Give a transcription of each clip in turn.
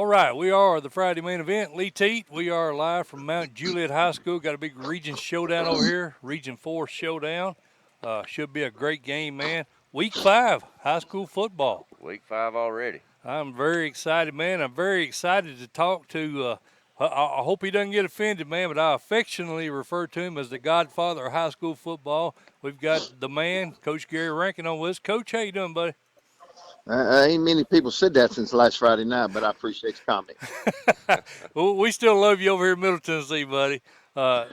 right, we are the Friday main event. Lee Teat, we are live from Mount Juliet High School. Got a big Region Showdown over here, Region 4 Showdown. Should be a great game, man. Week 5, high school football. Week 5 already. I'm very excited, man. I'm very excited to talk to. I hope he doesn't get offended, man, but I affectionately refer to him as the godfather of high school football. We've got the man, Coach Gary Rankin, on with us. Coach, how you doing, buddy? Ain't many people said that since last Friday night, but I appreciate the comment. Well, we still love you over here in Middle Tennessee, buddy. Uh,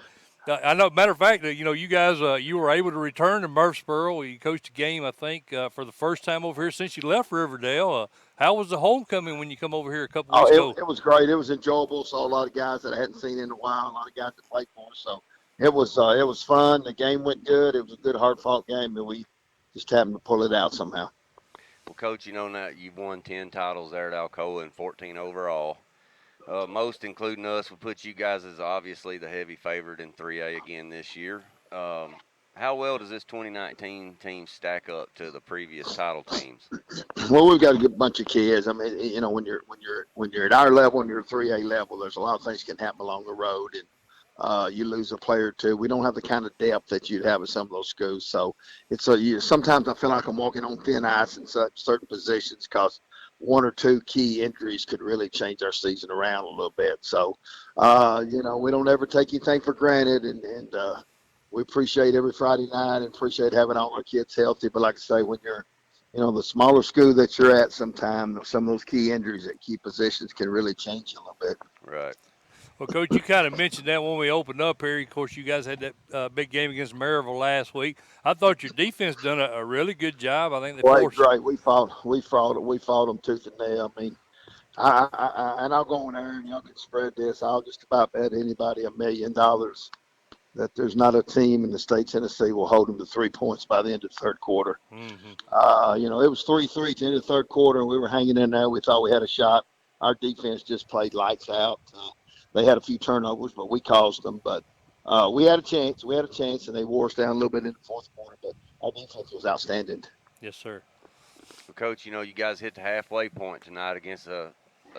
I know. Matter of fact, you guys, you were able to return to Murfreesboro. You coached a game, I think, for the first time over here since you left Riverdale. How was the homecoming when you come over here a couple Oh, weeks ago? it was great. It was enjoyable. Saw a lot of guys that I hadn't seen in a while. A lot of guys that played for us. So it was fun. The game went good. It was a good, hard fought game, and we just happened to pull it out somehow. Well, Coach, you know now you've won 10 titles there at Alcoa and 14 overall. Most, including us, would put you guys as obviously the heavy favorite in 3A again this year. How well does this 2019 team stack up to the previous title teams? Well, we've got a good bunch of kids. I mean, when you're at our level and you're 3A level, there's a lot of things can happen along the road, and you lose a player or two. We don't have the kind of depth that you'd have at some of those schools. So sometimes I feel like I'm walking on thin ice in certain positions because one or two key injuries could really change our season around a little bit. So, we don't ever take anything for granted, and we appreciate every Friday night and appreciate having all our kids healthy. But like I say, when you're, the smaller school that you're at, sometimes some of those key injuries at key positions can really change you a little bit. Right. Well, Coach, you kind of mentioned that when we opened up here. Of course, you guys had that big game against Maryville last week. I thought your defense done a really good job. I think they forced. Great. We fought them tooth and nail. I mean, and I'll go on there and y'all can spread this. I'll just about bet anybody $1 million that there's not a team in the state of Tennessee will hold them to 3 points by the end of the third quarter. Mm-hmm. It was 3-3 at the end of the third quarter, and we were hanging in there. We thought we had a shot. Our defense just played lights out. They had a few turnovers, but we caused them. But we had a chance. And they wore us down a little bit in the fourth quarter. But our defense was outstanding. Yes, sir. Well, Coach, you guys hit the halfway point tonight against a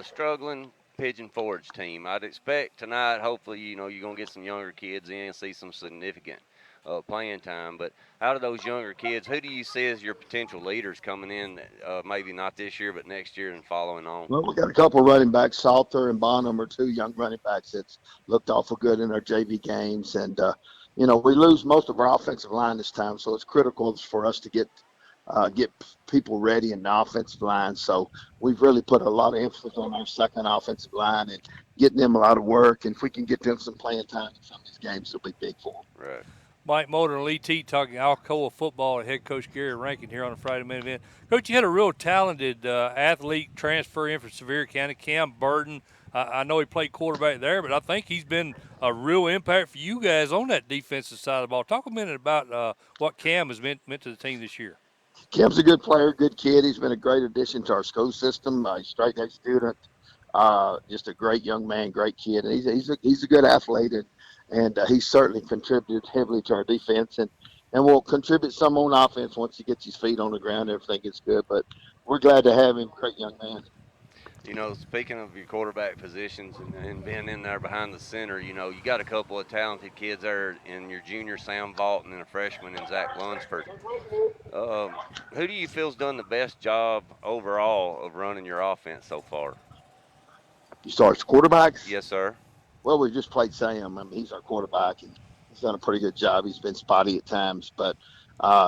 struggling Pigeon Forge team. I'd expect tonight, hopefully, you're going to get some younger kids in and see some significant playing time. But out of those younger kids, who do you see as your potential leaders coming in, maybe not this year, but next year and following on? Well, we got a couple of running backs. Salter and Bonham are two young running backs that's looked awful good in our JV games. And, we lose most of our offensive line this time, so it's critical for us to get people ready in the offensive line. So we've really put a lot of emphasis on our second offensive line and getting them a lot of work. And if we can get them some playing time in some of these games, it'll be big for them. Right. Mike Moulder and Lee Teat talking Alcoa football and head coach Gary Rankin here on a Friday main event. Coach, you had a real talented athlete transfer in from Sevier County, Cam Burton. I know he played quarterback there, but I think he's been a real impact for you guys on that defensive side of the ball. Talk a minute about what Cam has meant to the team this year. Cam's a good player, good kid. He's been a great addition to our school system. He's a straight-A student, just a great young man, great kid. And he's a good athlete, and he's certainly contributed heavily to our defense, and will contribute some on offense once he gets his feet on the ground. Everything gets good, but we're glad to have him. Great young man. Speaking of your quarterback positions and being in there behind the center, you got a couple of talented kids there in your junior Sam Vaulton and a freshman in Zach Lunsford. Who do you feel's done the best job overall of running your offense so far? You start quarterbacks? Yes, sir. Well, we just played Sam. I mean, he's our quarterback, and he's done a pretty good job. He's been spotty at times, but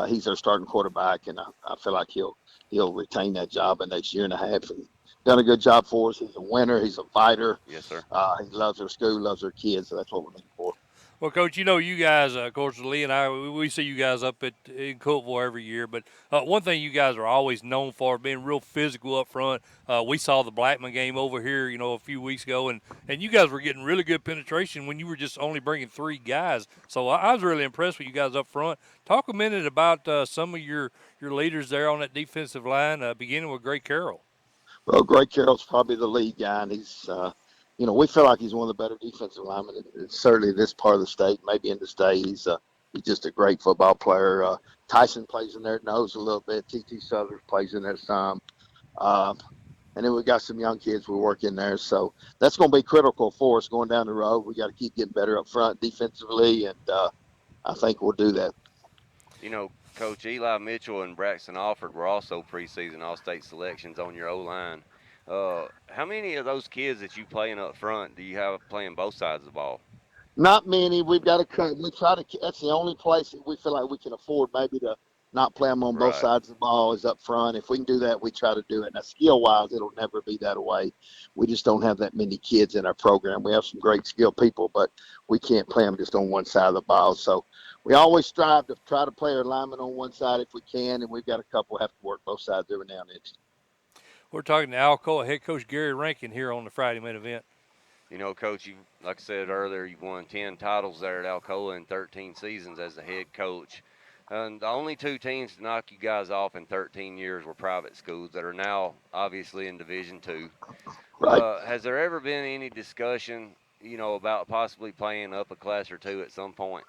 he's our starting quarterback, and I feel like he'll retain that job the next year and a half. And done a good job for us. He's a winner. He's a fighter. Yes, sir. He loves our school, loves our kids, so that's what we're looking for. Well, Coach, you guys, of course, Lee and I, we see you guys up in Cookeville every year. But one thing you guys are always known for being real physical up front. We saw the Blackman game over here, a few weeks ago, and you guys were getting really good penetration when you were just only bringing 3 guys. So I was really impressed with you guys up front. Talk a minute about some of your leaders there on that defensive line, beginning with Gray Carroll. Well, Greg Carroll's probably the lead guy, and he's, we feel like he's one of the better defensive linemen, certainly this part of the state, maybe in the state. He's just a great football player. Tyson plays in there, knows a little bit. T.T. Southers plays in there some. and then we got some young kids we work in there. So that's going to be critical for us going down the road. We got to keep getting better up front defensively, and I think we'll do that. Coach Eli Mitchell and Braxton Alford were also preseason All-State selections on your O-line. How many of those kids that you playing up front do you have playing both sides of the ball? Not many. We've got to cut. We try to. That's the only place that we feel like we can afford maybe to not play them on both Right. sides of the ball is up front. If we can do that, we try to do it. Now, skill-wise, it'll never be that way. We just don't have that many kids in our program. We have some great skilled people, but we can't play them just on one side of the ball. So we always strive to try to play our linemen on one side if we can, and we've got a couple have to work both sides every now and then. We're talking to Alcoa head coach Gary Rankin here on the Friday main event. Coach, you like I said earlier, you've won 10 titles there at Alcoa in 13 seasons as the head coach. And the only two teams to knock you guys off in 13 years were private schools that are now obviously in Division Two. Right. Has there ever been any discussion, about possibly playing up a class or two at some point?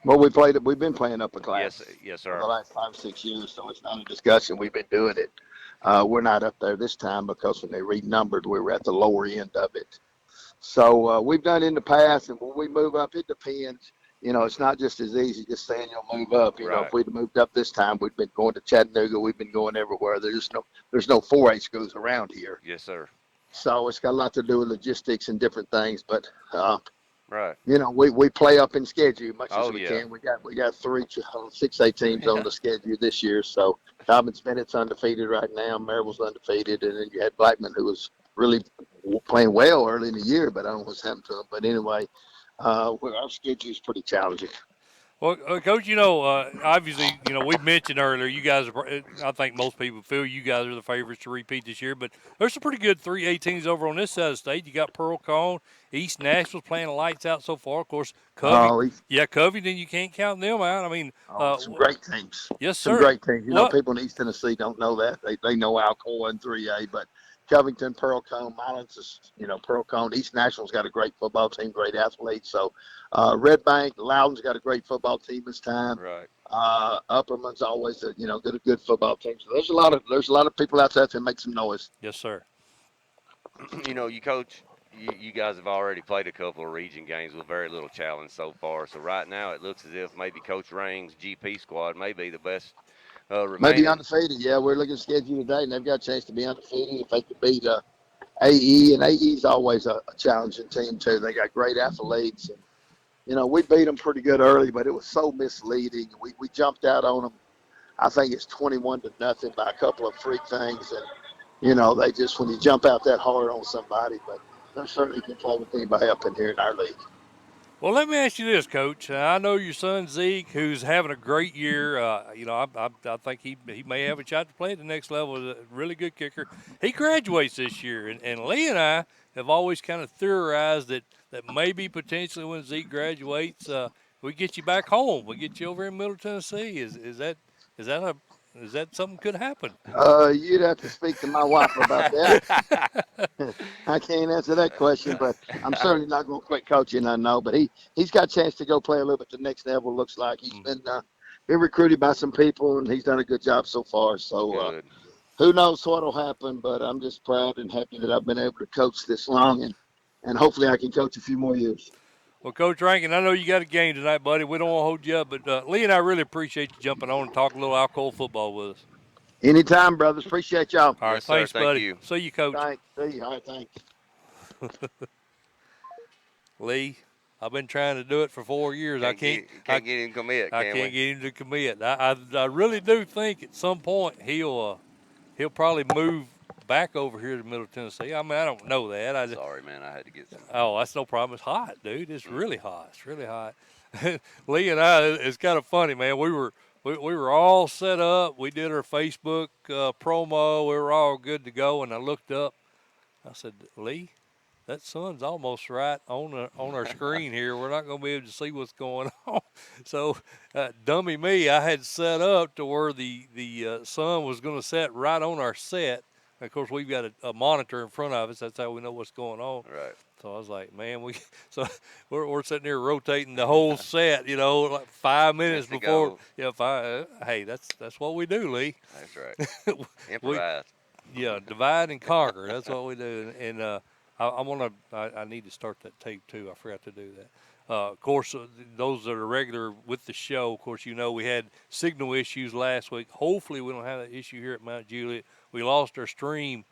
Well, we played it. We've been playing upper Yes, class yes, for the sir. last 5 6 years, so it's not a discussion. We've been doing it. We're not up there this time because when they renumbered, we were at the lower end of it. So we've done it in the past, and when we move up, it depends. It's not just as easy just saying you'll move up. Right. If we'd moved up this time, we'd been going to Chattanooga. We've been going everywhere. There's no 4A schools around here. Yes, sir. So it's got a lot to do with logistics and different things. But Right. we play up in schedule much as Oh, we yeah. can. We got 6A teams on the schedule this year. So Dobbins Bennett's undefeated right now. Maryville's undefeated, and then you had Blackman, who was really playing well early in the year, but I don't know what's happened to him. But anyway, our schedule is pretty challenging. Well, Coach, obviously, we mentioned earlier, you guys are, I think most people feel you guys are the favorites to repeat this year, but there's some pretty good 3A teams over on this side of the state. You got Pearl Cone, East Nashville's playing the lights out so far. Of course, Covey, Oh, yeah, Covington, you can't count them out. I mean, some great teams. yes, Some sir. great teams. What? People in East Tennessee don't know that. They know Alcoa and 3A, but Covington, Pearl Cone, Mullins is, Pearl Cone. East National's got a great football team, great athletes. So Red Bank, Loudon's got a great football team this time. Right. Upperman's always a good football team. So there's a lot of people out there that make some noise. Yes, sir. You coach. You guys have already played a couple of region games with very little challenge so far. So right now it looks as if maybe Coach Rang's GP squad may be the best Maybe remaining. undefeated. Yeah, we're looking at schedule today, and they've got a chance to be undefeated if they could beat AE, and AE is always a challenging team too. They got great athletes, and we beat them pretty good early, but it was so misleading. We jumped out on them. I think it's 21-0 by a couple of freak things, and they just when you jump out that hard on somebody, but they certainly can play with anybody up in here in our league. Well, let me ask you this, Coach. I know your son Zeke, who's having a great year. I think he may have a shot to play at the next level. Is a really good kicker. He graduates this year, and Lee and I have always kind of theorized that maybe potentially when Zeke graduates, we get you back home. We get you over in Middle Tennessee. Is that something could happen? You'd have to speak to my wife about that. I can't answer that question, but I'm certainly not going to quit coaching. I know, but he's got a chance to go play a little bit the next level. Looks like he's been recruited by some people, and he's done a good job so far. So Good. who knows what'll happen? But I'm just proud and happy that I've been able to coach this long, and hopefully I can coach a few more years. Well, Coach Rankin, I know you got a game tonight, buddy. We don't want to hold you up, but Lee and I really appreciate you jumping on and talking a little Alcoa football with us. Anytime, brothers. Appreciate y'all. All right, Yes, sir. thanks, Thank buddy. you. See you, Coach. Thanks. See you. All right, thanks. Lee, I've been trying to do it for 4 years. I can't get him to commit. I Can can't we? get him to commit. I really do think at some point he'll probably move back over here to Middle Tennessee. I mean, I don't know that. Sorry, man. I had to get some. Oh, that's no problem. It's hot, dude. It's really hot. It's really hot. Lee and I, it's kind of funny, man. We were all set up. We did our Facebook promo. We were all good to go. And I looked up. I said, Lee, that sun's almost right on our screen here. We're not going to be able to see what's going on. So, dummy me, I had set up to where the sun was going to set right on our set. And of course, we've got a monitor in front of us. That's how we know what's going on. Right. So I was like, man, we're sitting here rotating the whole set, like 5 minutes Next to before. go. Yeah, hey, that's what we do, Lee. That's right. we Improvise. Yeah, divide and conquer. That's what we do. And I want to. I need to start that tape too. I forgot to do that. Of course, those that are regular with the show. Of course, we had signal issues last week. Hopefully, we don't have that issue here at Mount Juliet. We lost our stream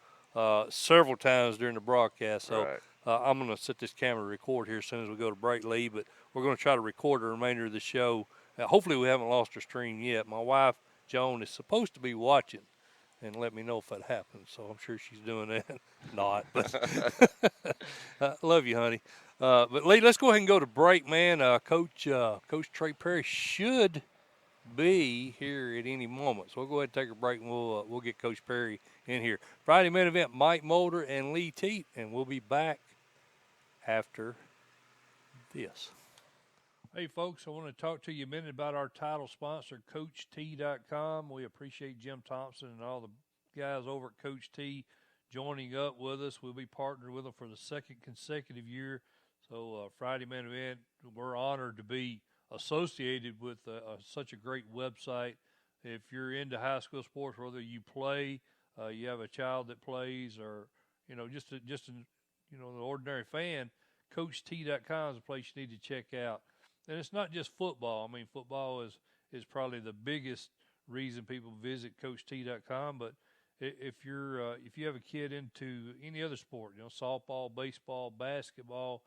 several times during the broadcast. So Right. I'm going to set this camera to record here as soon as we go to break, Lee. But we're going to try to record the remainder of the show. Hopefully, we haven't lost our stream yet. My wife Joan is supposed to be watching and let me know if that happens. So I'm sure she's doing that. Not, but love you, honey. But Lee, let's go ahead and go to break, man. Coach Trey Perry should be here at any moment. So we'll go ahead and take a break, and we'll get Coach Perry in here. Friday main event: Mike Mulder and Lee Teat, and we'll be back after this. Hey, folks, I want to talk to you a minute about our title sponsor, CoachT.com. We appreciate Jim Thompson and all the guys over at Coach T joining up with us. We'll be partnered with them for the second consecutive year. So, Friday main event, we're honored to be associated with such a great website. If you're into high school sports, whether you play, you have a child that plays, or an ordinary fan, CoachT.com is a place you need to check out. And it's not just football. I mean, football is probably the biggest reason people visit CoachT.com. But if you have a kid into any other sport, softball, baseball, basketball,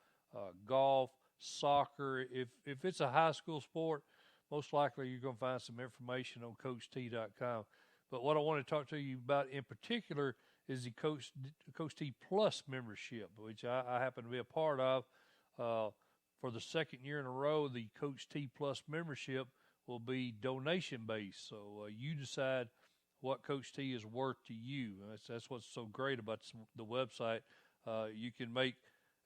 golf, soccer, if it's a high school sport, most likely you're going to find some information on CoachT.com. But what I want to talk to you about in particular is the Coach T Plus membership, which I happen to be a part of. For the second year in a row, the Coach T Plus membership will be donation based. So you decide what Coach T is worth to you. That's what's so great about the website. You can make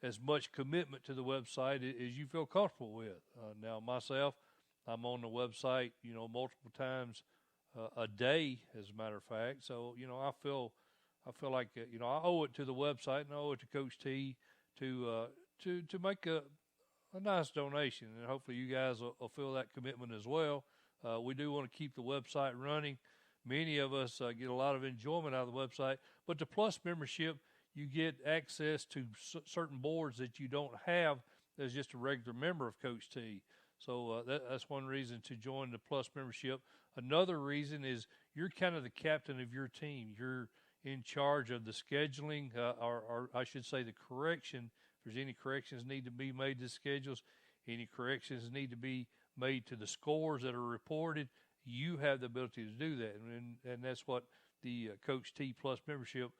as much commitment to the website as you feel comfortable with. Now, myself, I'm on the website, multiple times a day, as a matter of fact. So, I feel like I owe it to the website and I owe it to Coach T to make a nice donation, and hopefully you guys will feel that commitment as well. We do want to keep the website running. Many of us get a lot of enjoyment out of the website, but the Plus membership, you get access to certain boards that you don't have as just a regular member of Coach T. So that's one reason to join the Plus membership. Another reason is you're kind of the captain of your team. You're in charge of the scheduling, or I should say the correction. If there's any corrections need to be made to schedules, any corrections need to be made to the scores that are reported, you have the ability to do that. And that's what the Coach T Plus membership,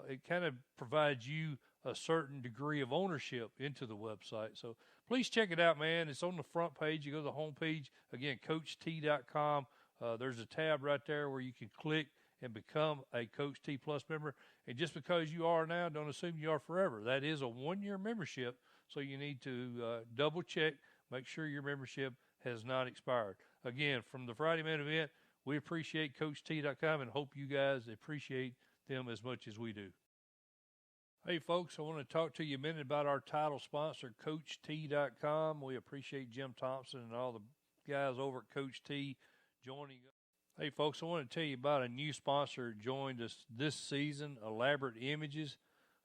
it kind of provides you a certain degree of ownership into the website. So please check it out, man. It's on the front page. You go to the home page. Again, CoachT.com. There's a tab right there where you can click and become a Coach T Plus member. And just because you are now, don't assume you are forever. That is a one-year membership, so you need to double check, make sure your membership has not expired. Again, from the Friday main event, we appreciate CoachT.com and hope you guys appreciate them as much as we do. Hey, folks, I want to talk to you a minute about our title sponsor, CoachT.com. We appreciate Jim Thompson and all the guys over at Coach T joining us. Hey, folks, I want to tell you about a new sponsor who joined us this season, Elaborate Images.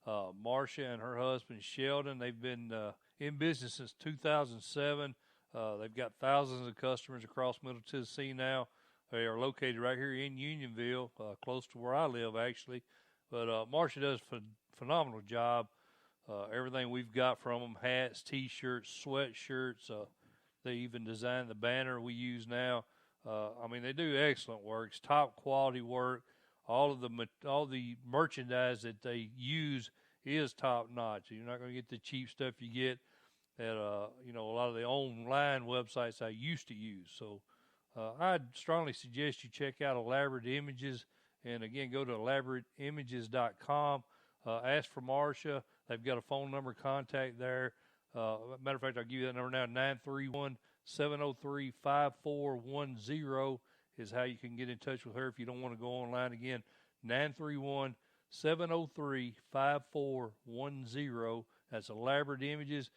Marcia and her husband, Sheldon, they've been in business since 2007. They've got thousands of customers across Middle Tennessee now. They are located right here in Unionville, close to where I live, actually. But Marcia does a phenomenal job. Everything we've got from them, hats, T-shirts, sweatshirts. They even designed the banner we use now. They do excellent work. It's top quality work. All the merchandise that they use is top notch. You're not going to get the cheap stuff you get at a lot of the online websites I used to use. So I'd strongly suggest you check out Elaborate Images, and again, go to elaborateimages.com. Ask for Marcia. They've got a phone number contact there. Matter of fact, I'll give you that number now, 931-703-5410 is how you can get in touch with her if you don't want to go online. Again, 931-703-5410. That's Elaborate Images.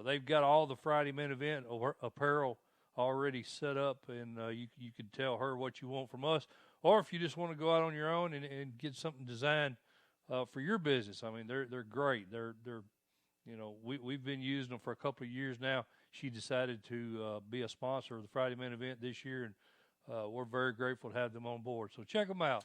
They've got all the Friday main event apparel already set up, and you can tell her what you want from us, or if you just want to go out on your own and get something designed for your business. I mean, they're great. They're we've been using them for a couple of years now. She decided to be a sponsor of the Friday Man event this year, and we're very grateful to have them on board. So check them out.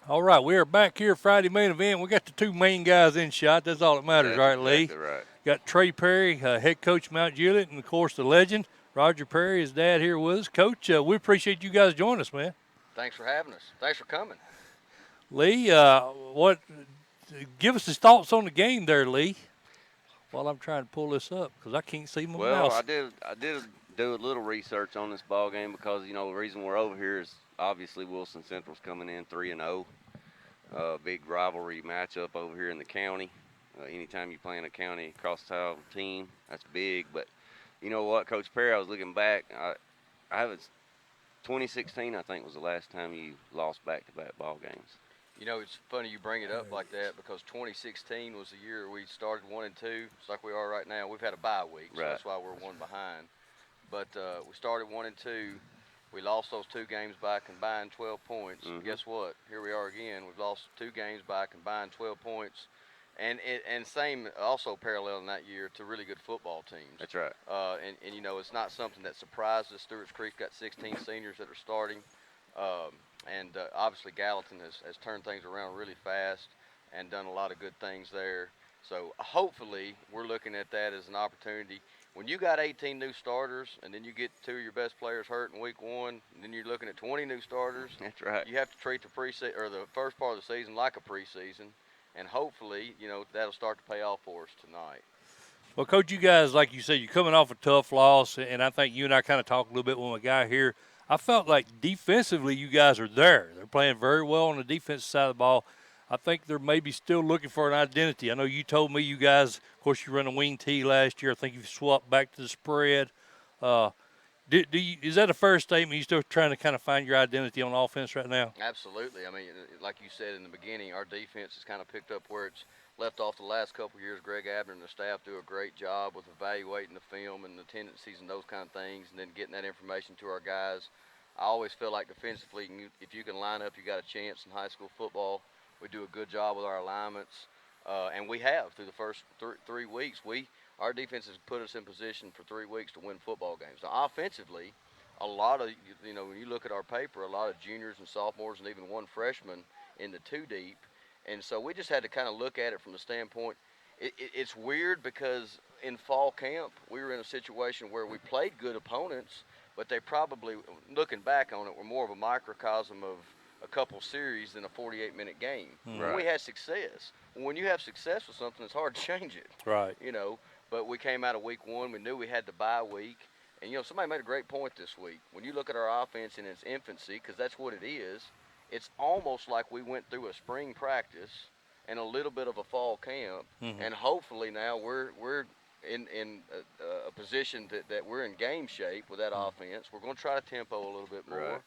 All right, we are back here Friday Main Event. We got the two main guys in shot. That's all that matters, That's right, Lee? exactly right. Got Trey Perry, head coach Mount Juliet, and of course the legend Roger Perry, his dad, here with us. Coach, we appreciate you guys joining us, man. Thanks for having us. Thanks for coming. Lee, give us his thoughts on the game there, Lee. While I'm trying to pull this up because I can't see my Well, mouse. I did do a little research on this ball game because the reason we're over here is obviously Wilson Central's coming in 3-0. Big rivalry matchup over here in the county. Anytime you play in a county cross-tile team, that's big. But you know what, Coach Perry, I was looking back. I haven't. 2016, I think, was the last time you lost back-to-back ball games. It's funny you bring it up like that because 2016 was the year we started 1-2. It's like we are right now. We've had a bye week, so Right. that's why we're one behind. But we started 1-2. We lost those 2 games by a combined 12 points. Mhm. Guess what? Here we are again. We've lost 2 games by a combined 12 points. And same also parallel in that year to really good football teams. That's right. And it's not something that surprised us. Stewart's Creek got 16 seniors that are starting. And obviously Gallatin has turned things around really fast and done a lot of good things there. So hopefully we're looking at that as an opportunity. When you got 18 new starters and then you get 2 of your best players hurt in week 1, and then you're looking at 20 new starters, That's right. you have to treat the preseason or the first part of the season like a preseason. And hopefully, that'll start to pay off for us tonight. Well, Coach, you guys, like you said, you're coming off a tough loss, and I think you and I kind of talked a little bit with my guy here. I felt like defensively you guys are there. They're playing very well on the defensive side of the ball. I think they're maybe still looking for an identity. I know you told me you guys, of course, you ran a wing tee last year. I think you've swapped back to the spread. Is that a fair statement? You still trying to kind of find your identity on offense right now? Absolutely. I mean, like you said in the beginning, our defense has kind of picked up where it's left off the last couple of years. Greg Abner and the staff do a great job with evaluating the film and the tendencies and those kind of things, and then getting that information to our guys. I always feel like defensively, if you can line up, you got a chance in high school football. We do a good job with our alignments, and we have through the first 3 weeks. Our defense has put us in position for 3 weeks to win football games. Now, offensively, a lot of, when you look at our paper, a lot of juniors and sophomores and even one freshman in the 2 deep. And so we just had to kind of look at it from the standpoint. It's weird because in fall camp, we were in a situation where we played good opponents, but they probably, looking back on it, were more of a microcosm of a couple series than a 48-minute game. Right. We had success. When you have success with something, it's hard to change it. Right. But we came out of week 1. We knew we had the bye week. And, somebody made a great point this week. When you look at our offense in its infancy, because that's what it is, it's almost like we went through a spring practice and a little bit of a fall camp. Mm-hmm. And hopefully now we're in a position that we're in game shape with that offense. We're going to try to tempo a little bit more. Right.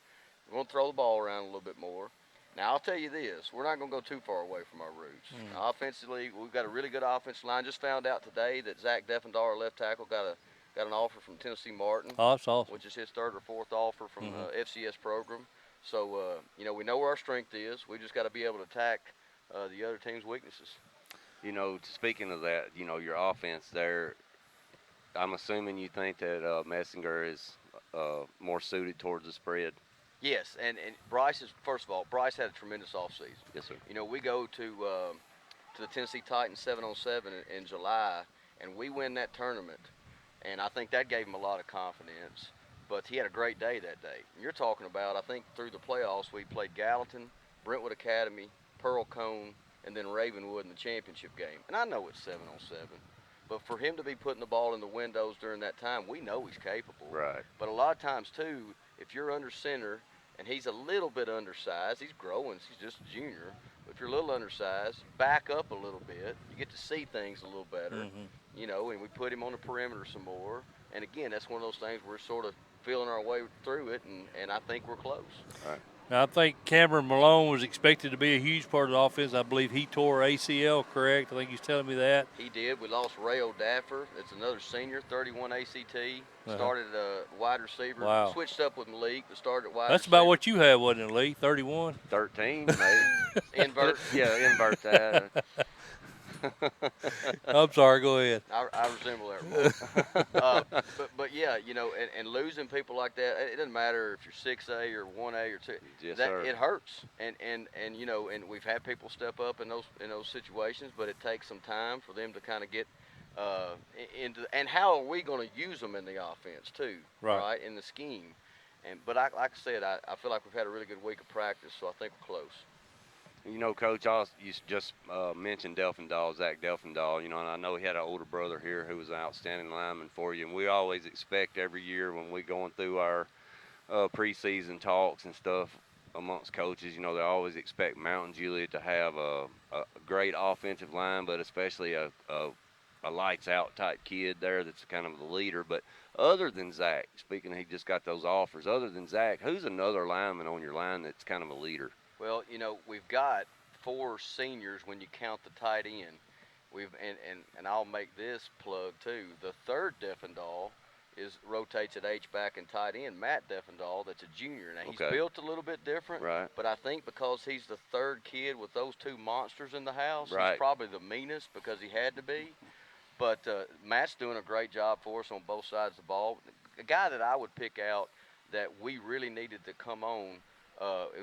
We're going to throw the ball around a little bit more. Now, I'll tell you this. We're not going to go too far away from our roots. Offensively, we've got a really good offensive line. Just found out today that Zach Deffendar, left tackle, got an offer from Tennessee Martin, Oh, that's awesome. which is his 3rd or 4th offer from FCS program. So, we know where our strength is. We just got to be able to attack the other team's weaknesses. Speaking of that, your offense there, I'm assuming you think that Messinger is more suited towards the spread. Yes, and Bryce Bryce had a tremendous offseason. Yes, sir. We go to the Tennessee Titans 7-on-7 in July, and we win that tournament. And I think that gave him a lot of confidence. But he had a great day that day. And you're talking about, I think, through the playoffs, we played Gallatin, Brentwood Academy, Pearl Cone, and then Ravenwood in the championship game. And I know it's 7-on-7. But for him to be putting the ball in the windows during that time, we know he's capable. Right. But a lot of times, too, if you're under center and he's a little bit undersized, he's growing, he's just a junior. But if you're a little undersized, back up a little bit. You get to see things a little better, and we put him on the perimeter some more. And, again, that's one of those things we're sort of feeling our way through it, and I think we're close. All right. Now, I think Cameron Malone was expected to be a huge part of the offense. I believe he tore ACL, correct? I think he's telling me that. He did. We lost Ray O'Daffer. It's another senior, 31 ACT. Started wide receiver. Wow. Switched up with Malik, but started at wide That's receiver. about what you had, wasn't it, Lee? 31? 13, maybe. Invert. Yeah, invert that. I'm sorry. Go ahead. I resemble that more. But yeah, and losing people like that, it doesn't matter if you're 6A or 1A or 2. Yes, that sir. it hurts, and we've had people step up in those situations, but it takes some time for them to kind of get into. And how are we going to use them in the offense too? Right. In the scheme. But like I said, I feel like we've had a really good week of practice, so I think we're close. Coach, you just mentioned Delfendahl, Zach Delfendahl, and I know he had an older brother here who was an outstanding lineman for you. And we always expect every year when we're going through our preseason talks and stuff amongst coaches, they always expect Mountain Juliet to have a great offensive line, but especially a lights out type kid there that's kind of the leader. But other than Zach, speaking, he just got those offers. Other than Zach, who's another lineman on your line that's kind of a leader? Well, we've got 4 seniors when you count the tight end. And I'll make this plug too. The third Delfendahl rotates at H-back and tight end. Matt Delfendahl, that's a junior. Now he's built a little bit different, right? But I think because he's the third kid with those 2 monsters in the house, right, he's probably the meanest because he had to be. But Matt's doing a great job for us on both sides of the ball. A guy that I would pick out that we really needed to come on.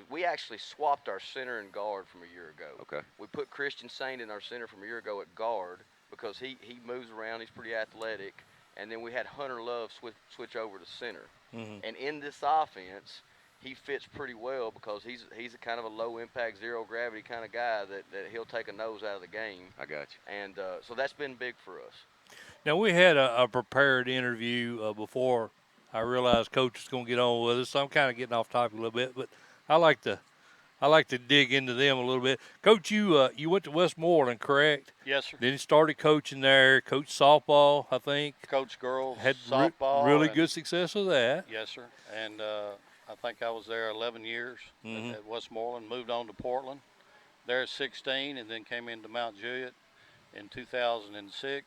We actually swapped our center and guard from a year ago. Okay. We put Christian Saint in our center from a year ago at guard because he moves around. He's pretty athletic. And then we had Hunter Love switch over to center. Mm-hmm. And in this offense, he fits pretty well because he's a kind of a low impact, zero gravity kind of guy that he'll take a nose out of the game. I got you. And so that's been big for us. Now, we had a prepared interview before I realized Coach was going to get on with us, so I'm kind of getting off topic a little bit, but I like to dig into them a little bit. Coach, you went to Westmoreland, correct? Yes, sir. Then you started coaching there, coached softball, I think. Coach girls Had softball. Really good success with that. Yes, sir. And I think I was there 11 years at Westmoreland. Moved on to Portland there at 16, and then came into Mount Juliet in 2006.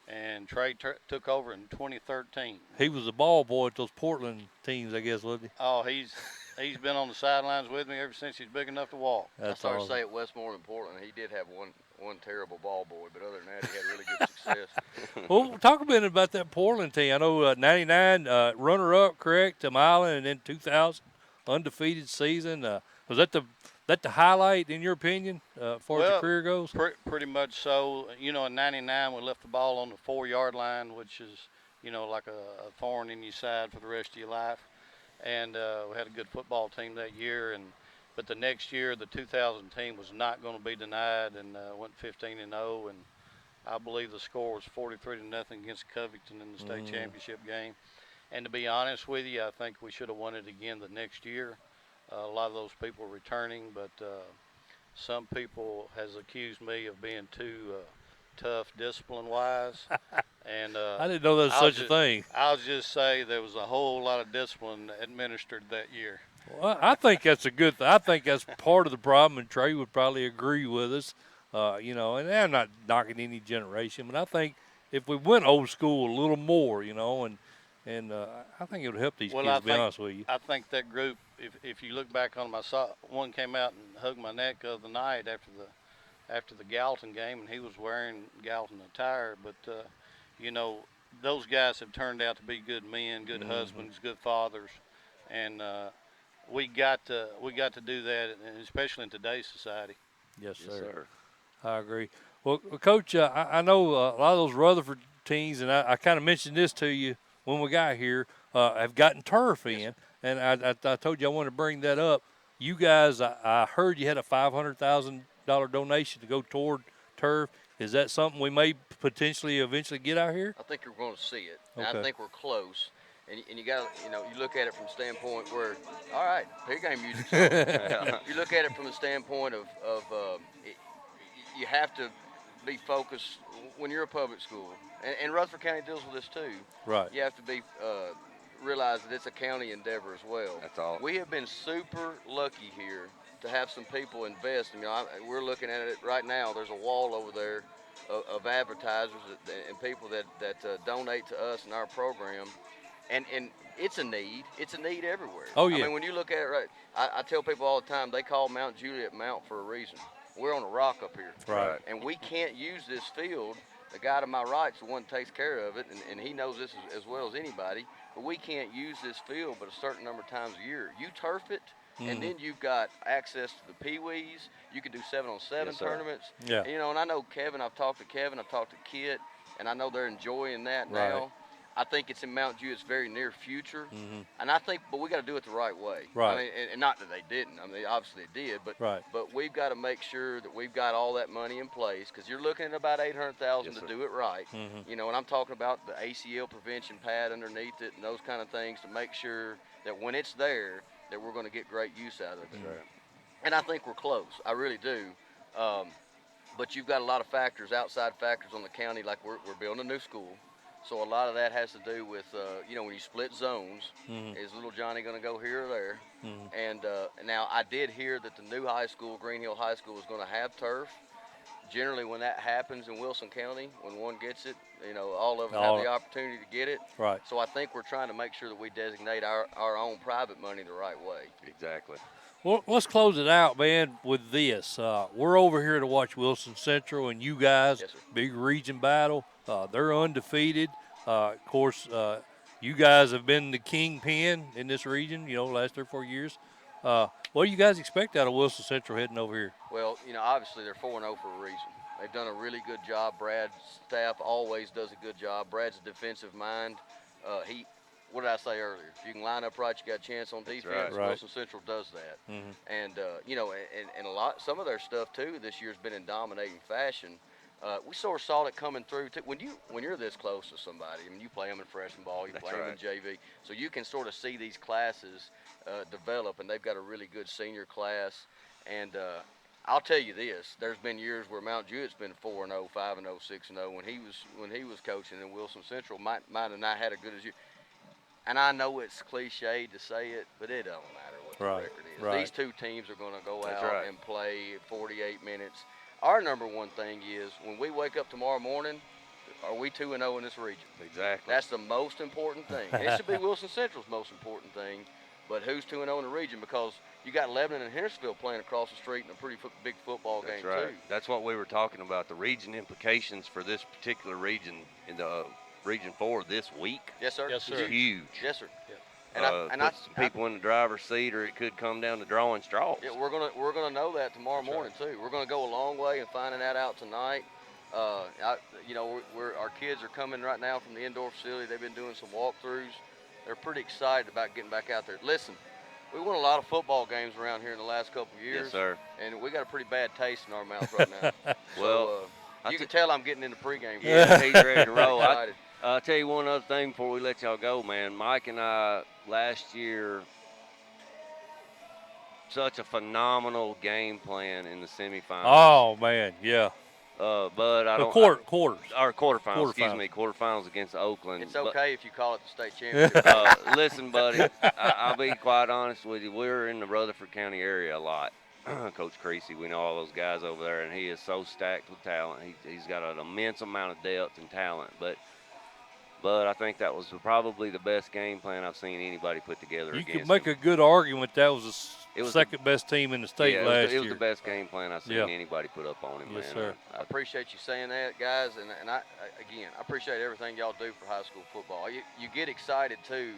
And Trey took over in 2013. He was a ball boy at those Portland teams, I guess, wasn't he? Oh, he's been on the sidelines with me ever since he's big enough to walk. That's I started awesome. to say at Westmoreland, Portland, he did have one terrible ball boy, but other than that, he had really good success. Well, talk a bit about that Portland team. I know 99 runner-up, correct, to Milan, and then 2000 undefeated season. Was that the highlight in your opinion, as far as your career goes? Pretty much so. In 99 we left the ball on the 4-yard line, which is like a thorn in your side for the rest of your life. And we had a good football team that year, but the next year the 2000 team was not going to be denied, and went 15-0, and I believe the score was 43-0 against Covington in the state championship game. And to be honest with you, I think we should have won it again the next year. A lot of those people were returning, but some people has accused me of being too tough discipline-wise. And I didn't know there was such a thing. I'll just say there was a whole lot of discipline administered that year. Well, I think that's a good thing. I think that's part of the problem, and Trey would probably agree with us. And I'm not knocking any generation, but I think if we went old school a little more, and I think it would help these kids, to be honest with you. I think that group, if you look back on one came out and hugged my neck the other night after the Gallatin game, and he was wearing Gallatin attire, but those guys have turned out to be good men, good husbands, good fathers, and we got to do that, and especially in today's society. Yes, sir. I agree. Well, Coach, I know a lot of those Rutherford teams, and I kind of mentioned this to you when we got here, have gotten turf in, and I told you I wanted to bring that up. You guys, I heard you had a $500,000 donation to go toward turf. Is that something we may potentially eventually get out here? I think you're going to see it. And Okay. I think we're close. And you got you look at it from the standpoint where, all right, pregame music. You look at it from the standpoint of you have to be focused when you're a public school, and Rutherford County deals with this too. Right. You have to be realize that it's a county endeavor as well. That's all. We have been super lucky here to have some people invest. We're looking at it right now. There's a wall over there of advertisers and people that donate to us and our program, and it's a need. It's a need everywhere. Oh, yeah. I mean, when you look at it, right, I tell people all the time they call Mount Juliet Mount for a reason. We're on a rock up here, Right. and we can't use this field. The guy to my right's the one that takes care of it, and he knows this as well as anybody. But we can't use this field but a certain number of times a year. You turf it, and then you've got access to the Pee-wees. You can do 7-on-7 Yes, sir. tournaments. Yeah. And I know Kevin. I've talked to Kevin. I've talked to Kit, and I know they're enjoying that Right. now. I think it's in Mount Juliet's very near future, and I think, but we got to do it the right way. Right. I mean, and not that they didn't. I mean, obviously they did, but Right. but we've got to make sure that we've got all that money in place because you're looking at about $800,000 Yes, to sir. do it right. And I'm talking about the ACL prevention pad underneath it and those kind of things to make sure that when it's there, that we're going to get great use out of it. Right. And I think we're close. I really do. But you've got a lot of factors, outside factors on the county, like we're building a new school. So a lot of that has to do with, when you split zones, is little Johnny going to go here or there? And now I did hear that the new high school, Green Hill High School, is going to have turf. Generally, when that happens in Wilson County, when one gets it, all of them have the opportunity to get it. Right. So I think we're trying to make sure that we designate our own private money the right way. Exactly. Well, let's close it out, man, with this. We're over here to watch Wilson Central and you guys, Yes, sir. big region battle. They're undefeated. Of course, you guys have been the kingpin in this region, last 3 or 4 years. What do you guys expect out of Wilson Central heading over here? Well, obviously they're 4-0 for a reason. They've done a really good job. Brad's staff always does a good job. Brad's a defensive mind. What did I say earlier? If you can line up right, you got a chance on defense. right. Wilson Central does that. And and some of their stuff too this year's been in dominating fashion. We sort of saw it coming through too. When you're this close to somebody, you play them in freshman ball, you play them in JV, so you can sort of see these classes develop, and they've got a really good senior class. And I'll tell you this: there's been years where Mount Juliet's been 4-0, 5-0, 6-0 when he was coaching, and Wilson Central might have not had a good as you. And I know it's cliched to say it, but it don't matter what the record is. Right. These two teams are going to go That's out right. and play 48 minutes. Our number one thing is when we wake up tomorrow morning, are we 2-0 in this region? Exactly. That's the most important thing. And it should be Wilson Central's most important thing, but who's 2-0 in the region? Because you got Lebanon and Hendersonville playing across the street in a pretty big football game, That's right. too. That's what we were talking about, the region implications for this particular region in the Region 4 this week. Yes, sir. Yes, sir. Is huge. Yes, sir. Yeah. And Put some people in the driver's seat, or it could come down to drawing straws. Yeah, we're gonna know that tomorrow morning too. We're gonna go a long way in finding that out tonight. Our kids are coming right now from the indoor facility. They've been doing some walkthroughs. They're pretty excited about getting back out there. Listen, we won a lot of football games around here in the last couple of years. Yes, sir. And we got a pretty bad taste in our mouth right now. Well, you can tell I'm getting in the pregame. Yeah, he's ready to roll. Excited. I'll tell you one other thing before we let y'all go, man. Mike and I last year, such a phenomenal game plan in the semifinals. Oh, man, yeah. But I don't. Quarters. Our quarterfinals, excuse me, quarterfinals against Oakland. It's okay if you call it the state championship. Listen, buddy, I'll be quite honest with you. We're in the Rutherford County area a lot. Coach Creasy, we know all those guys over there, and he is so stacked with talent. He's got an immense amount of depth and talent. But I think that was probably the best game plan I've seen anybody put together. You against could make him. a good argument that was It the was second best team in the state Yeah, last it was year. the best game plan I've seen Yeah. anybody put up on him, Yes, man. sir. I appreciate you saying that, guys, and I appreciate everything y'all do for high school football. You get excited too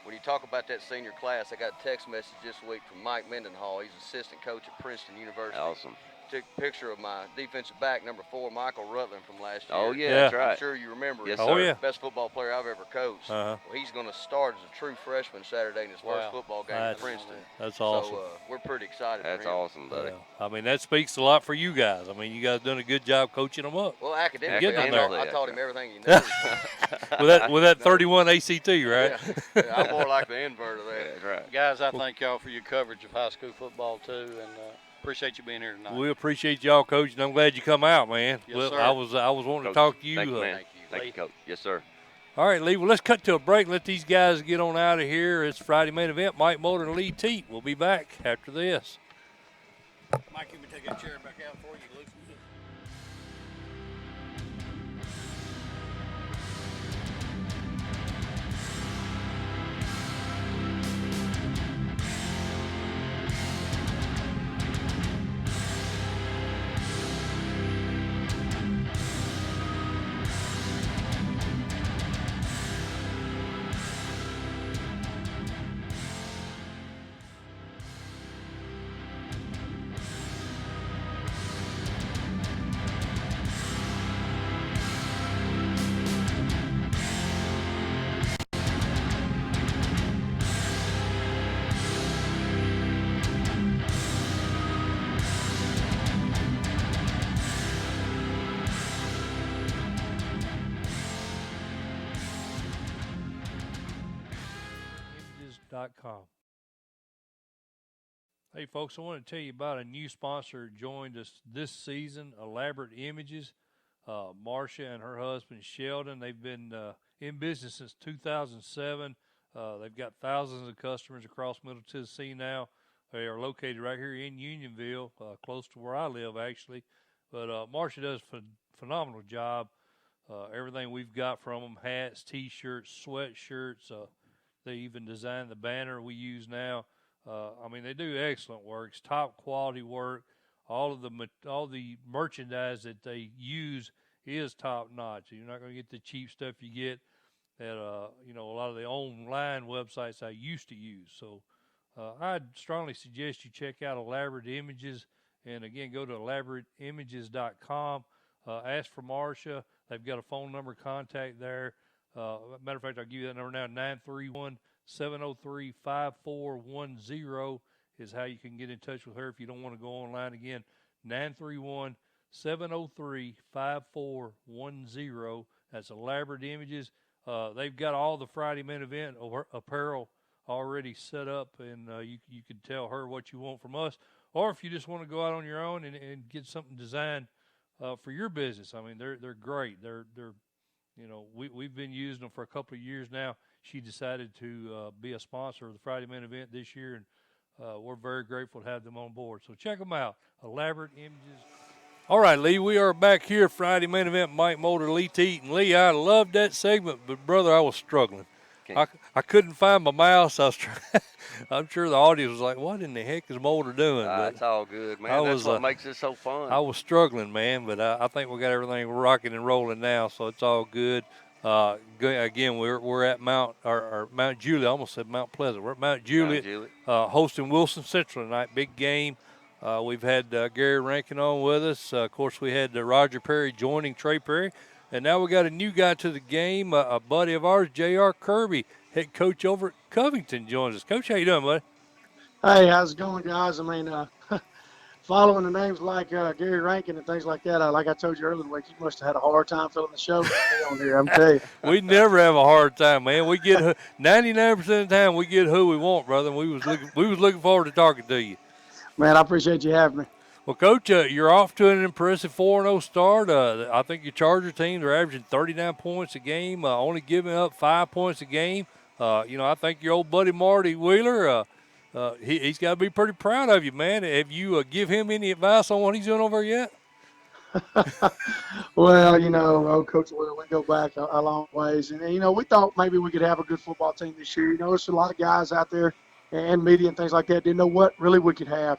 when you talk about that senior class. I got a text message this week from Mike Mendenhall. He's assistant coach at Princeton University. Awesome. Took a picture of my defensive back, number 4, Michael Rutland from last year. Oh, yeah, Yeah. that's right. I'm sure you remember him. Yes, Oh, sir. yeah. Best football player I've ever coached. Uh-huh. Well, he's going to start as a true freshman Saturday in his first Wow. football game That's- at Princeton. That's awesome. So we're pretty excited That's for him. awesome, buddy. Yeah. I mean, that speaks a lot for you guys. I mean, you guys done a good job coaching them up. Well, academically, Getting them there. I taught him everything he knew. with that 31 ACT, right? Yeah. I'm more like the invert of that. That's right. Guys, I thank y'all for your coverage of high school football too, and appreciate you being here tonight. We appreciate y'all, Coach, and I'm glad you come out, man. Yes, well, sir. I was wanting Coach, to talk to you. thank you, man. Thank you. Thank you, Coach. Yes, sir. All right, Lee. Well, let's cut to a break. Let these guys get on out of here. It's Friday main event. Mike Moulder and Lee Teat. We'll be back after this. Mike, you can take that chair back out for you, Luke. Images.com. Hey, folks, I want to tell you about a new sponsor who joined us this season, Elaborate Images. Marcia and her husband, Sheldon, they've been in business since 2007. They've got thousands of customers across Middle Tennessee now. They are located right here in Unionville, close to where I live, actually. But Marcia does a phenomenal job. Everything we've got from them, hats, T-shirts, sweatshirts. They even designed the banner we use now. I mean, they do excellent work. It's top quality work. All the merchandise that they use is top notch. You're not going to get the cheap stuff you get at a lot of the online websites I used to use. So I'd strongly suggest you check out Elaborate Images, and again, go to elaborateimages.com. Ask for Marcia. They've got a phone number contact there. Matter of fact, I'll give you that number now. 931-703-5410 is how you can get in touch with her if you don't want to go online. Again, 931-703-5410. That's Elaborate Images. They've got all the Friday main event apparel already set up, and you can tell her what you want from us. Or if you just want to go out on your own and get something designed for your business, I mean, they're great. We've been using them for a couple of years now. She decided to be a sponsor of the Friday main event this year, and we're very grateful to have them on board. So check them out, Elaborate Images. All right, Lee, we are back here, Friday main event, Mike Moulder, Lee Teat. And Lee, I loved that segment, but brother, I was struggling. I couldn't find my mouse. I was trying. I'm sure the audience was like, "What in the heck is Moulder doing?" That's all good, man. That's what makes it so fun. I was struggling, man, but I think we got everything rocking and rolling now, so it's all good. Again, we're at Mount Juliet. I almost said Mount Pleasant. We're at Mount Juliet. Hosting Wilson Central tonight. Big game. We've had Gary Rankin on with us. Of course, we had Roger Perry joining Trey Perry. And now we got a new guy to the game, a buddy of ours, J.R. Kirby, head coach over at Covington, joins us. Coach, how you doing, buddy? Hey, how's it going, guys? I mean, following the names like Gary Rankin and things like that, like I told you earlier in the week, you must have had a hard time filling the show on here, I'm telling you. We never have a hard time, man. We get 99% of the time we get who we want, brother. And we was looking forward to talking to you. Man, I appreciate you having me. Well, Coach, you're off to an impressive 4-0 start. I think your Charger teams are averaging 39 points a game, only giving up 5 points a game. I think your old buddy Marty Wheeler, he's got to be pretty proud of you, man. Have you give him any advice on what he's doing over there yet? Well, Coach Wheeler, we go back a long ways. And, we thought maybe we could have a good football team this year. There's a lot of guys out there and media and things like that didn't know what really we could have.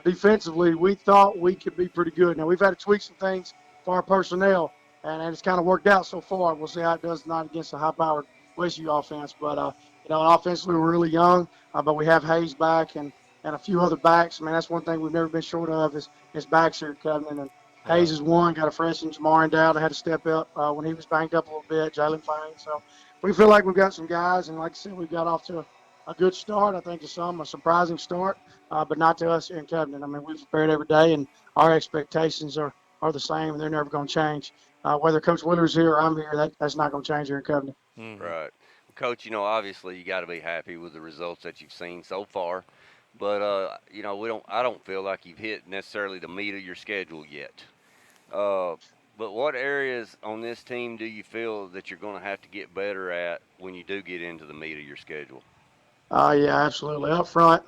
Defensively, we thought we could be pretty good. Now, we've had to tweak some things for our personnel, and it's kind of worked out so far. We'll see how it does tonight against the high-powered Westview offense. But, offensively, we're really young, but we have Hayes back and a few other backs. I mean, that's one thing we've never been short of is backs here at Covenant. And Hayes is one, got a freshman, Jamar Endowed, had to step up when he was banged up a little bit, Jalen Fine. So we feel like we've got some guys, and like I said, we've got off to a good start. I think to some, a surprising start, but not to us here in Covenant. I mean, we've prepared every day, and our expectations are the same, and they're never going to change. Whether Coach Wheeler's here or I'm here, that's not going to change here in Covenant. Mm-hmm. Right. Coach, obviously you got to be happy with the results that you've seen so far. But, I don't feel like you've hit necessarily the meat of your schedule yet. But what areas on this team do you feel that you're going to have to get better at when you do get into the meat of your schedule? Yeah, absolutely. Up front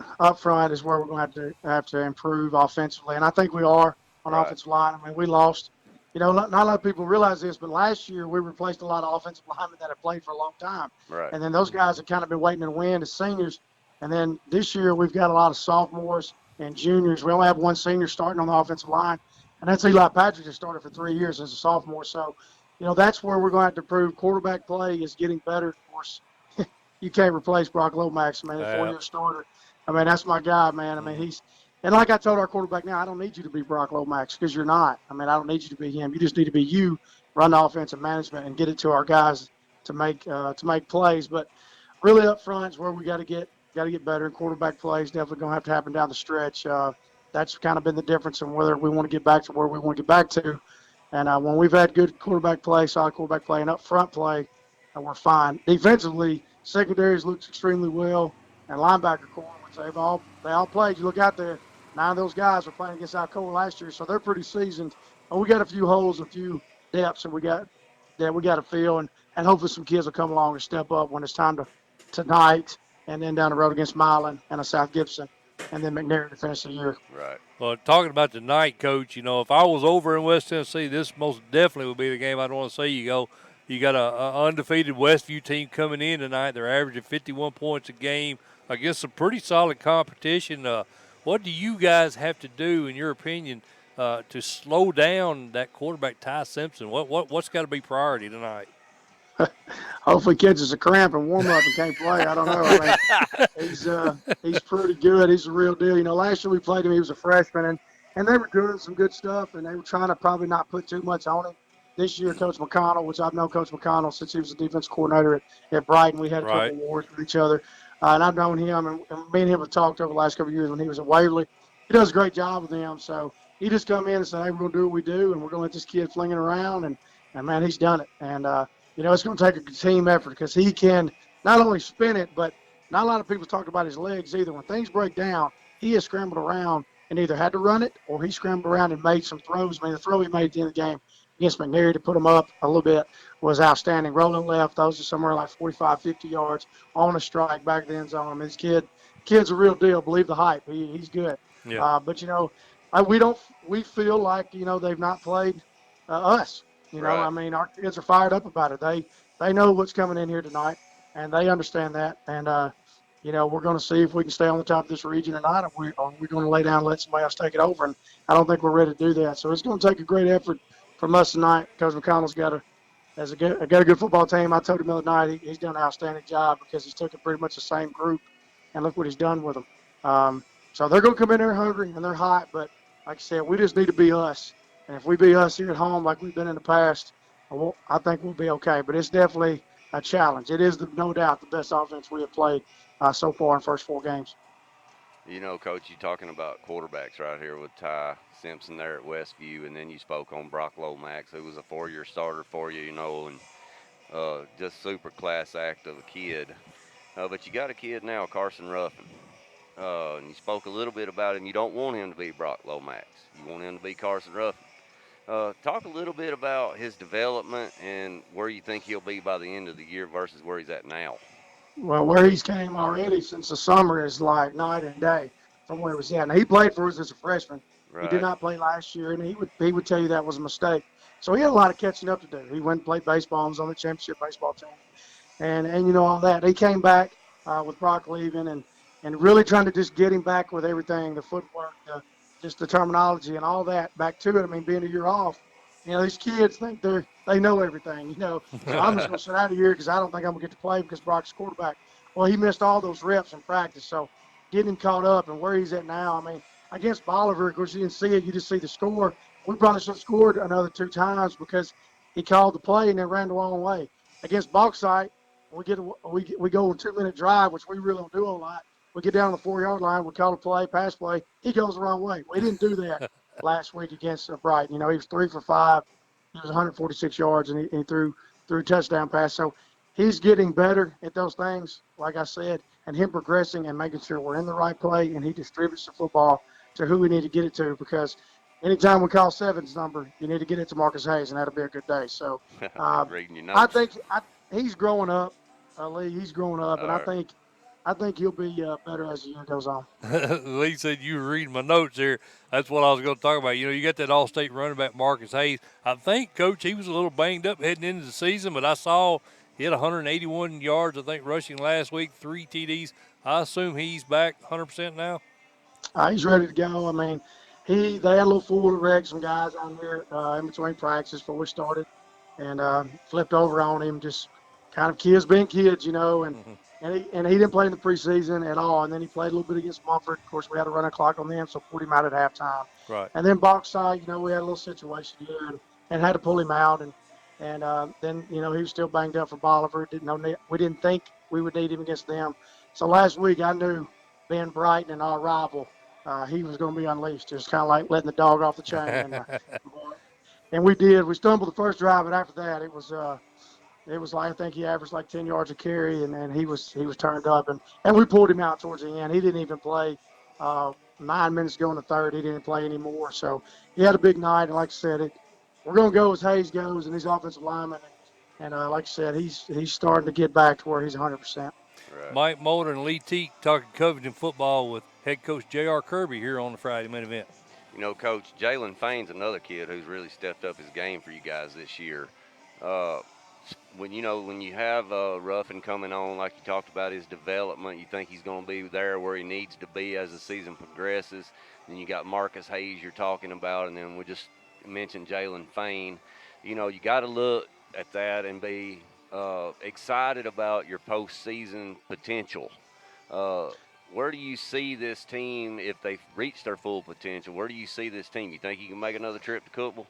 is where we're going to have to improve offensively, and I think we are on Right. offensive line. I mean, we lost. Not a lot of people realize this, but last year we replaced a lot of offensive linemen that have played for a long time, Right. and then those guys have kind of been waiting in the wind as seniors. And then this year we've got a lot of sophomores and juniors. We only have one senior starting on the offensive line, and that's Eli Patrick, that started for 3 years as a sophomore. So, that's where we're going to have to improve. Quarterback play is getting better. Of course, you can't replace Brock Lomax, man. A Yeah. 4-year starter. I mean, that's my guy, man. I mean, and like I told our quarterback now, I don't need you to be Brock Lomax because you're not. I mean, I don't need you to be him. You just need to be you, run the offensive management, and get it to our guys to make plays. But really, up front is where we got to get better. And quarterback plays definitely going to have to happen down the stretch. That's kind of been the difference in whether we want to get back to where we want to get back to. And when we've had good quarterback play, solid quarterback play, and up front play, we're fine. Defensively, secondaries looks extremely well, and linebacker core, which they all played. You look out there, 9 of those guys were playing against Alcoa last year, so they're pretty seasoned. But we got a few holes, a few depths that we got to fill, and hopefully some kids will come along and step up when it's time to tonight, and then down the road against Milan and a South Gibson, and then McNair to finish the year. Right. Well, talking about tonight, Coach, if I was over in West Tennessee, this most definitely would be the game I'd want to see you go. You got a undefeated Westview team coming in tonight. They're averaging 51 points a game against some pretty solid competition. What do you guys have to do, in your opinion, to slow down that quarterback Ty Simpson? What's got to be priority tonight? Hopefully catches a cramp and warm up and can't play. I don't know. I mean, he's pretty good. He's a real deal. Last year we played him. He was a freshman, and they were doing some good stuff, and they were trying to probably not put too much on him. This year, Coach McConnell, which I've known Coach McConnell since he was the defense coordinator at Brighton, we had a couple Right. of wars with each other, and I've known him, and me and him have talked over the last couple of years when he was at Waverly. He does a great job with them. So he just come in and said, "Hey, we're gonna do what we do, and we're gonna let this kid fling it around," and man, he's done it. And it's going to take a team effort because he can not only spin it, but not a lot of people talk about his legs either. When things break down, he has scrambled around and either had to run it or he scrambled around and made some throws. I mean, the throw he made at the end of the game against McNair to put him up a little bit was outstanding. Rolling left, those are somewhere like 45, 50 yards on a strike back of the end zone. I mean, kid's a real deal. Believe the hype. He's good. Yeah. But we feel like, they've not played us. Right. I mean, our kids are fired up about it. They know what's coming in here tonight, and they understand that. And we're going to see if we can stay on the top of this region or not, or we're going to lay down and let somebody else take it over. And I don't think we're ready to do that. So it's going to take a great effort from us tonight. Coach McConnell's got a good football team. I told him the other night he's done an outstanding job because he's taken pretty much the same group, and look what he's done with them. So they're going to come in there hungry and they're hot, but like I said, we just need to be us. And if we be us here at home like we've been in the past, I think we'll be okay. But it's definitely a challenge. It is, no doubt, the best offense we have played so far in the first 4 games. Coach, you talking about quarterbacks right here with Ty Simpson there at Westview, and then you spoke on Brock Lomax, who was a 4-year starter for you, and just super class act of a kid. But you got a kid now, Carson Ruffin. And you spoke a little bit about him. You don't want him to be Brock Lomax. You want him to be Carson Ruffin. Talk a little bit about his development and where you think he'll be by the end of the year versus where he's at now. Well, where he's came already since the summer is like night and day from where he was at. Now, he played for us as a freshman. He did Right. not play last year, and he would tell you that was a mistake. So he had a lot of catching up to do. He went and played baseball and was on the championship baseball team. And all that. He came back with Brock leaving and really trying to just get him back with everything, the footwork, just the terminology and all that back to it. I mean, being a year off, these kids think they know everything, So I'm just going to sit out of here because I don't think I'm going to get to play because Brock's quarterback. Well, he missed all those reps in practice, so getting him caught up and where he's at now. I mean, against Bolivar, of course, you didn't see it. You just see the score. We probably should have scored another 2 times because he called the play and then ran the wrong way. Against Bauxite, we go on a 2-minute drive, which we really don't do a lot. We get down to the 4-yard line, we call a play, pass play. He goes the wrong way. We didn't do that last week against Brighton. He was 3 for 5. He was 146 yards, and he threw a touchdown pass. So he's getting better at those things, like I said, and him progressing and making sure we're in the right play and he distributes the football to who we need to get it to because anytime we call Seven's number, you need to get it to Marcus Hayes, and that'll be a good day. So Reading your I notes. think he's growing up, Lee. He's growing up, and All right. I think he'll be better as the year goes on. Lee said you were reading my notes here. That's what I was going to talk about. You know, you got that All-State running back Marcus Hayes. I think, Coach, he was a little banged up heading into the season, but I saw he had 181 yards, I think, rushing last week, 3 TDs. I assume he's back 100% now. He's ready to go. I mean, they had a little fool to wreck some guys on here in between practices before we started, and flipped over on him. Just kind of kids being kids, and he didn't play in the preseason at all. And then he played a little bit against Mumford. Of course, we had a running clock on them, so pulled him out at halftime. Right. And then box side, we had a little situation here and had to pull him out. And then he was still banged up for Bolivar. Didn't know we didn't think we would need him against them. So last week I knew Ben Brighton and our rival he was going to be unleashed. Just kind of like letting the dog off the chain, and we did. We stumbled the first drive, but after that, it was like I think he averaged like 10 yards a carry, and he was turned up, and we pulled him out towards the end. He didn't even play. 9 minutes ago in the third, he didn't play anymore. So he had a big night, and like I said, we're going to go as Hayes goes, and these offensive linemen, and like I said, he's starting to get back to where he's 100%. Right. Mike Mulder and Lee Teague talking Covington football with head coach J.R. Kirby here on the Friday main event. Coach, Jalen Fain's another kid who's really stepped up his game for you guys this year. Uh, when you have Ruffin coming on, like you talked about his development, you think he's going to be there where he needs to be as the season progresses. Then you got Marcus Hayes you're talking about, and then we just mentioned Jalen Fain. You got to look at that and be excited about your postseason potential. Uh, where do you see this team if they've reached their full potential? Where do you see this team? You think you can make another trip to Cookville?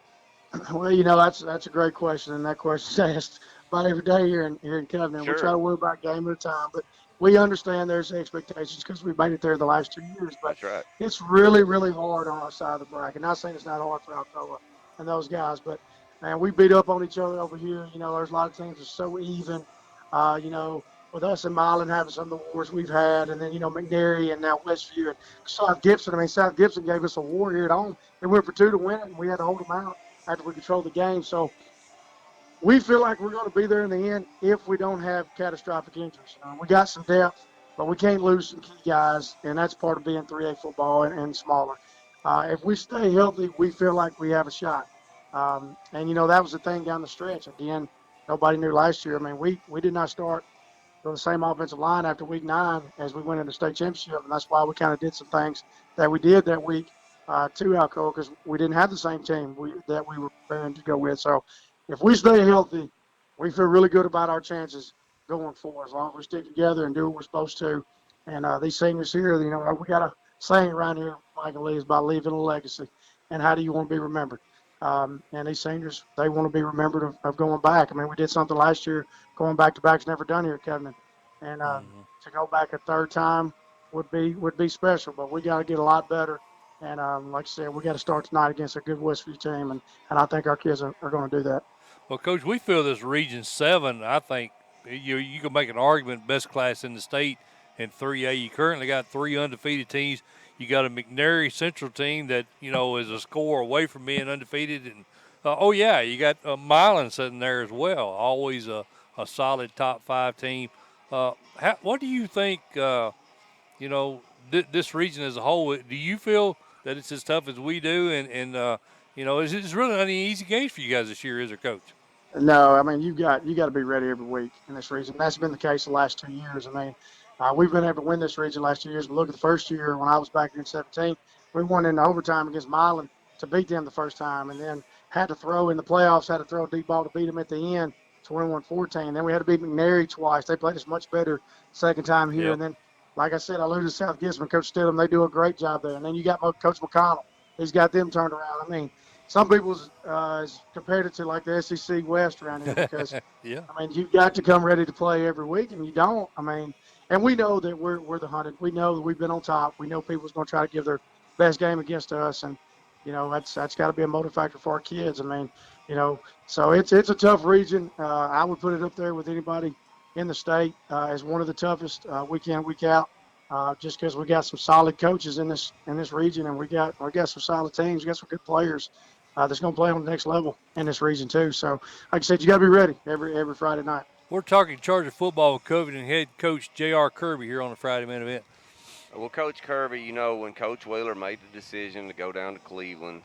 Well, that's a great question, and that question's asked about every day here in Covenant. We try Sure, to worry about game at a time, but we understand there's expectations because we've made it there the last 2 years. But that's right. it's really, really hard on our side of the bracket. Not saying it's not hard for Alcoa and those guys, but man, we beat up on each other over here. There's a lot of teams that are so even. With us and Milan having some of the wars we've had, and then McNary and now Westview and South Gibson. I mean, South Gibson gave us a war here at home. They went for two to win it, and we had to hold them out after we control the game. So we feel like we're going to be there in the end if we don't have catastrophic injuries. We got some depth, but we can't lose some key guys, and that's part of being 3A football and smaller. If we stay healthy, we feel like we have a shot. And that was the thing down the stretch. Again, nobody knew last year. I mean, we did not start with the same offensive line after week 9 as we went into the state championship, and that's why we kind of did some things that we did that week to Alcoa because we didn't have the same team that we were preparing to go with. So if we stay healthy, we feel really good about our chances going forward as long as we stick together and do what we're supposed to. And these seniors here, we got a saying around here, Michael Lee, is about leaving a legacy. And how do you want to be remembered? And these seniors, they want to be remembered of going back. I mean, we did something last year, going back to back's never done here at Covenant. And to go back a third time would be special, but we got to get a lot better. And like I said, we got to start tonight against a good Westview team, and I think our kids are going to do that. Well, Coach, we feel this Region 7, I think you can make an argument best class in the state in 3A. You currently got 3 undefeated teams. You got a McNary Central team that, is a score away from being undefeated. And, you got Milan sitting there as well, always a solid top 5 team. What do you think, this region as a whole, do you feel that it's as tough as we do? It's really not an easy game for you guys this year, is it, Coach? No, I mean you got to be ready every week in this region. That's been the case the last 2 years. I mean, we've been able to win this region the last 2 years. But look at the first year when I was back here in 17, we won in overtime against Milan to beat them the first time, and then had to throw in the playoffs, had to throw a deep ball to beat them at the end, 21-14. Then we had to beat McNary twice. They played us much better second time here, Yep. and then like I said, I alluded to South Gibson, Coach Stidham. They do a great job there, and then you got Coach McConnell. He's got them turned around. I mean, some people compared it to like the SEC West around here because Yeah. I mean you've got to come ready to play every week, and you don't. I mean, and we know that we're the hunted. We know that we've been on top. We know people's going to try to give their best game against us, and that's got to be a motive factor for our kids. I mean, so it's a tough region. I would put it up there with anybody in the state as one of the toughest week in week out. just because we got some solid coaches in this region, and we got some solid teams, we got some good players that's going to play on the next level in this region too. So, like I said, you got to be ready every Friday night. We're talking Charger football with Covington head coach J.R. Kirby here on the Friday main event. Well, Coach Kirby, when Coach Wheeler made the decision to go down to Cleveland,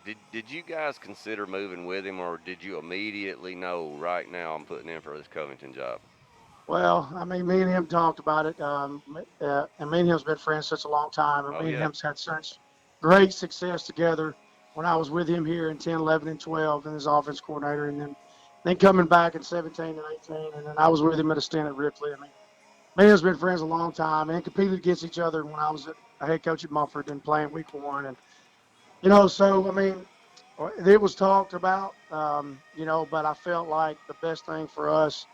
did you guys consider moving with him, or did you immediately know right now I'm putting in for this Covington job? Well, I mean, me and him talked about it, and me and him's been friends such a long time, and Oh me and yeah, him's had such great success together when I was with him here in 10, 11, and 12 and as offense coordinator, and then coming back in 17 and 18, and then I was with him at a stint at Ripley. I mean, me and him's been friends a long time and competed against each other when I was a head coach at Mumford and playing week 1. And, so, I mean, it was talked about, but I felt like the best thing for us,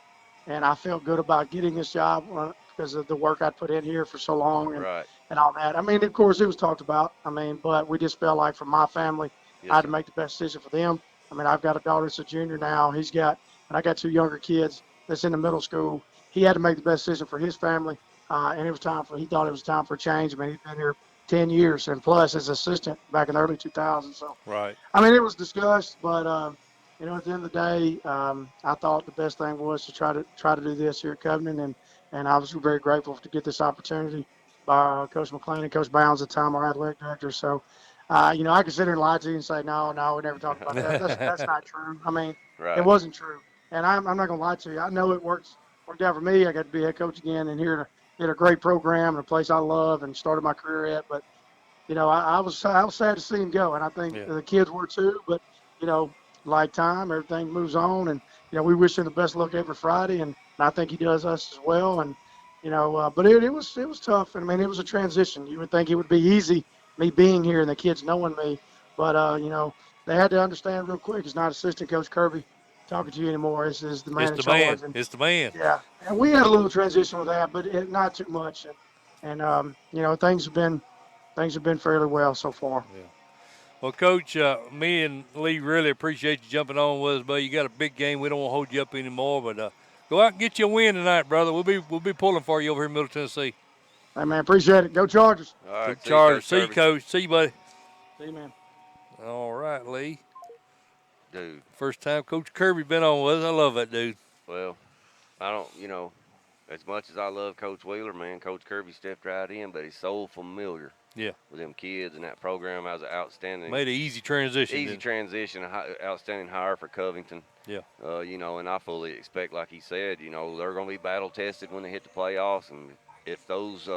and I felt good about getting this job because of the work I'd put in here for so long right. and all that. I mean, of course, it was talked about. I mean, but we just felt like for my family, I Yes, had to sir. make the best decision for them. I mean, I've got a daughter that's a junior now. And I got 2 younger kids that's in the middle school. He had to make the best decision for his family, and he thought it was time for a change. I mean, he's been here 10 years and plus as assistant back in the early 2000s. So, Right. I mean, it was discussed, but at the end of the day, I thought the best thing was to try to do this here at Covenant, and I was very grateful to get this opportunity by Coach McLean and Coach Bounds at the time, our athletic director. So, I could sit here and lie to you and say, no, we never talked about that. That's not true. I mean, it Right. wasn't true, and I'm not going to lie to you. I know it worked out for me. I got to be head coach again, and here in a great program and a place I love and started my career at, but I was sad to see him go, and I think Yeah. the kids were too. But you know, like time, everything moves on, and we wish him the best luck every Friday, and I think he does us as well. And but it was tough. And I mean, it was a transition. You would think it would be easy, me being here and the kids knowing me, but they had to understand real quick. It's not Assistant Coach Kirby talking to you anymore. This is the It's man in the man. charge, and It's the man. yeah, and we had a little transition with that, but not too much. And things have been fairly well so far. Yeah. Well, Coach, me and Lee really appreciate you jumping on with us, but you got a big game. We don't want to hold you up anymore, but go out and get you a win tonight, brother. We'll be pulling for you over here in Middle Tennessee. Hey, man, appreciate it. Go Chargers. All Go right. See you, Chargers. Coach See you, Kirby. Coach. See you, buddy. See you, man. All right, Lee. Dude. First time Coach Kirby been on with us. I love that dude. Well, I don't. As much as I love Coach Wheeler, man, Coach Kirby stepped right in, but he's so familiar. Yeah. With them kids and that program, I was an outstanding. Made an easy transition. Easy transition, outstanding hire for Covington. Yeah. And I fully expect, like he said, they're going to be battle tested when they hit the playoffs, and if those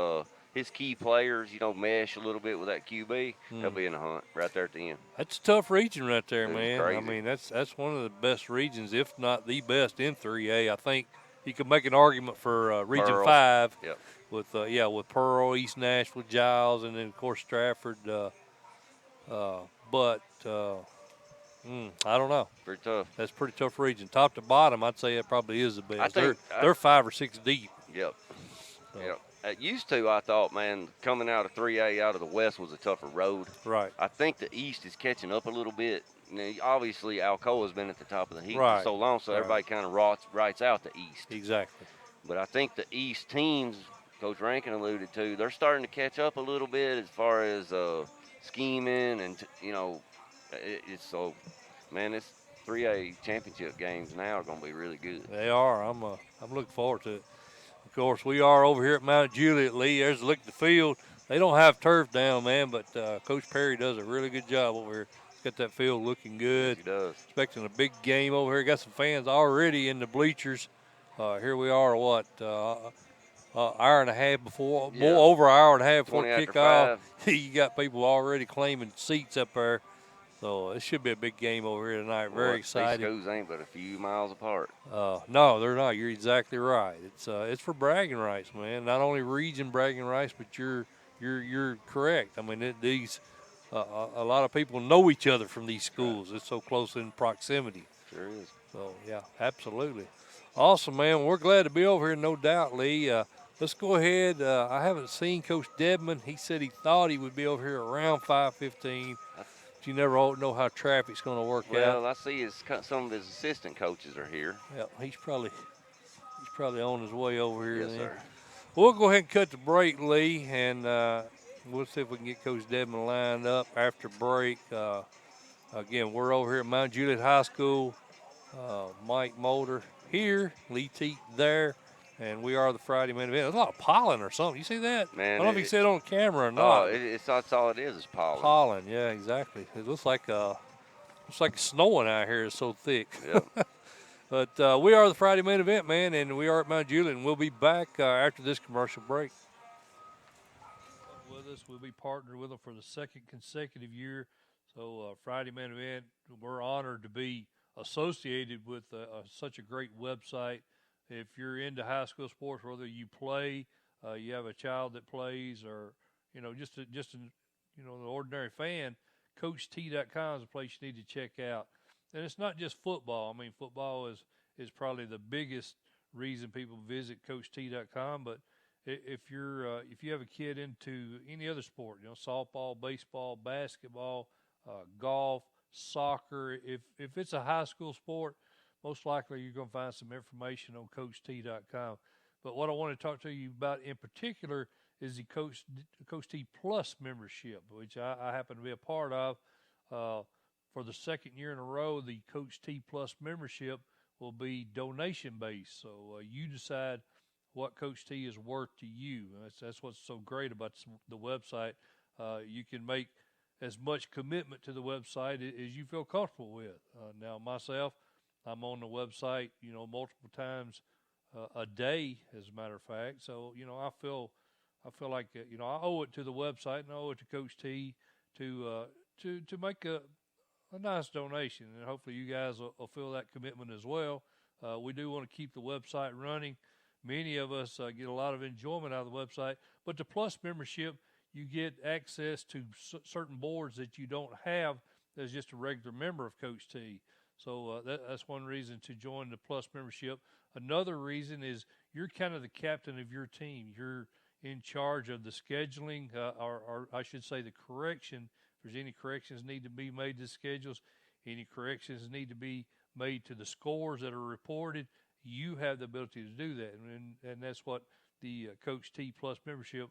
his key players, mesh a little bit with that QB, they'll be in the hunt right there at the end. That's a tough region right there, It was man. crazy. I mean, that's one of the best regions, if not the best in 3A. I think you could make an argument for Region Pearl. 5 Yep. with Pearl, East Nashville, Giles, and then, of course, Stratford. But I don't know. Pretty tough. That's a pretty tough region. Top to bottom, I'd say it probably is the best. I think they're 5 or 6 deep. Yep. So. Yep. It used to, I thought, man, coming out of 3A out of the West was a tougher road. Right. I think the East is catching up a little bit. Now, obviously, Alcoa's been at the top of the heat Right. for so long, so Right. everybody kind of writes out the East. Exactly. But I think the East teams, Coach Rankin alluded to, they're starting to catch up a little bit as far as scheming and, it's so, man, this 3A championship games now are going to be really good. They are. I'm looking forward to it. Of course, we are over here at Mount Juliet, Lee. There's a look at the field. They don't have turf down, man, but Coach Perry does a really good job over here. He's got that field looking good. Yes, he does. Expecting a big game over here. Got some fans already in the bleachers. Here we are, hour and a half before, Yeah. more over an hour and a half before 20 after kickoff. 5. You got people already claiming seats up there. So it should be a big game over here tonight. Very excited. These schools ain't but a few miles apart. No, they're not. You're exactly right. It's for bragging rights, man. Not only region bragging rights, but you're correct. I mean, a lot of people know each other from these schools. It's so close in proximity. Sure is. So yeah, absolutely. Awesome, man. We're glad to be over here, no doubt, Lee. Let's go ahead. I haven't seen Coach Dedman. He said he thought he would be over here around 5:15. You never know how traffic's going to work out. Well, I see some of his assistant coaches are here. Yeah, he's probably on his way over here. Yes, then. sir. We'll go ahead and cut the break, Lee, and we'll see if we can get Coach Dedman lined up after break. Again, we're over here at Mount Juliet High School. Mike Mulder here, Lee Teat there, and we are the Friday Main Event. There's a lot of pollen or something. You see that? I Man, don't know if you see it on camera or oh, not. it's that's all it is pollen. Pollen, yeah, exactly. It looks like it's snowing out here. It's so thick. Yep. But we are the Friday Main Event, man, and we are at Mount Juliet, and we'll be back after this commercial break. With us, we'll be partnered with them for the second consecutive year. So Friday Main Event, we're honored to be associated with such a great website. If you're into high school sports, whether you play, you have a child that plays, or an ordinary fan, CoachT.com is a place you need to check out. And it's not just football. I mean, football is probably the biggest reason people visit CoachT.com. But if you have a kid into any other sport, softball, baseball, basketball, golf, soccer, if it's a high school sport, most likely you're going to find some information on CoachT.com. But what I want to talk to you about in particular is the Coach T Plus membership, which I happen to be a part of. For the second year in a row, the Coach T Plus membership will be donation based. So you decide what Coach T is worth to you. That's what's so great about the website. You can make as much commitment to the website as you feel comfortable with. Now, myself, I'm on the website, multiple times a day, as a matter of fact. So, I feel like I owe it to the website and I owe it to Coach T to make a nice donation, and hopefully you guys will feel that commitment as well. We do want to keep the website running. Many of us get a lot of enjoyment out of the website, but the Plus membership, you get access to certain boards that you don't have as just a regular member of Coach T. So that's one reason to join the Plus membership. Another reason is you're kind of the captain of your team. You're in charge of the scheduling, or I should say the correction. If there's any corrections need to be made to the schedules, any corrections need to be made to the scores that are reported, you have the ability to do that. And that's what the Coach T Plus membership,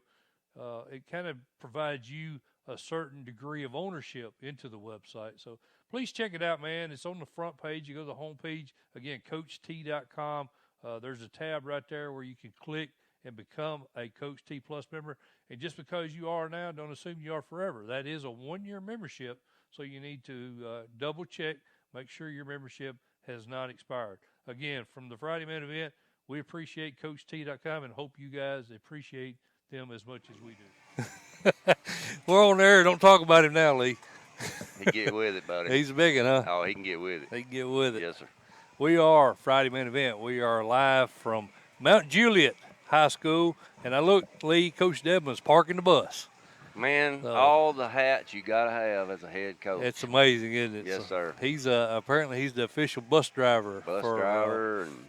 it kind of provides you a certain degree of ownership into the website. So please check it out, man. It's on the front page. You go to the home page, again, CoachT.com. There's a tab right there where you can click and become a Coach T Plus member. And just because you are now, don't assume you are forever. That is a one-year membership, so you need to double check, make sure your membership has not expired. Again, from the Friday Main Event, we appreciate CoachT.com and hope you guys appreciate them as much as we do. We're on there. Don't talk about him now, Lee. He get with it, buddy. He's a big one, huh? Oh, he can get with it. He can get with it. Yes, sir. We are Friday Main Event. We are live from Mount Juliet High School. And I look, Lee, Coach Dedman's parking the bus. Man, all the hats you got to have as a head coach. It's amazing, isn't it? Yes, sir. He's apparently he's the official bus driver. And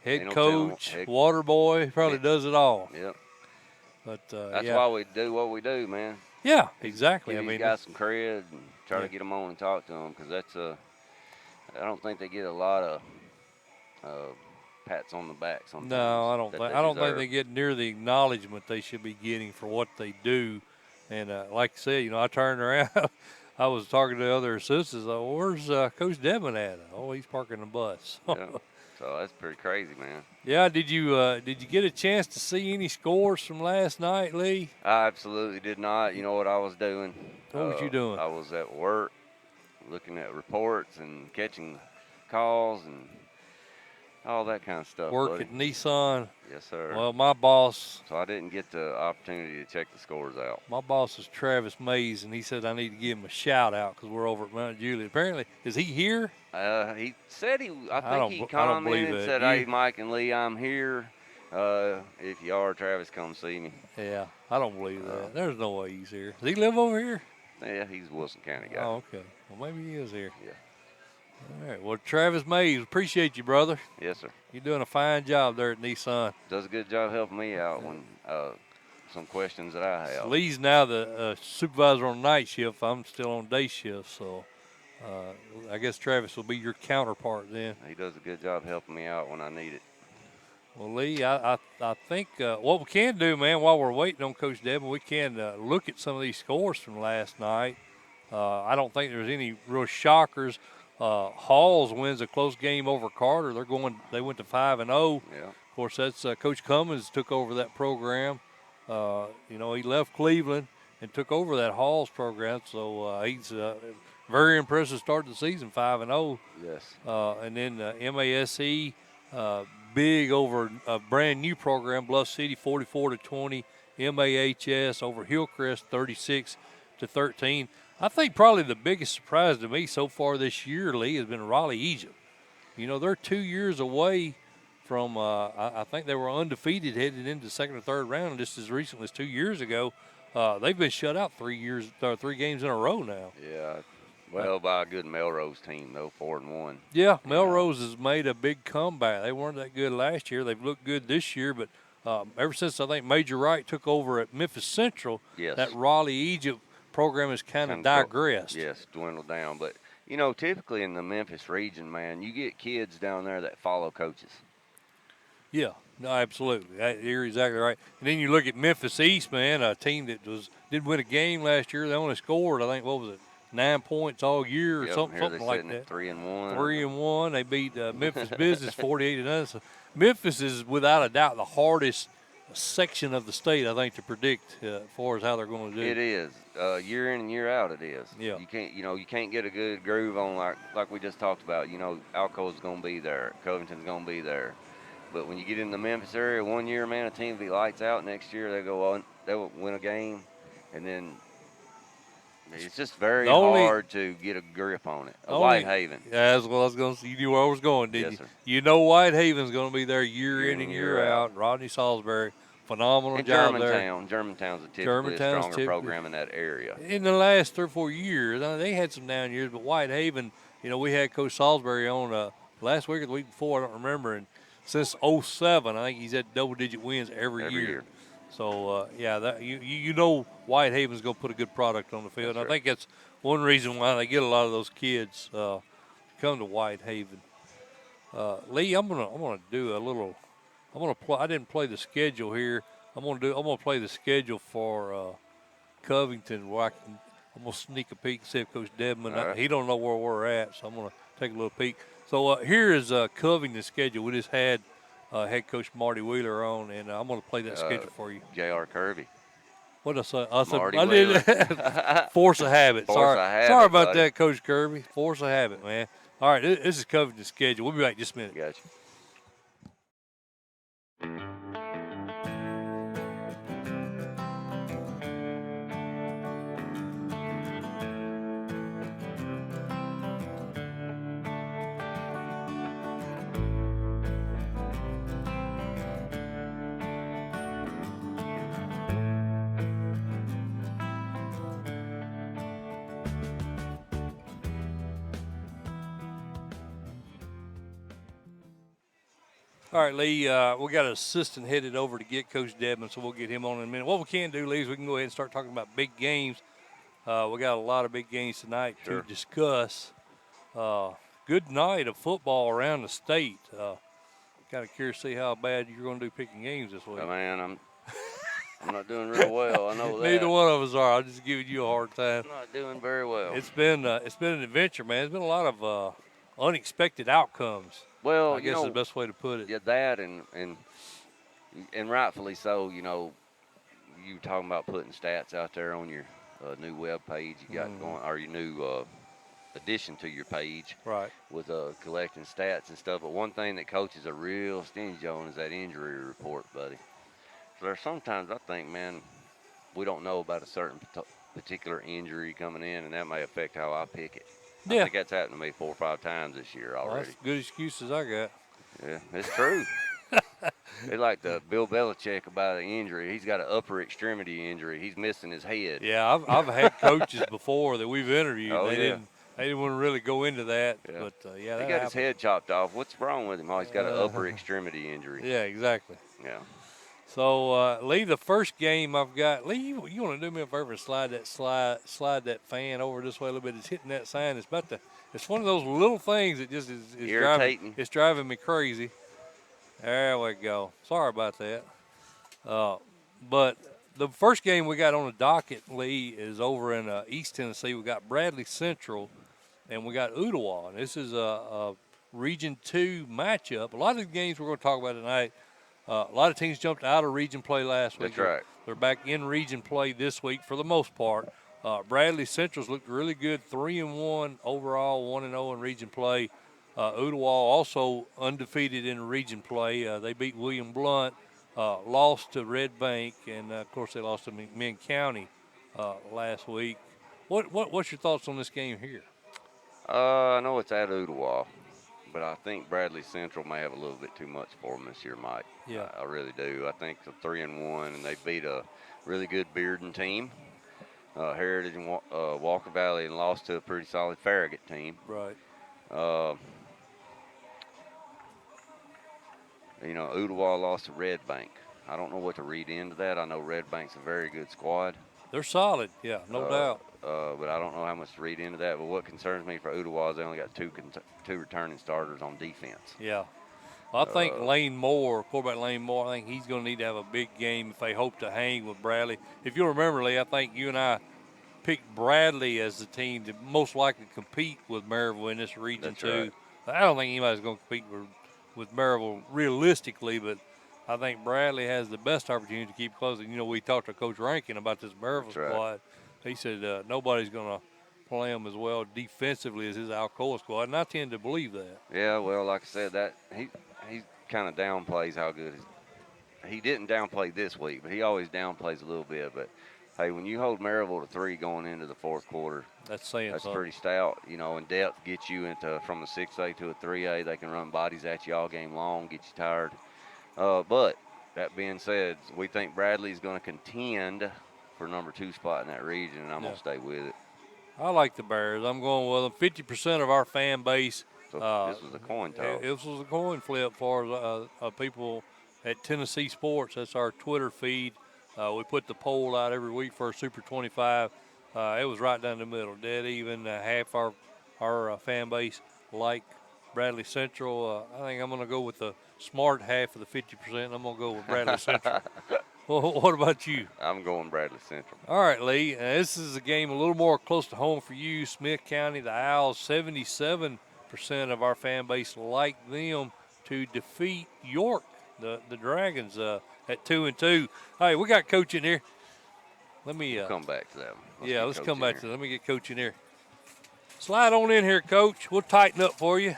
head coach, water boy. He probably does it all. Yep. But that's why we do what we do, man. Yeah, exactly. Give these guys some cred and try to get them on and talk to them, because that's I don't think they get a lot of pats on the back sometimes. No, I don't think they get near the acknowledgement they should be getting for what they do. And like I said, I turned around. I was talking to other assistants. Where's Coach Dedman at? Oh, he's parking the bus. Yeah. So that's pretty crazy, man. Yeah. Did you get a chance to see any scores from last night, Lee? I absolutely did not. You know what I was doing? What was you doing? I was at work, looking at reports and catching calls and all that kind of stuff. Work at Nissan. Yes, sir. Well, my boss. So I didn't get the opportunity to check the scores out. My boss is Travis Mays, and he said I need to give him a shout out because we're over at Mount Juliet. Apparently, is he here? He said I think he commented and said, "Hey, Mike and Lee, I'm here. If you are, Travis, come see me." Yeah, I don't believe that. There's no way he's here. Does he live over here? Yeah, he's a Wilson County guy. Oh, okay. Well, maybe he is here. Yeah. All right. Well, Travis Mays, appreciate you, brother. Yes, sir. You're doing a fine job there at Nissan. Does a good job helping me out when some questions that I have. Lee's now the supervisor on night shift. I'm still on day shift, so I guess Travis will be your counterpart then. He does a good job helping me out when I need it. Well, Lee, I think what we can do, man, while we're waiting on Coach Devin, we can look at some of these scores from last night. I don't think there's any real shockers. Halls wins a close game over Carter. They went to 5-0. Yeah. Of course, that's Coach Cummins took over that program. He left Cleveland and took over that Halls program. So he's very impressive start to the season, 5-0. Yes. And then MASE, big over a brand new program, Bluff City, 44-20. MAHS over Hillcrest, 36-13. I think probably the biggest surprise to me so far this year, Lee, has been Raleigh, Egypt. They're 2 years away from, I think they were undefeated headed into the second or third round just as recently as 2 years ago. They've been shut out 3 games in a row now. Yeah. Well, by a good Melrose team, though, 4-1. Yeah, Melrose has made a big comeback. They weren't that good last year. They've looked good this year, but ever since I think Major Wright took over at Memphis Central, Yes. that Raleigh, Egypt program has kind of digressed. Yes, dwindled down. But, typically in the Memphis region, man, you get kids down there that follow coaches. Yeah, no, absolutely. You're exactly right. And then you look at Memphis East, man, a team that didn't win a game last year. They only scored, I think, 9 points all year or something like that. 3-1. 3-1. They beat Memphis Business 48-9. So Memphis is without a doubt the hardest section of the state, I think, to predict as far as how they're going to do. It is. Year in and year out, it is. Yeah. You can't get a good groove on like we just talked about. Alcoa's going to be there. Covington's going to be there. But when you get in the Memphis area, 1 year, man, a team will be lights out. Next year, they'll win a game, and then it's just very hard to get a grip on it. Whitehaven. Yeah, that's what I was going to say. You knew where I was going, didn't you? Sir. Whitehaven's going to be there year in and year out. Rodney Salisbury, phenomenal and job there. Germantown's typically a stronger program in that area. In the last 3 or 4 years, they had some down years, but Whitehaven, we had Coach Salisbury on last week or the week before, I don't remember, and since 07, I think he's had double-digit wins every year. So, Whitehaven's going to put a good product on the field. And I think that's one reason why they get a lot of those kids to come to Whitehaven. Lee, I'm gonna do a little. I didn't play the schedule here. I'm gonna play the schedule for Covington. I'm gonna sneak a peek and see if Coach Dedman. He don't know where we're at, so I'm gonna take a little peek. So here is Covington's schedule. We just had head coach Marty Wheeler on, and I'm going to play that schedule for you. J.R. Kirby. What did I say? Marty I did force of habit. Sorry about that, Coach Kirby. Force of habit, man. All right, this is Covington's schedule. We'll be back just a minute. Gotcha. All right, Lee, we got an assistant headed over to get Coach Dedman, so we'll get him on in a minute. What we can do, Lee, is we can go ahead and start talking about big games. We got a lot of big games tonight to discuss. Good night of football around the state. Kind of curious to see how bad you're going to do picking games this week. Oh, man, I'm not doing real well. I know that. Neither one of us are. I'm just giving you a hard time. I'm not doing very well. It's been an adventure, man. It's been a lot of unexpected outcomes. Well, I guess is the best way to put it. Yeah, that and rightfully so. You talking about putting stats out there on your new web page you got going, or your new addition to your page, right? With collecting stats and stuff. But one thing that coaches are real stingy on is that injury report, buddy. So there's sometimes I think, man, we don't know about a certain particular injury coming in, and that may affect how I pick it. Yeah. I think that's happened to me 4 or 5 times this year already. Well, that's good excuses I got. Yeah, it's true. It's like the Bill Belichick about an injury. He's got an upper extremity injury. He's missing his head. Yeah, I've had coaches before that we've interviewed. Oh, they didn't want to really go into that. Yeah. But, he got his head chopped off. What's wrong with him? Oh, he's got an upper extremity injury. Yeah, exactly. Yeah. So, Lee, the first game I've got, Lee, you want to do me a favor and slide that fan over this way a little bit. It's hitting that sign. It's one of those little things that just is irritating. It's driving me crazy. There we go. Sorry about that. Uh, but the first game we got on the docket, Lee, is over in East Tennessee. We got Bradley Central and we got Ottawa. And this is a Region 2 matchup. A lot of the games we're going to talk about tonight, a lot of teams jumped out of region play last week. That's right. They're back in region play this week for the most part. Bradley Central's looked really good, 3-1 overall, 1-0 in region play. Ottawa also undefeated in region play. They beat William Blunt, lost to Red Bank, and of course they lost to McMinn County last week. What's your thoughts on this game here? I know it's at Ottawa, but I think Bradley Central may have a little bit too much for them this year, Mike. Yeah. I really do. I think the 3-1, and they beat a really good Bearden team, Heritage and Walker Valley, and lost to a pretty solid Farragut team. Right. Ottawa lost to Red Bank. I don't know what to read into that. I know Red Bank's a very good squad. They're solid, yeah, no doubt. But I don't know how much to read into that. But what concerns me for Ottawa is they only got two returning starters on defense. Yeah. Well, I think Lane Moore, quarterback Lane Moore, I think he's going to need to have a big game if they hope to hang with Bradley. If you'll remember, Lee, I think you and I picked Bradley as the team to most likely compete with Maryville in this region. That's too. right. I don't think anybody's going to compete with Maryville realistically, but I think Bradley has the best opportunity to keep close. And, we talked to Coach Rankin about this Maryville That's right. squad. He said nobody's going to play him as well defensively as his Alcoa squad, and I tend to believe that. Yeah, well, like I said, that he kind of downplays how good he didn't downplay this week, but he always downplays a little bit. But hey, when you hold Maryville to 3 going into the fourth quarter, that's something. Pretty stout. And depth gets you into from the 6A to a 3A. They can run bodies at you all game long, get you tired. But that being said, we think Bradley's going to contend for number 2 spot in that region, and I'm going to stay with it. I like the Bears. I'm going with them. 50% of our fan base. So this was a coin toss. This was a coin flip for people at Tennessee Sports. That's our Twitter feed. We put the poll out every week for Super 25. It was right down the middle, dead even. Half our fan base like Bradley Central. I think I'm going to go with the smart half of the 50%. I'm going to go with Bradley Central. Well, what about you? I'm going Bradley Central. All right, Lee. This is a game a little more close to home for you. Smith County, the Owls, 77% of our fan base like them to defeat York, the Dragons, at 2-2. All right, we got Coach in here. Let me come back to that one. Let's come back to that. Let me get Coach in here. Slide on in here, Coach. We'll tighten up for you.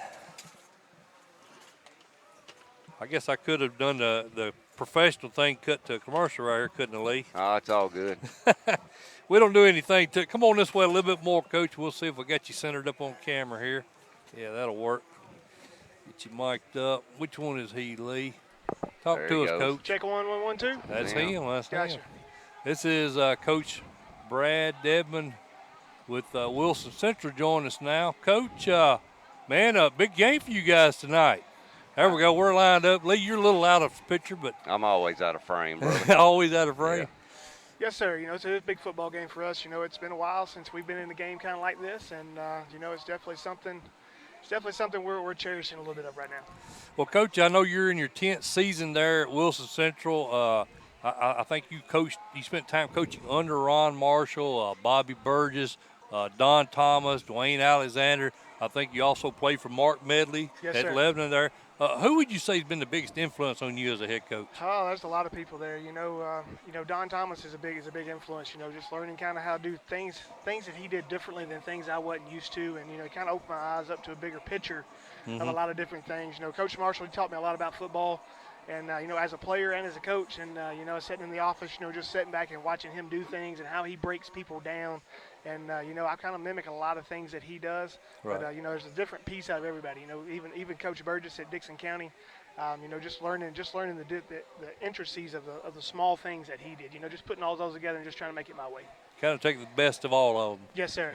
I guess I could have done the professional thing, cut to a commercial right here, couldn't I, Lee? Oh, it's all good. We don't do anything to come on this way a little bit more, Coach. We'll see if we got you centered up on camera here. Yeah, that'll work. Get you mic'd up. Which one is he, Lee? Talk There to he us, goes. Coach. Check 1, 1, 1, 2. That's Damn. him. That's Gotcha. him. This is Coach Brad Dedman with Wilson Central joining us now. Coach, man, a big game for you guys tonight. There we go. We're lined up. Lee, you're a little out of picture, but I'm always out of frame, brother. always out of frame. Yeah. Yes, sir. It's a big football game for us. It's been a while since we've been in the game kind of like this, and it's definitely something. It's definitely something we're cherishing a little bit of right now. Well, Coach, I know you're in your 10th season there at Wilson Central. I think you spent time coaching under Ron Marshall, Bobby Burgess, Don Thomas, Dwayne Alexander. I think you also played for Mark Medley Yes, at sir. Lebanon there. Who would you say has been the biggest influence on you as a head coach? Oh, there's a lot of people there. Don Thomas is a big influence. Just learning kind of how to do things that he did differently than things I wasn't used to, and it kind of opened my eyes up to a bigger picture of a lot of different things. Coach Marshall, he taught me a lot about football, and as a player and as a coach, and sitting in the office, just sitting back and watching him do things and how he breaks people down. And I kind of mimic a lot of things that he does, Right. but there's a different piece out of everybody. Even Coach Burgess at Dixon County, just learning the intricacies of the small things that he did. Just putting all those together and just trying to make it my way. Kind of take the best of all of them. Yes, sir.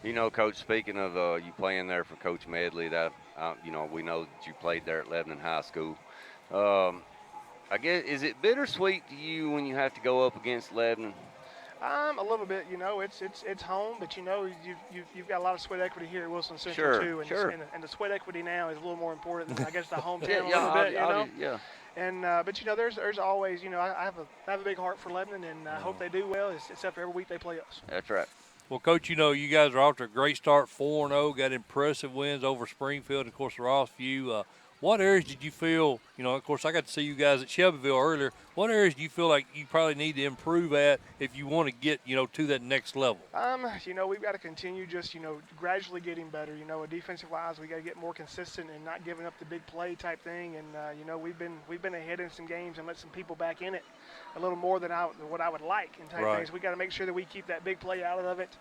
Yeah. Coach, speaking of you playing there for Coach Medley, that we know that you played there at Lebanon High School. I guess, is it bittersweet to you when you have to go up against Lebanon? A little bit, it's home, but you've got a lot of sweat equity here at Wilson Central Sure, too, and sure. and the sweat equity now is a little more important than I guess the hometown Yeah, a yeah, little bit, yeah. And but there's always, I have a big heart for Lebanon, and I hope they do well, except for every week they play us. That's right. Well, Coach, you guys are off to a great start, 4-0, got impressive wins over Springfield and, of course, Rossview. What areas did you feel, of course, I got to see you guys at Shelbyville earlier. What areas do you feel like you probably need to improve at if you want to get, to that next level? We've got to continue just, gradually getting better. Defensive wise, we got to get more consistent and not giving up the big play type thing. And we've been ahead in some games and let some people back in it a little more than what I would like in type things. We got to make sure that we keep that big play out of it.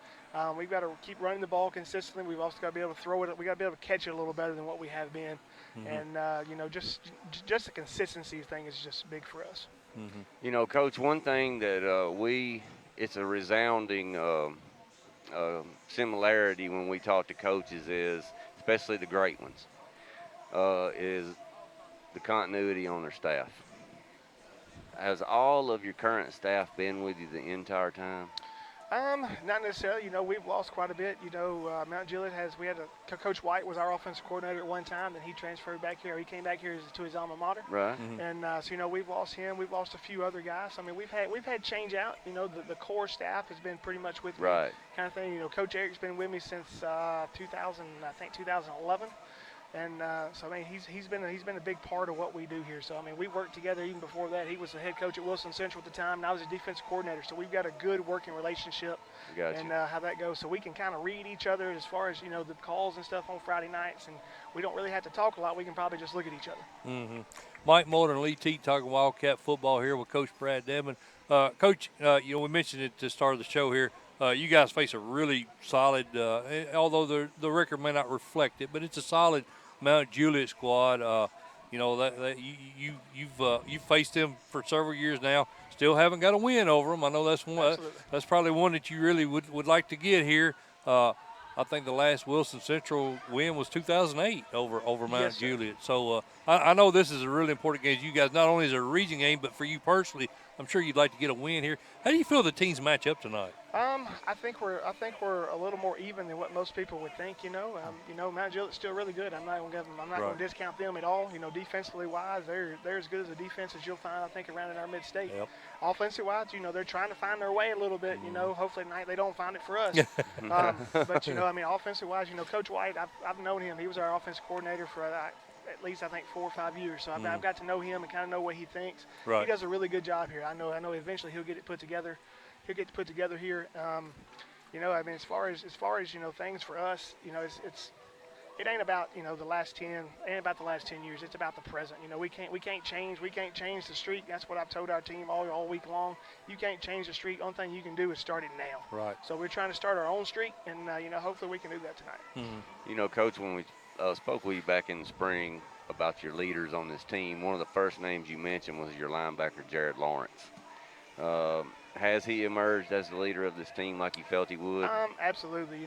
We've got to keep running the ball consistently. We've also got to be able to throw it. We got to be able to catch it a little better than what we have been. Mm-hmm. And just the consistency thing is just big for us. Mm-hmm. Coach, one thing that it's a resounding similarity when we talk to coaches is, especially the great ones, is the continuity on their staff. Has all of your current staff been with you the entire time? Not necessarily. We've lost quite a bit. Mount Juliet we had Coach White was our offensive coordinator at one time, then he transferred back here. He came back here to his alma mater. Right. Mm-hmm. And so we've lost him. We've lost a few other guys. I mean, we've had change out. The core staff has been pretty much with me. Right. Kind of thing. Coach Eric's been with me since 2011. And so I mean, he's been a big part of what we do here. So I mean, we worked together even before that. He was the head coach at Wilson Central at the time, and I was a defensive coordinator. So we've got a good working relationship, and how that goes. So we can kind of read each other as far as the calls and stuff on Friday nights, and we don't really have to talk a lot. We can probably just look at each other. Mm-hmm. Mike Moore and Lee Teat talking Wildcat football here with Coach Brad Devon. Coach, we mentioned it at the start of the show here. You guys face a really solid, although the record may not reflect it, but it's a solid Mount Juliet squad. You've faced them for several years now. Still haven't got a win over them. I know that's one. That's probably one that you really would like to get here. I think the last Wilson Central win was 2008 over Mount Juliet. So I know this is a really important game. You guys, not only is it a region game, but for you personally, I'm sure you'd like to get a win here. How do you feel the teams match up tonight? I think we're a little more even than what most people would think. Mount Juliet's still really good. I'm not going to discount them at all. Defensively wise, they're as good as a defense as you'll find, I think, around in our mid-state. Yep. Offensive wise, they're trying to find their way a little bit. Hopefully tonight they don't find it for us. But offensive wise, Coach White, I've known him. He was our offensive coordinator for at least I think 4 or 5 years. So I've got to know him and kind of know what he thinks. Right. He does a really good job here. I know eventually he'll get it put together. He'll get put together here. As far as things for us, it ain't about the last 10 years. It's about the present. We can't change the streak. That's what I've told our team all week long. You can't change the streak. Only thing you can do is start it now. Right. So we're trying to start our own streak, and hopefully we can do that tonight. Mm-hmm. Coach, when we spoke with you back in the spring about your leaders on this team, one of the first names you mentioned was your linebacker Jared Lawrence. Has he emerged as the leader of this team like you felt he would? Absolutely.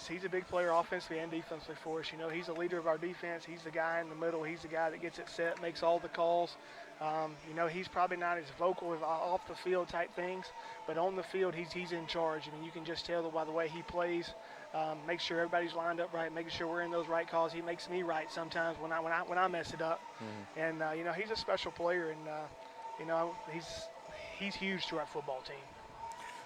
He's a big player offensively and defensively for us. He's a leader of our defense. He's the guy in the middle. He's the guy that gets it set, makes all the calls. He's probably not as vocal as off the field type things, but on the field he's in charge. You can just tell by the way he plays. Make sure everybody's lined up right, making sure we're in those right calls. He makes me right sometimes when I mess it up. Mm-hmm. And he's a special player, and he's huge to our football team.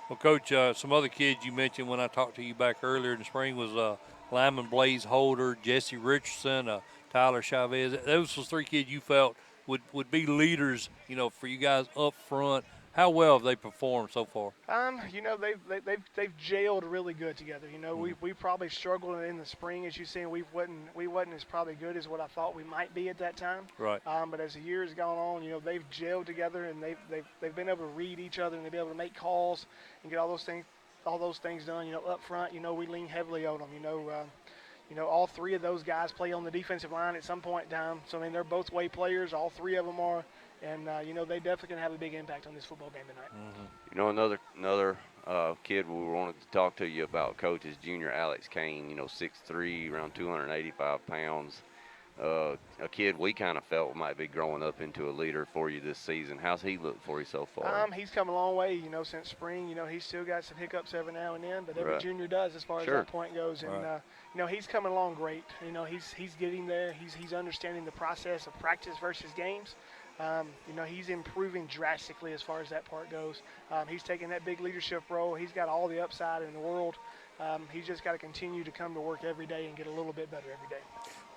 Well, Coach, some other kids you mentioned when I talked to you back earlier in the spring was lineman Blaze Holder, Jesse Richardson, Tyler Chavez. Those was 3 kids you felt would be leaders, for you guys up front. How well have they performed so far? They've jailed really good together. We probably struggled in the spring, as you see. We wasn't as probably good as what I thought we might be at that time. Right. But as the years gone on, they've gelled together, and they've been able to read each other, and they've been able to make calls and get all those things done. Up front, we lean heavily on them. All 3 of those guys play on the defensive line at some point in time. So they're both way players. All 3 of them are. And, they definitely can have a big impact on this football game tonight. Another kid we wanted to talk to you about, Coach, is junior Alex Kane, 6'3", around 285 pounds. a kid we kind of felt might be growing up into a leader for you this season. How's he look for you so far? He's come a long way, since spring. He's still got some hiccups every now and then, but every Right. junior does as far as Sure. that point goes. And Right. he's coming along great. He's getting there. He's understanding the process of practice versus games. He's improving drastically as far as that part goes. He's taking that big leadership role. He's got all the upside in the world. He's just got to continue to come to work every day and get a little bit better every day.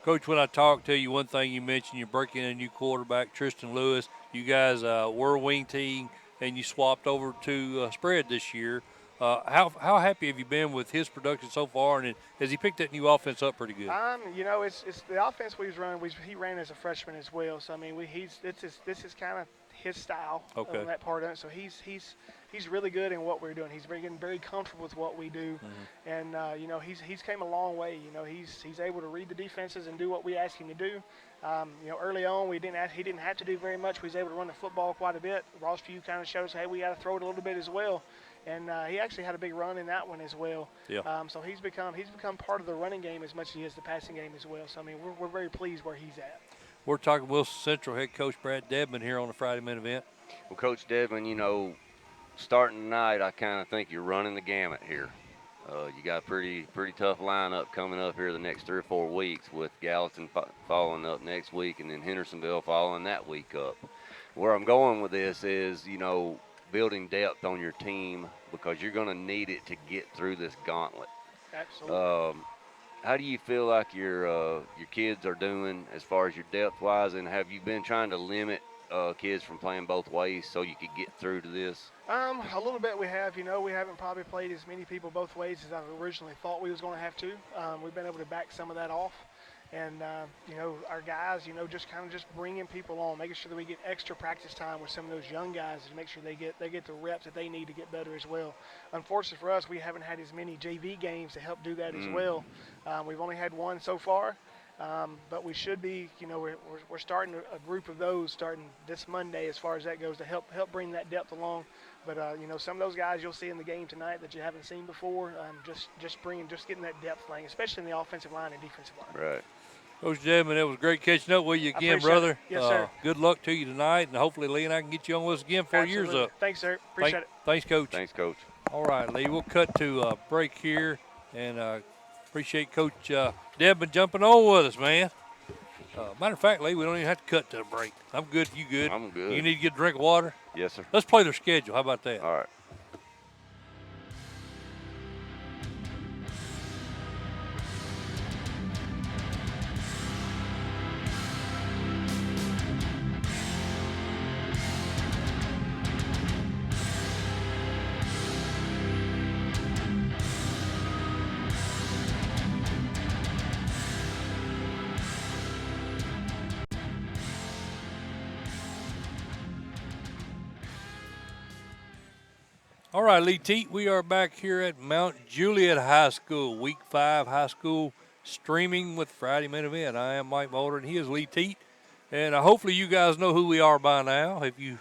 Coach, when I talked to you, one thing you mentioned, you're breaking in a new quarterback, Tristan Lewis. You guys were a wing team, and you swapped over to spread this year. How happy have you been with his production so far, and has he picked that new offense up pretty good? It's the offense we've run. He ran as a freshman as well. So I mean, this is kind of his style Okay. on that part of it. So he's really good in what we're doing. He's getting very comfortable with what we do, and he's came a long way. He's able to read the defenses and do what we ask him to do. Early on he didn't have to do very much. He was able to run the football quite a bit. Ross Pugh kind of showed us, hey, we got to throw it a little bit as well. And he actually had a big run in that one as well. Yeah. So he's become part of the running game as much as he is the passing game as well. So I mean, we're very pleased where he's at. We're talking Wilson Central head coach Brad Debman here on the Friday Minute Event. Well, Coach Devin, starting tonight, I kind of think you're running the gamut here. You got a pretty tough lineup coming up here the next 3 or 4 weeks, with Gallatin following up next week and then Hendersonville following that week up. Where I'm going with this is, building depth on your team, because you're going to need it to get through this gauntlet. Absolutely. How do you feel like your kids are doing as far as your depth-wise, and have you been trying to limit kids from playing both ways so you could get through to this? A little bit we have. We haven't probably played as many people both ways as I originally thought we was going to have to. We've been able to back some of that off. And, our guys, just bringing people on, making sure that we get extra practice time with some of those young guys to make sure they get the reps that they need to get better as well. Unfortunately for us, we haven't had as many JV games to help do that as well. We've only had one so far, but we should be, we're starting a group of those starting this Monday as far as that goes to help bring that depth along. But, some of those guys you'll see in the game tonight that you haven't seen before, just getting that depth thing, especially in the offensive line and defensive line. Right. Coach Debman, it was great catching up with you again, appreciate brother. it. Yes, sir. Good luck to you tonight, and hopefully Lee and I can get you on with us again before year's Absolutely. up. Thanks, sir. Appreciate it. Thanks, Coach. Thanks, Coach. All right, Lee, we'll cut to a break here, and appreciate Coach Debman jumping on with us, man. Matter of fact, Lee, we don't even have to cut to a break. I'm good. You good? I'm good. You need to get a drink of water? Yes, sir. Let's play their schedule. How about that? All right. All right, Lee Teat, we are back here at Mount Juliet High School, Week 5 high school streaming with Friday Minute Event. I am Mike Mulder, and he is Lee Teat. And hopefully you guys know who we are by now. If you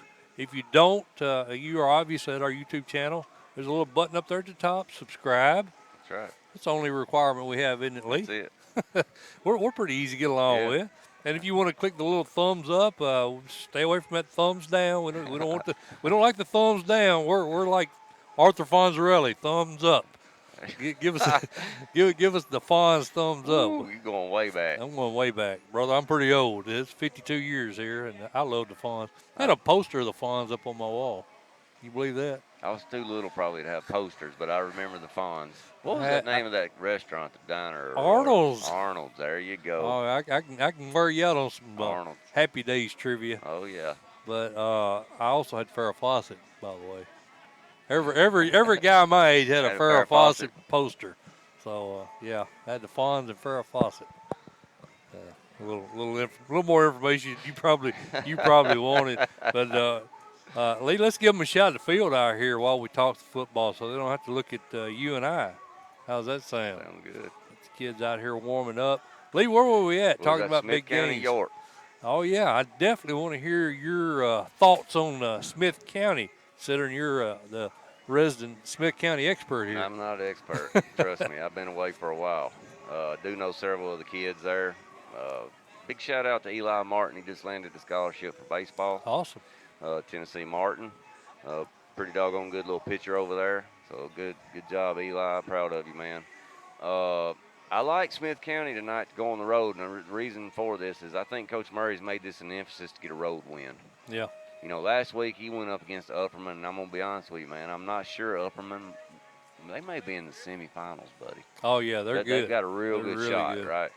don't, you are obviously at our YouTube channel. There's a little button up there at the top, subscribe. That's right. That's the only requirement we have, isn't it, Lee? That's it. We're pretty easy to get along Yeah. with. And if you want to click the little thumbs up, stay away from that thumbs down. We don't like the thumbs down. We're like Arthur Fonzarelli, thumbs up. Give us the Fonz thumbs up. Ooh, you're going way back. I'm going way back, brother. I'm pretty old. It's 52 years here, and I love the Fonz. I had a poster of the Fonz up on my wall. You believe that? I was too little probably to have posters, but I remember the Fonz. What was that name of that restaurant, the diner? Arnold's. Arnold's. There you go. Oh, I can wear you out on some Arnold's. Happy Days trivia. Oh yeah. But I also had Farrah Fawcett, by the way. Every guy my age had a Farrah Fawcett poster. So yeah, I had the Fonz and Farrah Fawcett. A little more information you probably wanted. But Lee, let's give them a shot at the field out here while we talk football, so they don't have to look at you and I. How's that sound? Sound good. The kids out here warming up. Lee, where were we at? Talking about Smith big County, games. York. Oh yeah, I definitely want to hear your thoughts on Smith County, considering you're the resident Smith County expert here. I'm not an expert. Trust me, I've been away for a while. Do know several of the kids there. big shout out to Eli Martin. He just landed a scholarship for baseball. Awesome. Tennessee Martin. Uh, Pretty doggone good little pitcher over there. So good job, Eli. Proud of you, man. Uh, I like Smith County tonight to go on the road, and the reason for this is I think Coach Murray's made this an emphasis to get a road win. Yeah. You know, last week he went up against Upperman, and I'm gonna be honest with you, man. I'm not sure Upperman. They may be in the semifinals, buddy. Oh yeah, they're good. They've got a real They're good really shot, good. right?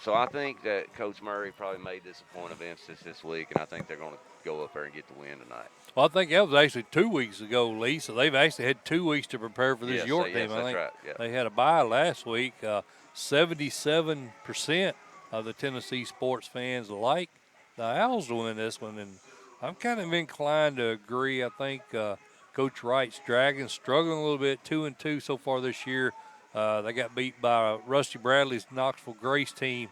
So I think that Coach Murray probably made this a point of emphasis this week, and I think they're going to go up there and get the win tonight. Well, I think that was actually 2 weeks ago, Lee. So they've actually had 2 weeks to prepare for this Yes, York yes, team. I that's think right. Yeah. they had a bye last week. 77% of the Tennessee sports fans like the Owls to win this one, and I'm kind of inclined to agree. I think Coach Wright's Dragons struggling a little bit, 2-2 so far this year. They got beat by Rusty Bradley's Knoxville Grace team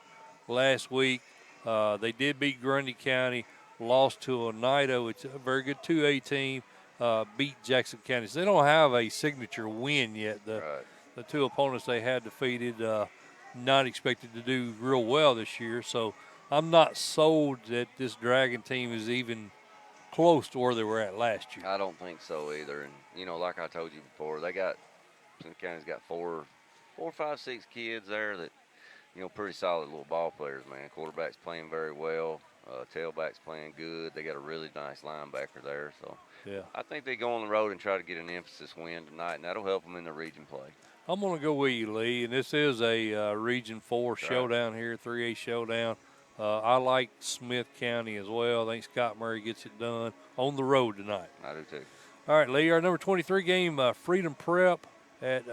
last week. They did beat Grundy County, lost to Oneida, which is a very good 2A team, beat Jackson County. So they don't have a signature win yet. The two opponents they had defeated, not expected to do real well this year. So I'm not sold that this Dragon team is even close to where they were at last year. I don't think so either. And, you know, like I told you before, Smith County's got four, 5, 6 kids there that, you know, pretty solid little ball players, man. Quarterback's playing very well. Tailback's playing good. They got a really nice linebacker there. So Yeah. I think they go on the road and try to get an emphasis win tonight, and that'll help them in the region play. I'm going to go with you, Lee, and this is a Region 4 That's showdown here, 3A showdown. I like Smith County as well. I think Scott Murray gets it done on the road tonight. I do too. All right, Lee, our number 23 game, Freedom Prep at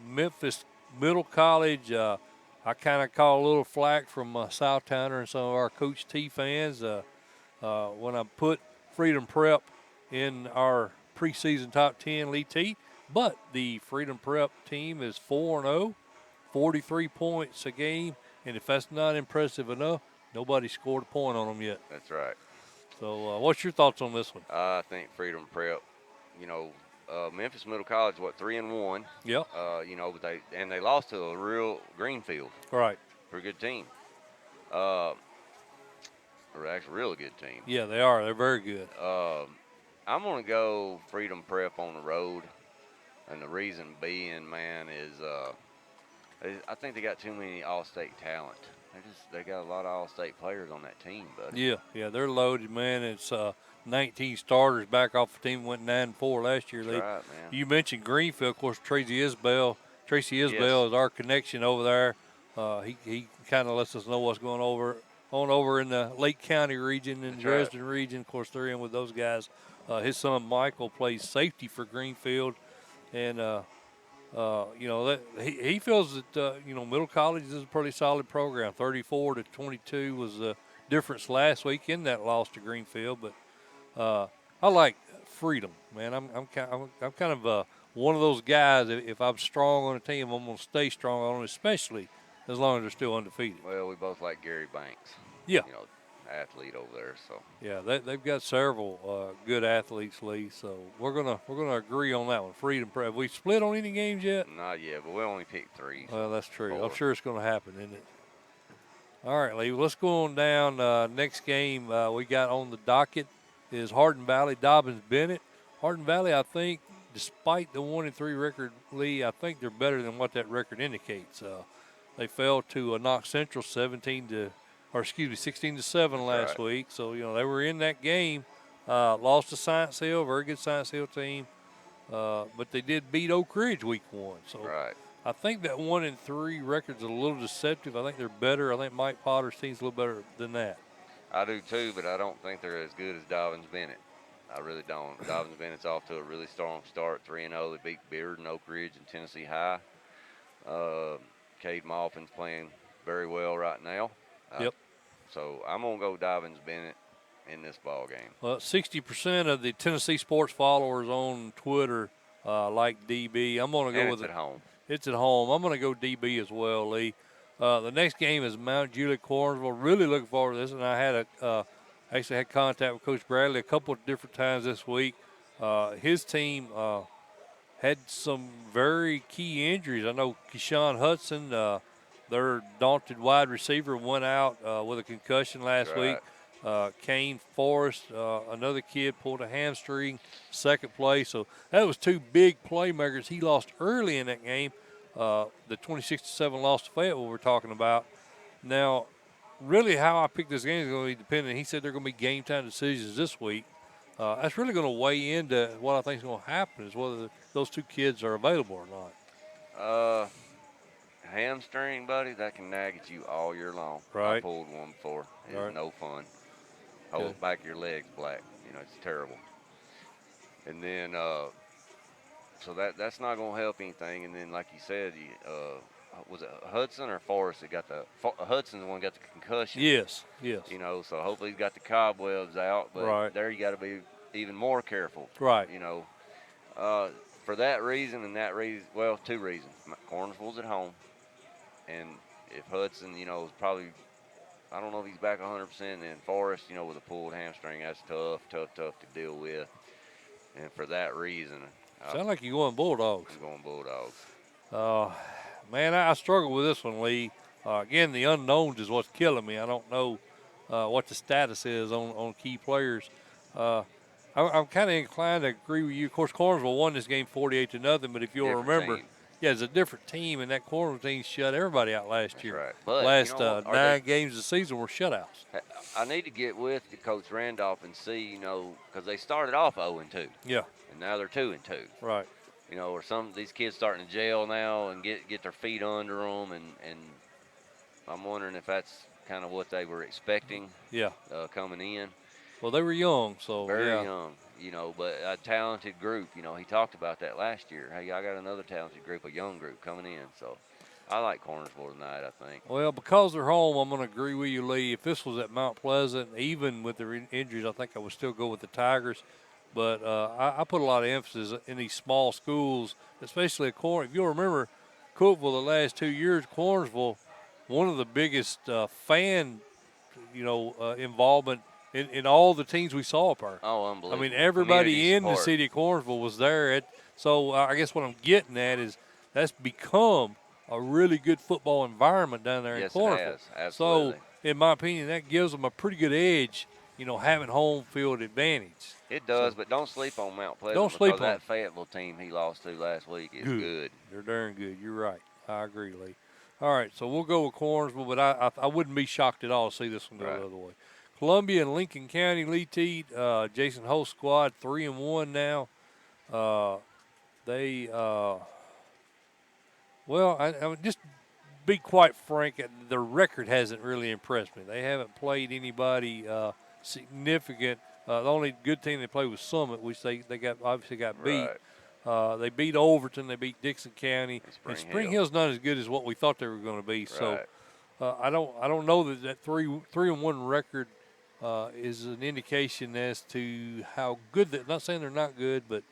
Memphis Middle College. I kind of call a little flack from Southtowner and some of our Coach T fans when I put Freedom Prep in our preseason top 10, Lee T. But the Freedom Prep team is 4-0, 43 points a game. And if that's not impressive enough, nobody scored a point on them yet. That's right. So what's your thoughts on this one? I think Freedom Prep, you know, Memphis Middle College, 3-1. Yep. You know, but they lost to a real Greenfield. Right. Pretty good team. Or actually, really good team. Yeah, they are. They're very good. I'm gonna go Freedom Prep on the road, and the reason being, man, is I think they got too many All-State talent. They got a lot of All-State players on that team, buddy. Yeah, they're loaded, man. It's 19 starters back off the team went 9-4 last year. That's right, man. You mentioned Greenfield, of course. Tracy Isbell Yes. is our connection over there. He kind of lets us know what's going over in the Lake County region and That's Dresden region. Of course, they're in with those guys. His son Michael plays safety for Greenfield, and you know that he feels that you know Middle College is a pretty solid program. 34-22 was the difference last week in that loss to Greenfield, but I like Freedom, man. I'm kind of one of those guys. If I'm strong on a team, I'm gonna stay strong on it, especially as long as they're still undefeated. Well, we both like Gary Banks. Yeah. You know, athlete over there. So. Yeah, they've got several good athletes, Lee. So we're gonna agree on that one. Freedom Prep. Have we split on any games yet? Not yet, but we only picked 3. Well, that's true. 4. I'm sure it's going to happen, isn't it? All right, Lee. Let's go on down. Next game we got on the docket is Hardin Valley Dobbins Bennett. Hardin Valley, I think, despite the 1-3 record, Lee, I think they're better than what that record indicates. They fell to Knox Central 16-7 last week. So, you know, they were in that game. Lost to Science Hill, very good Science Hill team. But they did beat Oak Ridge week 1. So I think that 1-3 record's a little deceptive. I think they're better. I think Mike Potter's team's a little better than that. I do too, but I don't think they're as good as Dobbins Bennett. I really don't. Dobbins Bennett's off to a really strong start, 3-0. They beat Bearden, Oak Ridge, and Tennessee High. Cade Malfin's playing very well right now. Yep. So I'm going to go Dobbins Bennett in this ball game. Well, 60% of the Tennessee sports followers on Twitter like DB. I'm going to go with it. At home. It's at home. I'm going to go DB as well, Lee. The next game is Mount Juliet Cornersville. Really looking forward to this, and I had actually had contact with Coach Bradley a couple of different times this week. His team had some very key injuries. I know Keyshawn Hudson, the their daunted wide receiver went out with a concussion last week. Kane Forrest, another kid, pulled a hamstring, second play. So that was two big playmakers he lost early in that game. The 26-7 loss to Fayetteville we're talking about. Now, really how I pick this game is going to be dependent. He said they're going to be game time decisions this week. That's really going to weigh into what I think is going to happen is whether those two kids are available or not. Hamstring, buddy, that can nag at you all year long. Right. I pulled one before. It was Right. no fun. Whole back of your legs black. It's terrible. And then, so that's not going to help anything. And then, like you said, was it Hudson or Forrest that got Hudson's the one that got the concussion. Yes. So hopefully he's got the cobwebs out. But there you got to be even more careful. Right. For that reason and that reason, well, two reasons. Cornersville's at home. And if Hudson, is probably, I don't know if he's back 100%, and Forrest, with a pulled hamstring, that's tough to deal with. And for that reason, sound like you're going Bulldogs. I'm going Bulldogs. Man, I struggle with this one, Lee. Again, the unknowns is what's killing me. I don't know what the status is on key players. I'm kind of inclined to agree with you. Of course, Cornersville won this game 48-0, but if you'll remember, it's a different team, and that Cornersville team shut everybody out last year. Right. But last 9 games of the season were shutouts. I need to get with Coach Randolph and see, because they started off 0-2. Yeah. And now they're 2-2. Right. Or some of these kids starting to jail now and get their feet under them, and I'm wondering if that's kind of what they were expecting. Yeah. Coming in. Well, they were young, so very young, but a talented group. He talked about that last year. Hey, I got another talented group, a young group coming in. So I like Cornersville tonight, I think. Well, because they're home, I'm going to agree with you, Lee. If this was at Mount Pleasant, even with the injuries, I think I would still go with the Tigers. But I put a lot of emphasis in these small schools, especially at If you'll remember, Cookeville the last 2 years, Cornersville, one of the biggest fan, involvement in all the teams we saw up there. Oh, unbelievable. I mean, everybody in the city of Cornersville was there. So I guess what I'm getting at is that's become a really good football environment down there in Cornersville. Yes, it has. Absolutely. So, in my opinion, that gives them a pretty good edge, having home field advantage. It does, but don't sleep on Mount Pleasant. Don't sleep on that Fayetteville team he lost to last week is good. They're darn good. You're right. I agree, Lee. All right, so we'll go with Cornersville, but I wouldn't be shocked at all to see this one go the other way. Columbia and Lincoln County, Lee Teed, Jason Holt's squad 3-1 now. I would just be quite frank, their record hasn't really impressed me. They haven't played anybody significant. The only good team they played was Summit, which they obviously got beat. Right. They beat Overton, they beat Dixon County, and Spring Hill's not as good as what we thought they were going to be. Right. So I don't know that 3-1 record is an indication as to how good. Not saying they're not good, but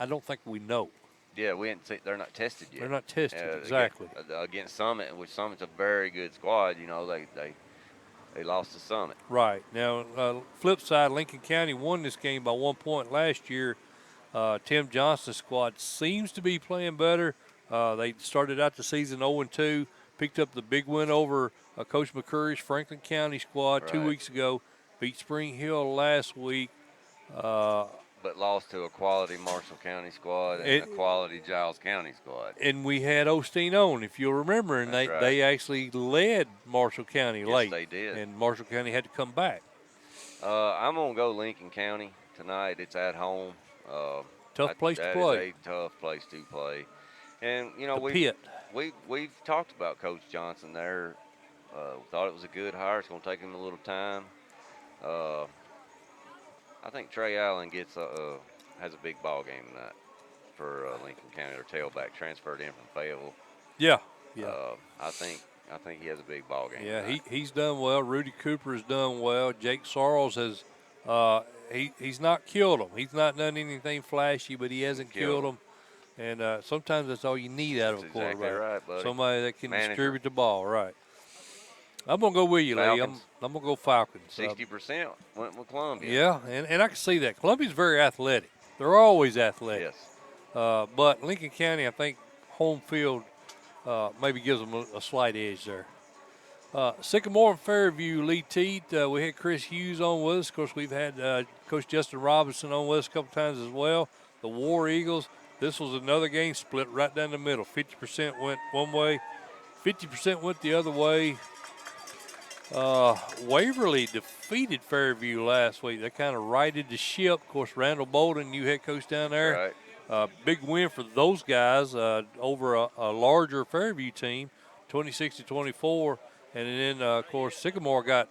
I don't think we know. Yeah, we haven't seen. They're not tested yet. They're not tested exactly against Summit, which Summit's a very good squad. They lost to Summit. Right now, flip side, Lincoln County won this game by 1 point last year. Tim Johnson's squad seems to be playing better. They started out the season 0-2, picked up the big win over Coach McCurry's Franklin County squad 2 weeks ago. Beat Spring Hill last week. But lost to a quality Marshall County squad and a quality Giles County squad. And we had Osteen on, if you'll remember, and they actually led Marshall County late. Yes, they did. And Marshall County had to come back. I'm going to go Lincoln County tonight. It's at home. Tough place to play. That is a tough place to play. And, we've talked about Coach Johnson there. Thought it was a good hire. It's going to take him a little time. I think Trey Allen has a big ball game tonight for Lincoln County. Their tailback transferred in from Fayetteville. Yeah. I think he has a big ball game. Yeah, tonight. he's done well. Rudy Cooper has done well. Jake Sarles has he's not killed them. He's not done anything flashy, but he hasn't killed them. And sometimes that's all you need out of a quarterback. Exactly right, buddy. Somebody that can distribute the ball. Right. I'm going to go with you, Lee. I'm going to go Falcons. 60% went with Columbia. Yeah, and I can see that. Columbia's very athletic. They're always athletic. Yes. But Lincoln County, I think home field maybe gives them a slight edge there. Sycamore and Fairview, Lee Teat. We had Chris Hughes on with us. Of course, we've had Coach Justin Robinson on with us a couple times as well. The War Eagles. This was another game split right down the middle. 50% went one way, 50% went the other way. Waverly defeated Fairview last week. They kind of righted the ship. Of course, Randall Bolden, new head coach down there. Right. Big win for those guys over a larger Fairview team, 26-24. And then, of course, Sycamore got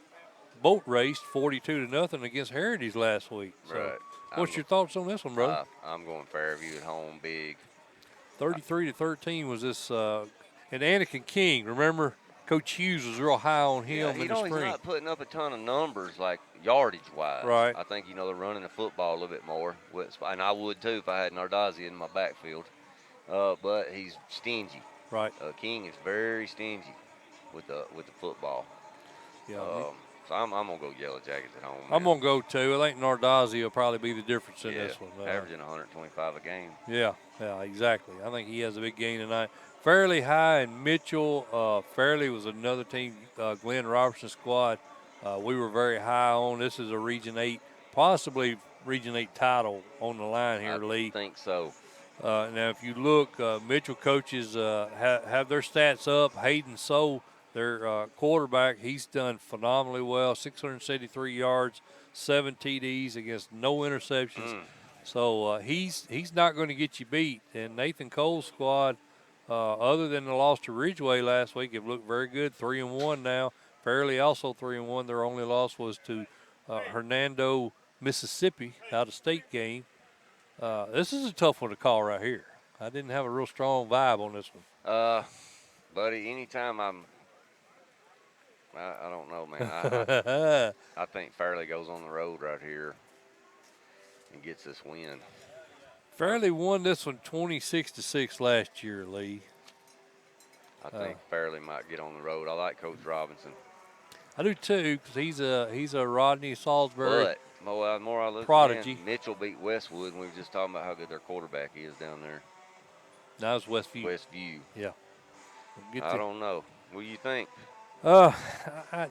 boat raced 42-0 against Heritage last week. So, Right. what's your thoughts on this one, brother? I'm going Fairview at home big. 33-13 was this. And Anakin King, remember, Coach Hughes was real high on him in the spring. He's not putting up a ton of numbers like yardage-wise. Right. I think, they're running the football a little bit more. And I would, too, if I had Nardazzi in my backfield. But he's stingy. Right. King is very stingy with the football. Yeah. So I'm going to go Yellow Jackets at home. I'm going to go, too. I think Nardazzi will probably be the difference in this one. Averaging 125 a game. Yeah, exactly. I think he has a big game tonight. Fairleigh High and Mitchell. Fairleigh was another team, Glenn Robertson's squad. We were very high on. This is a Region 8, possibly Region 8 title on the line here, Lee. I think so. Now, if you look, Mitchell coaches have their stats up. Hayden So, their quarterback, he's done phenomenally well. 673 yards, 7 TDs against no interceptions. So he's not going to get you beat. And Nathan Cole's squad, other than the loss to Ridgeway last week, have looked very good. 3-1 now. Fairleigh also 3-1. Their only loss was to Hernando, Mississippi, out-of-state game. This is a tough one to call right here. I didn't have a real strong vibe on this one. Buddy, anytime I don't know, man. I think Fairleigh goes on the road right here and gets this win. Fairleigh won this one 26-6 last year, Lee. I think Fairleigh might get on the road. I like Coach Robinson. I do too, because he's a Rodney Salisbury. But the more I look, prodigy. Mitchell beat Westwood, and we were just talking about how good their quarterback is down there. Now it's Westview. Yeah. I don't know. What do you think?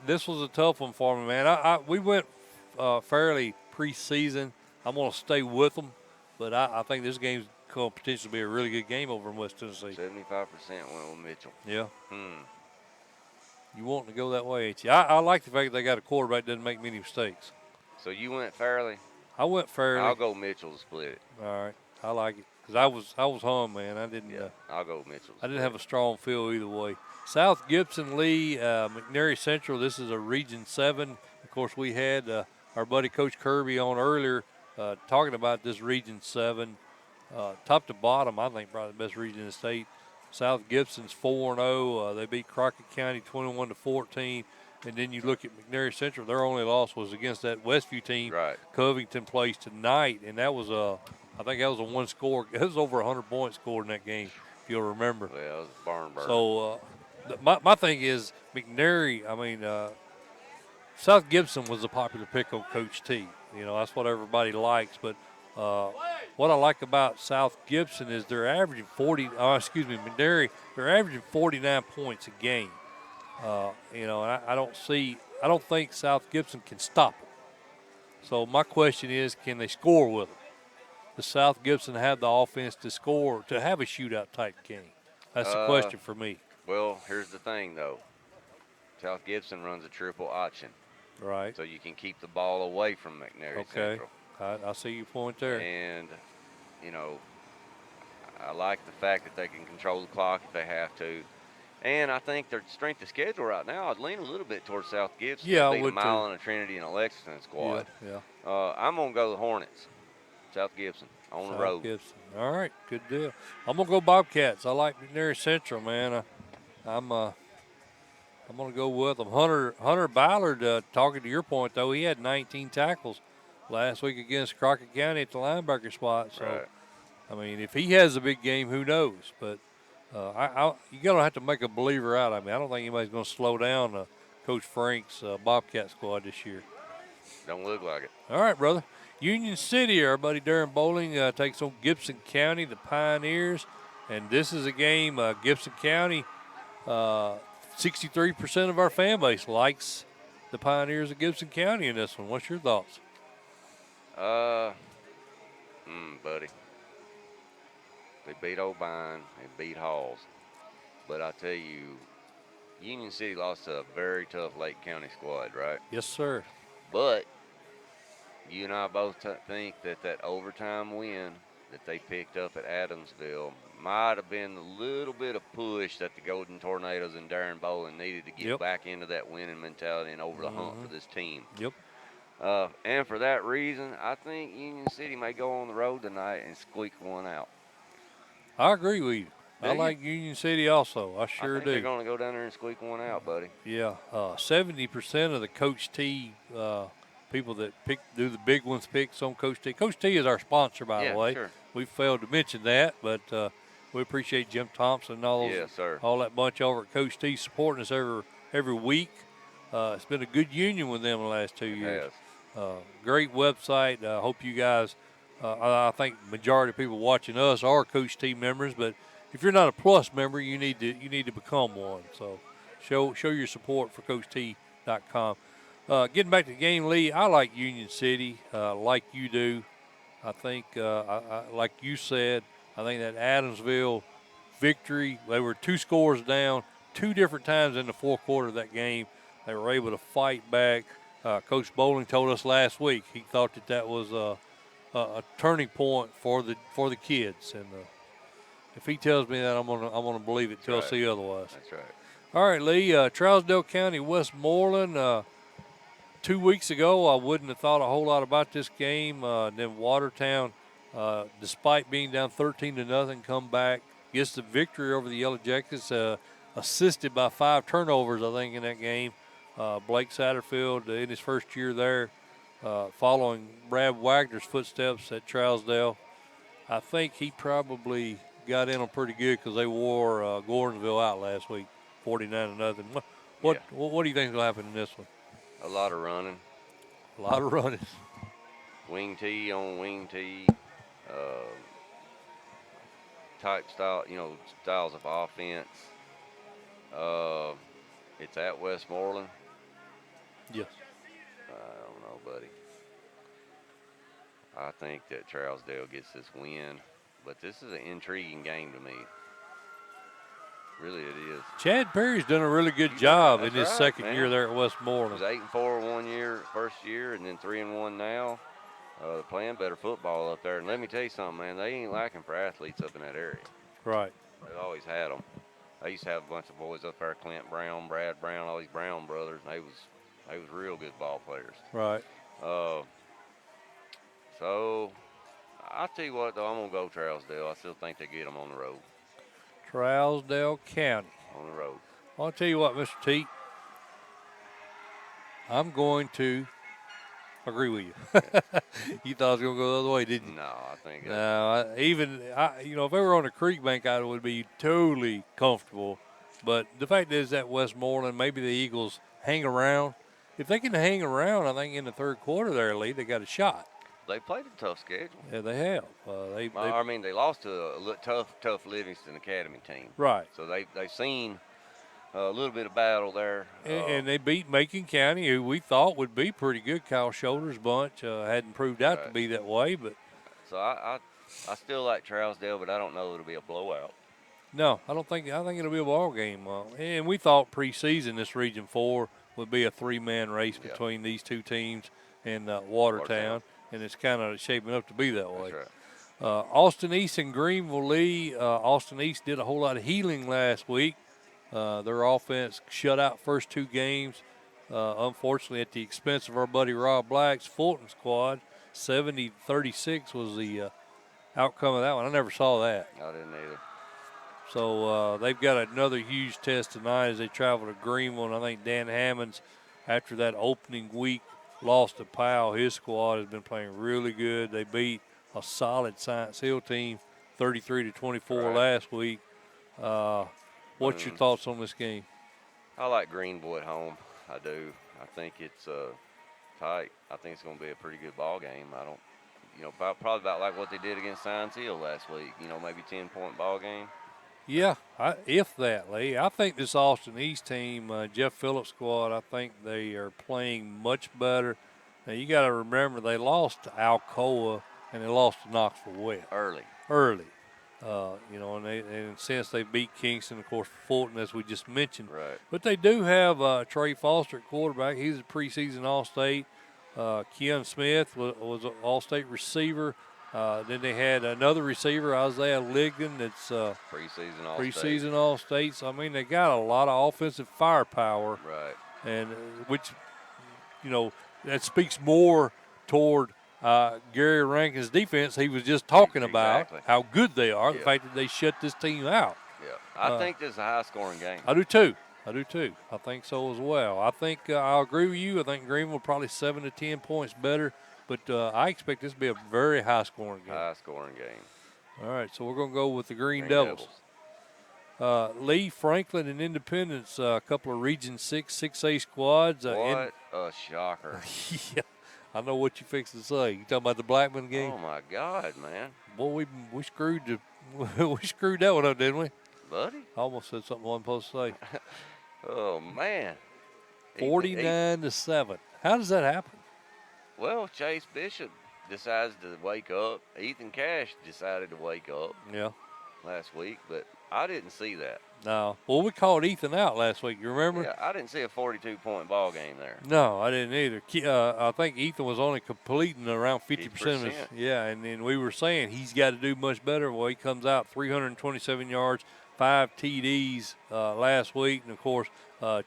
This was a tough one for me, man. We went Fairleigh preseason. I'm going to stay with them, but I think this game's going to potentially be a really good game over in West Tennessee. 75% went with Mitchell. Yeah. You want to go that way, ain't you? I like the fact that they got a quarterback that doesn't make many mistakes. So you went Fairleigh? I went Fairleigh. I'll go Mitchell to split it. All right. I like it. Because I was home, man. I didn't. I'll go Mitchell. I didn't have a strong feel either way. South Gibson, Lee, McNary Central. This is a Region 7. Of course, we had our buddy Coach Kirby on earlier talking about this Region 7. Top to bottom, I think probably the best region in the state. South Gibson's 4-0. They beat Crockett County 21-14. And then you look at McNary Central, their only loss was against that Westview team. Right. Covington plays tonight, and that was I think that was a one score. It was over 100 points scored in that game, if you'll remember. Yeah, it was a barn burner. So my thing is McNary, South Gibson was a popular pick on Coach T. That's what everybody likes. But what I like about South Gibson is they're averaging McNary, they're averaging 49 points a game. And I don't think South Gibson can stop them. So my question is, can they score with them? Does South Gibson have the offense to score, to have a shootout type game? That's the question for me. Well, here's the thing, though. South Gibson runs a triple option. Right. So you can keep the ball away from McNary Central. I see your point there. And, I like the fact that they can control the clock if they have to. And I think their strength of schedule right now, I'd lean a little bit towards South Gibson. Yeah, I beat would a Milan, a Trinity, and a Lexington squad. Yeah. I'm going to go the Hornets. South Gibson on the road. Gibson. All right, good deal. I'm going to go Bobcats. I like McNary Central, man. I'm going to go with them. Hunter Ballard, talking to your point, though, he had 19 tackles last week against Crockett County at the linebacker spot. So, right. If he has a big game, who knows? But you're going to have to make a believer out. I don't think anybody's going to slow down Coach Frank's Bobcat squad this year. Don't look like it. All right, brother. Union City, our buddy Darren Bowling takes on Gibson County, the Pioneers. And this is a game, Gibson County, 63% of our fan base likes the Pioneers of Gibson County in this one. What's your thoughts? Buddy, they beat O'Bine, they beat Halls. But I tell you, Union City lost to a very tough Lake County squad, right? Yes, sir. But you and I both think that that overtime win that they picked up at Adamsville might have been a little bit of push that the Golden Tornadoes and Darren Bowling needed to get Yep. back into that winning mentality and over the hump for this team. Yep. And for that reason, I think Union City may go on the road tonight and squeak one out. I agree with you. Do I you? like Union City also. I sure I think do. they're going to go down there and squeak one out, buddy. Yeah, 70% of the Coach T people that do the big ones picks on Coach T. Coach T is our sponsor, by the way. Sure. We failed to mention that, but we appreciate Jim Thompson and all those, Yes, sir. all that bunch over at Coach T supporting us every week. It's been a good union with them the last 2 years. Great website. Hope you guys. I think majority of people watching us are Coach T members, but if you're not a Plus member, you need to become one. So show your support for CoachT.com. Getting back to the game, Lee, I like Union City like you do. I think, like you said, I think that Adamsville victory, they were 2 scores down 2 different times in the fourth quarter of that game. They were able to fight back. Coach Bowling told us last week he thought that was a turning point for the kids, and if he tells me that, I'm gonna believe it till I see otherwise. That's right. All right, Lee. Trousdale County, Westmoreland. 2 weeks ago, I wouldn't have thought a whole lot about this game. Then Watertown, despite being down 13-0, come back, gets the victory over the Yellow Jackets, assisted by 5 turnovers, I think, in that game. Blake Satterfield in his first year there, following Brad Wagner's footsteps at Trousdale. I think he probably got in them pretty good because they wore Gordonsville out last week, 49-0. What do you think is going to happen in this one? A lot of running. A lot of running. Wing tee on wing tee. Type style, styles of offense. It's at Westmoreland. Yes. I don't know, buddy. I think that Trousdale gets this win, but this is an intriguing game to me. Really, it is. Chad Perry's done a really good job in his right, second man. year there at He Westmoreland. was 8-4 1 year, first year, and then 3-1 now. They're playing better football up there. And let me tell you something, man. They ain't lacking for athletes up in that area. Right. They've always had them. I used to have a bunch of boys up there, Clint Brown, Brad Brown, all these Brown brothers, and they was real good ball players. Right. So I'll tell you what, though, I'm going to go Trousdale. I still think they get them on the road. Trousdale County. On the road. I'll tell you what, Mr. Teat. I'm going to agree with you. You thought I was going to go the other way, didn't you? No, I think. No, if they were on the creek bank, I would be totally comfortable. But the fact is that Westmoreland, maybe the Eagles hang around. If they can hang around, I think in the third quarter there, Lee, they got a shot. They played a tough schedule. Yeah, they have. They lost to a tough Livingston Academy team. Right. So they've seen a little bit of battle there. And they beat Macon County, who we thought would be pretty good. Kyle Shoulders' bunch hadn't proved out to be that way. But so I still like Trousdale, but I don't know it'll be a blowout. No, I think it'll be a ball game. And we thought preseason this Region 4 would be a 3-man race between these two teams and Watertown. And it's kind of shaping up to be that way. That's right. Austin East and Greenville, Lee. Austin East did a whole lot of healing last week. Their offense shut out first 2 games, unfortunately at the expense of our buddy Rob Black's Fulton squad. 70-36 was the outcome of that one. I never saw that. I didn't either. So they've got another huge test tonight as they travel to Greenville. And I think Dan Hammonds, after that opening week, lost to Powell. His squad has been playing really good. They beat a solid Science Hill team 33-24 last week. What's your thoughts on this game? I like Greenville at home. I do. I think it's tight. I think it's going to be a pretty good ball game. Probably about like what they did against Science Hill last week. Maybe 10-point ball game. Yeah, if that, Lee. I think this Austin East team, Jeff Phillips squad, I think they are playing much better. Now, you got to remember they lost to Alcoa and they lost to Knoxville West Early. And since they beat Kingston, of course, Fulton, as we just mentioned. Right. But they do have Trey Foster at quarterback. He's a preseason All-State. Keon Smith was an All-State receiver. Then they had another receiver, Isaiah Ligdon, that's preseason All-State. So, I mean, they got a lot of offensive firepower. Right. And that speaks more toward Gary Rankin's defense. He was just talking about how good they are, the fact that they shut this team out. Yeah. I think this is a high-scoring game. I do too. I think so as well. I think I'll agree with you. I think Greenville probably 7 to 10 points better, but I expect this to be a very high-scoring game. High-scoring game. All right, so we're going to go with the Green Devils. Lee, Franklin, and Independence, a couple of Region 6, 6A squads. What a shocker. Yeah, I know what you fixing to say. You talking about the Blackman game? Oh, my God, man. Boy, we screwed we screwed that one up, didn't we? Buddy? I almost said something I wasn't supposed to say. Oh, man. 49 to 7. How does that happen? Well, Chase Bishop decides to wake up. Ethan Cash decided to wake up. Yeah. Last week, but I didn't see that. No. Well, we called Ethan out last week. You remember? Yeah, I didn't see a 42-point ball game there. No, I didn't either. I think Ethan was only completing around 50% of his. Yeah, and then we were saying he's got to do much better. Well, he comes out 327 yards, 5 TDs last week, and of course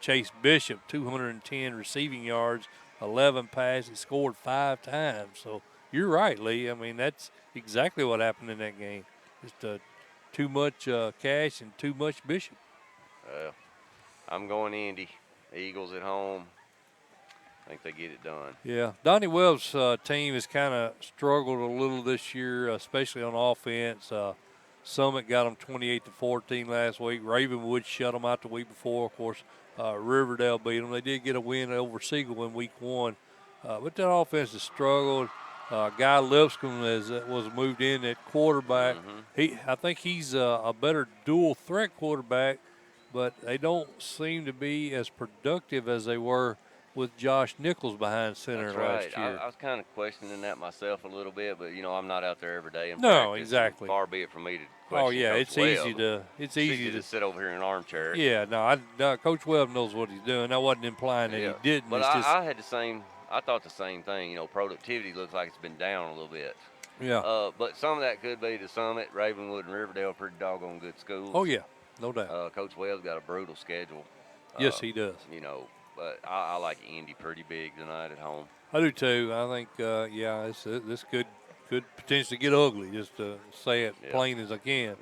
Chase Bishop 210 receiving yards, 11 passes, scored 5 times. So you're right, Lee. I mean, that's exactly what happened in that game. Just too much Cash and too much Bishop. I'm going Indy. Eagles at home. I think they get it done. Yeah. Donnie Webb's team has kind of struggled a little this year, especially on offense. Summit got them 28-14 last week. Ravenwood shut them out the week before. Of course, Riverdale beat them. They did get a win over Siegel in week 1. But that offense has struggled. Guy Lipscomb was moved in at quarterback. I think he's a better dual threat quarterback, but they don't seem to be as productive as they were with Josh Nichols behind center last year. I was kind of questioning that myself a little bit, but I'm not out there every day. In no, practice, exactly. Far be it from me to question. Oh yeah, Coach it's Webb. easy to sit over here in an armchair. Yeah, no, Coach Webb knows what he's doing. I wasn't implying that he didn't. But I had the same. I thought the same thing. Productivity looks like it's been down a little bit. Yeah. But some of that could be the Summit, Ravenwood, and Riverdale are pretty doggone good schools. Oh yeah, no doubt. Coach Webb's got a brutal schedule. Yes, he does. But I like Indy pretty big tonight at home. I do too. I think, this could potentially get ugly. Just to say it plain as I can.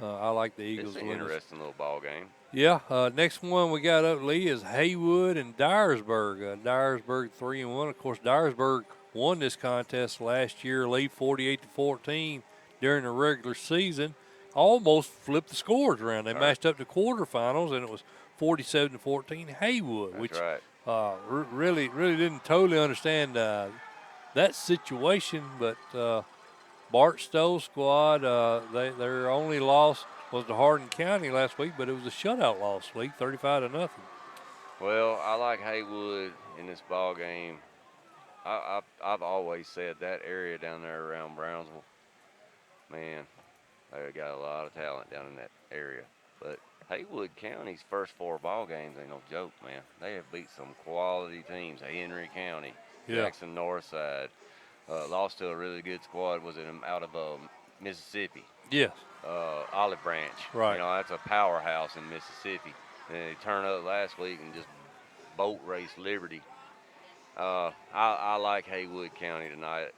Yeah. I like the Eagles. It's an interesting little ball game. Yeah. Next one we got up, Lee, is Haywood and Dyersburg. Dyersburg 3-1. Of course, Dyersburg won this contest last year, Lee, 48-14 during the regular season. Almost flipped the scores around. They matched up to quarterfinals, and it was 47-14 Haywood, which really didn't totally understand that situation. But Bart Stowe's squad, their only loss was to Hardin County last week, but it was a shutout loss, Lee, 35-0. Well, I like Haywood in this ball game. I've always said that area down there around Brownsville, man, they got a lot of talent down in that area. But Haywood County's first 4 ball games ain't no joke, man. They have beat some quality teams. Henry County, Jackson Northside, lost to a really good squad. Was it out of Mississippi? Yes. Olive Branch. Right. That's a powerhouse in Mississippi. And they turned up last week and just boat race Liberty. I like Haywood County tonight.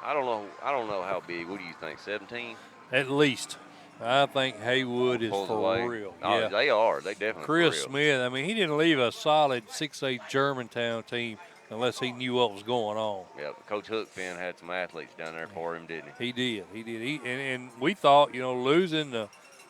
I don't know how big. What do you think? 17? At least. I think Haywood is for real. Oh, yeah, they are. They definitely. Chris Smith. I mean, he didn't leave a solid 6A Germantown team unless he knew what was going on. Yeah, Coach Hookfin had some athletes down there for him, didn't he? He did. And we thought, losing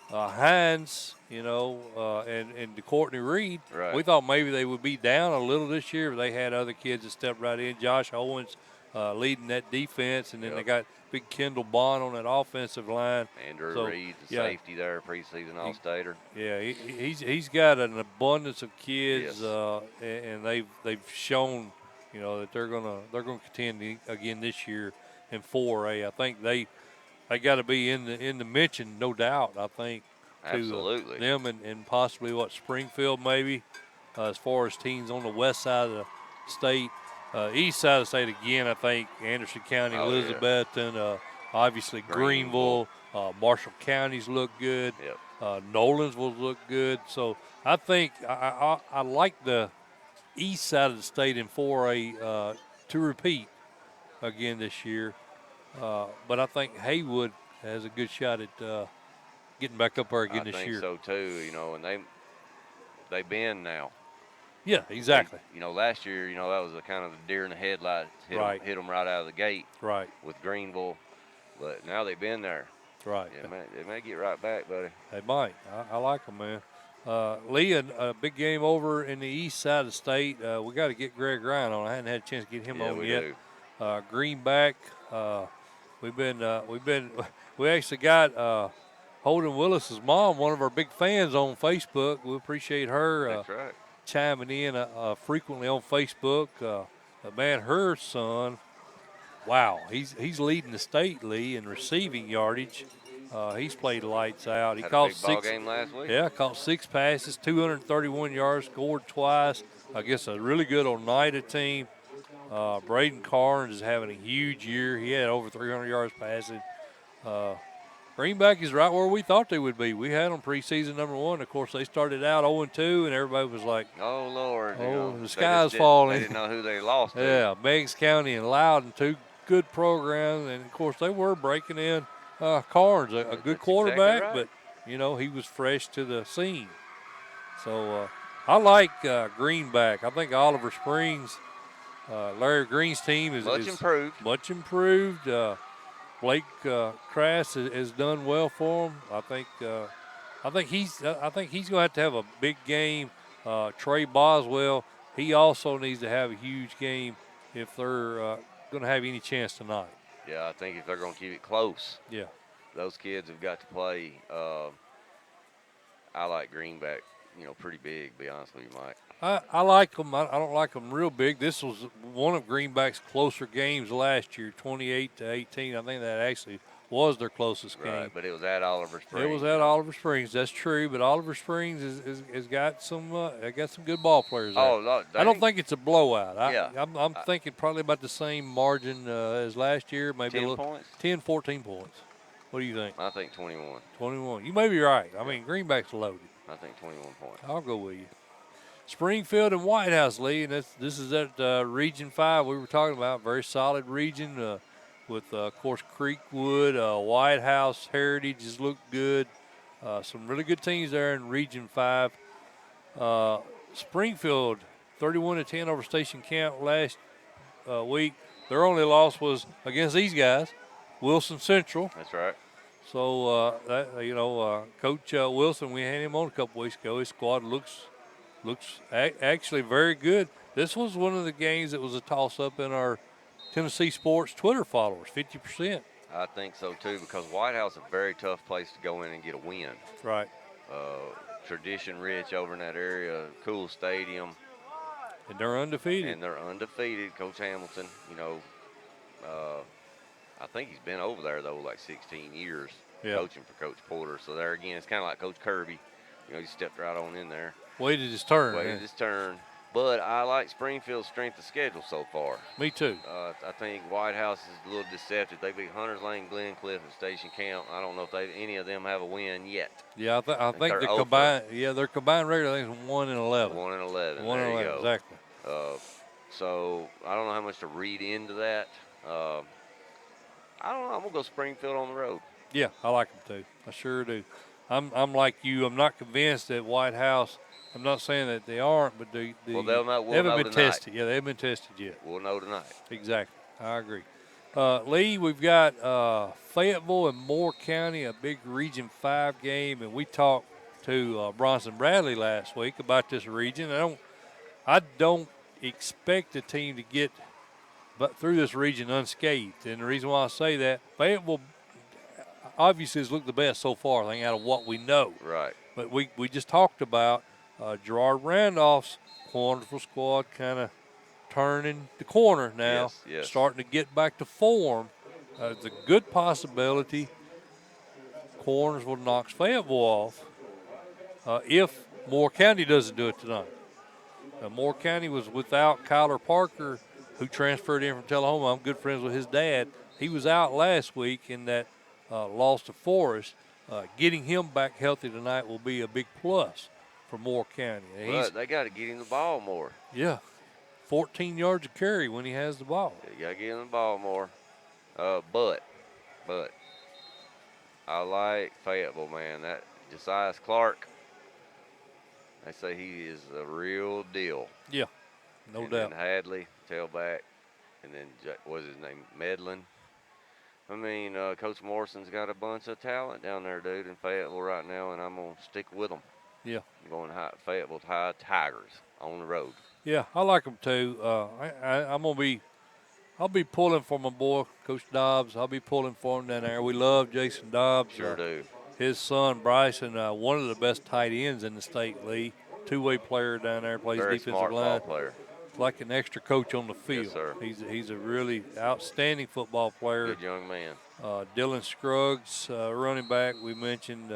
Hines, and to Courtney Reed, we thought maybe they would be down a little this year, but they had other kids that stepped right in. Josh Owens leading that defense, and then they Yep. got big Kendall Bond on that offensive line. Andrew So, Reed, the yeah, safety there, preseason All-Stater. yeah, he's got an abundance of kids, Yes. and they've shown, that they're gonna contend again this year in 4A. I think they got to be in the mention, no doubt. I think to Absolutely. them and possibly Springfield maybe, as far as teams on the west side of the state. East side of the state again, I think Anderson County, Oh, yeah. Elizabethton, obviously Greenville. Greenville, Marshall counties look good. Yep. Nolans will look good. So I think I like the east side of the state in 4A to repeat again this year. But I think Haywood has a good shot at getting back up there again I this think year. so too. And they bend now. Yeah, exactly. Last year, that was a kind of a deer in the headlights. Right. Hit them right out of the gate. Right. With Greenville, but now they've been there. Right. Yeah, they may get right back, buddy. They might. I like them, man. Lee, a big game over in the east side of the state. We got to get Greg Ryan on. I hadn't had a chance to get him Yeah, on we yet. do. Greenback. We actually got Holden Willis's mom, one of our big fans on Facebook. We appreciate her. That's right. Chiming in frequently on Facebook. Man, her son, wow, he's leading the state, Lee, in receiving yardage. He's played lights out. He Had caught a big ball game last week. Yeah, caught 6 passes, 231 yards, scored twice. I guess a really good Oneida team. Braden Carnes is having a huge year. He had over 300 yards passing. Greenback is right where we thought they would be. We had them preseason #1. Of course, they started out 0-2, and everybody was like, "Oh Lord, the sky's falling." They didn't know who they lost to. Yeah, Meigs County and Loudon, 2 good programs, and of course they were breaking in. Carnes, a good That's quarterback, exactly right. but he was fresh to the scene. So I like Greenback. I think Oliver Springs, Larry Green's team is improved. Much improved. Blake Crass has done well for him. I think he's going to have a big game. Trey Boswell, he also needs to have a huge game if they're going to have any chance tonight. Yeah, I think if they're going to keep it close, yeah, those kids have got to play. I like Greenback, pretty big. Be honest with you, Mike. I like them. I don't like them real big. This was one of Greenback's closer games last year, 28-18. I think that actually was their closest game. Right, but it was at Oliver Springs. It was at Oliver Springs. That's true. But Oliver Springs has got some good ball players there. Oh, look, I don't think it's a blowout. Yeah. I'm thinking probably about the same margin as last year, maybe 10 points. 10, 14 points. What do you think? I think 21. 21. You may be right. I mean, Greenback's loaded. I think 21 points. I'll go with you. Springfield and White House, Lee, and this is at Region 5 we were talking about. Very solid region with, of course, Creekwood, White House, Heritage has looked good. Some really good teams there in Region 5. Springfield, 31-10 over Station Camp last week. Their only loss was against these guys, Wilson Central. That's right. So, Coach Wilson, we had him on a couple weeks ago. His squad looks actually very good. This was one of the games that was a toss-up in our Tennessee Sports Twitter followers, 50%. I think so, too, because White House is a very tough place to go in and get a win. Right. Tradition-rich over in that area, cool stadium. And they're undefeated. Coach Hamilton, I think he's been over there, though, like 16 years coaching for Coach Porter. So there again, it's kind of like Coach Kirby. He stepped right on in there. Waited his turn. But I like Springfield's strength of schedule so far. Me too. I think White House is a little deceptive. They beat Hunters Lane, Glencliff, and Station Camp. I don't know if any of them have a win yet. Yeah, I think the combined. Yeah, their combined record I think is 1-11. 1-11. 1-11. Exactly. So I don't know how much to read into that. I don't know. I'm gonna go Springfield on the road. Yeah, I like them too. I sure do. I'm like you. I'm not convinced that White House. I'm not saying that they aren't, but they we'll haven't been tested. Yeah, they haven't been tested yet. We'll know tonight. Exactly. I agree. Lee, we've got Fayetteville and Moore County, a big Region 5 game, and we talked to Bronson Bradley last week about this region. I don't expect the team to get through this region unscathed. And the reason why I say that, Fayetteville obviously has looked the best so far, I think, out of what we know. Right. But we just talked about Gerard Randolph's wonderful squad kind of turning the corner now, Yes, yes. starting to get back to form. It's a good possibility Corners will knock Fayetteville off if Moore County doesn't do it tonight. Moore County was without Kyler Parker, who transferred in from Tullahoma. I'm good friends with his dad. He was out last week in that loss to Forest. Getting him back healthy tonight will be a big plus for Moore County. And But they got to get him the ball more. yeah, 14 yards of carry when he has the ball. You got to get him the ball more. But I like Fayetteville, man. That Josiah Clark, they say he is the real deal. Yeah, no and doubt. Then Hadley, tailback, and then what's his name, Medlin. I mean, Coach Morrison's got a bunch of talent down there, dude, in Fayetteville right now, and I'm gonna stick with them. Yeah. I'm going Fayetteville High Tigers on the road. Yeah, I like them too. I'll be pulling for my boy, Coach Dobbs. I'll be pulling for him down there. We love Jason Dobbs. Sure do. His son, Bryson, one of the best tight ends in the state league. Two-way player down there, plays Very defensive smart line. ball player. Like an extra coach on the field. Yes, sir. He's a really outstanding football player. Good young man. Dylan Scruggs, running back, we mentioned,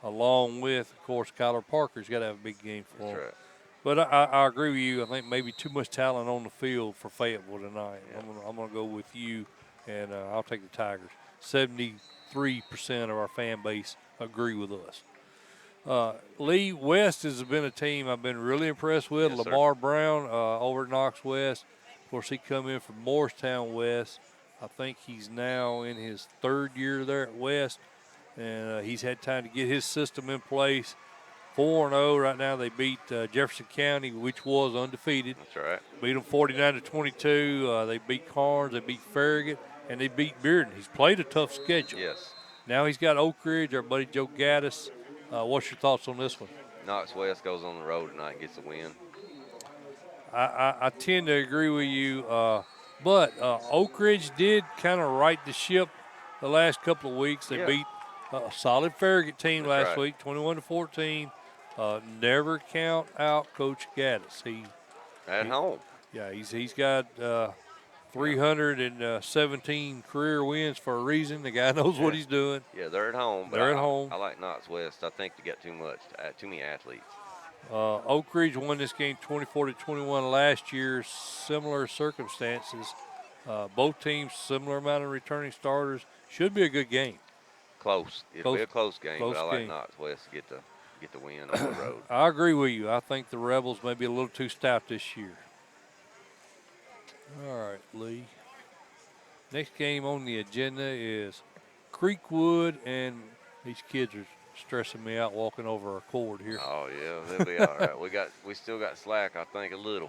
along with, of course, Kyler Parker's got to have a big game for him. That's right. But I agree with you. I think maybe too much talent on the field for Fayetteville tonight. Yeah. I'm gonna go with you, and I'll take the Tigers. 73% of our fan base agree with us. Lee West has been a team I've been really impressed with. Yes, Lamar Brown over at Knox West. Of course, he come in from Morristown West. I think he's now in his third year there at West, and he's had time to get his system in place. 4-0 right now. They beat Jefferson County, which was undefeated. That's right. Beat them 49-22. They beat Carnes. They beat Farragut, and they beat Bearden. He's played a tough schedule. Yes. Now he's got Oak Ridge, our buddy Joe Gaddis. What's your thoughts on this one? Knox West goes on the road tonight and gets a win. I tend to agree with you, but Oak Ridge did kind of right the ship the last couple of weeks. They beat a solid Farragut team last week, 21-14. Never count out Coach Gaddis. At home. Yeah, he's got 317 career wins for a reason. The guy knows what he's doing. Yeah, they're at home. But They're at home. I like Knox West. I think they got too many athletes. Oak Ridge won this game 24-21 last year. Similar circumstances. Both teams similar amount of returning starters. Should be a good game. Close. It'll be a close game, but I like game. Knox West to get the win on the road. I agree with you. I think the Rebels may be a little too stout this year. All right, Lee. Next game on the agenda is Creekwood, and these kids are stressing me out walking over our cord here. Oh yeah, they'll be all right. We still got slack, I think, a little.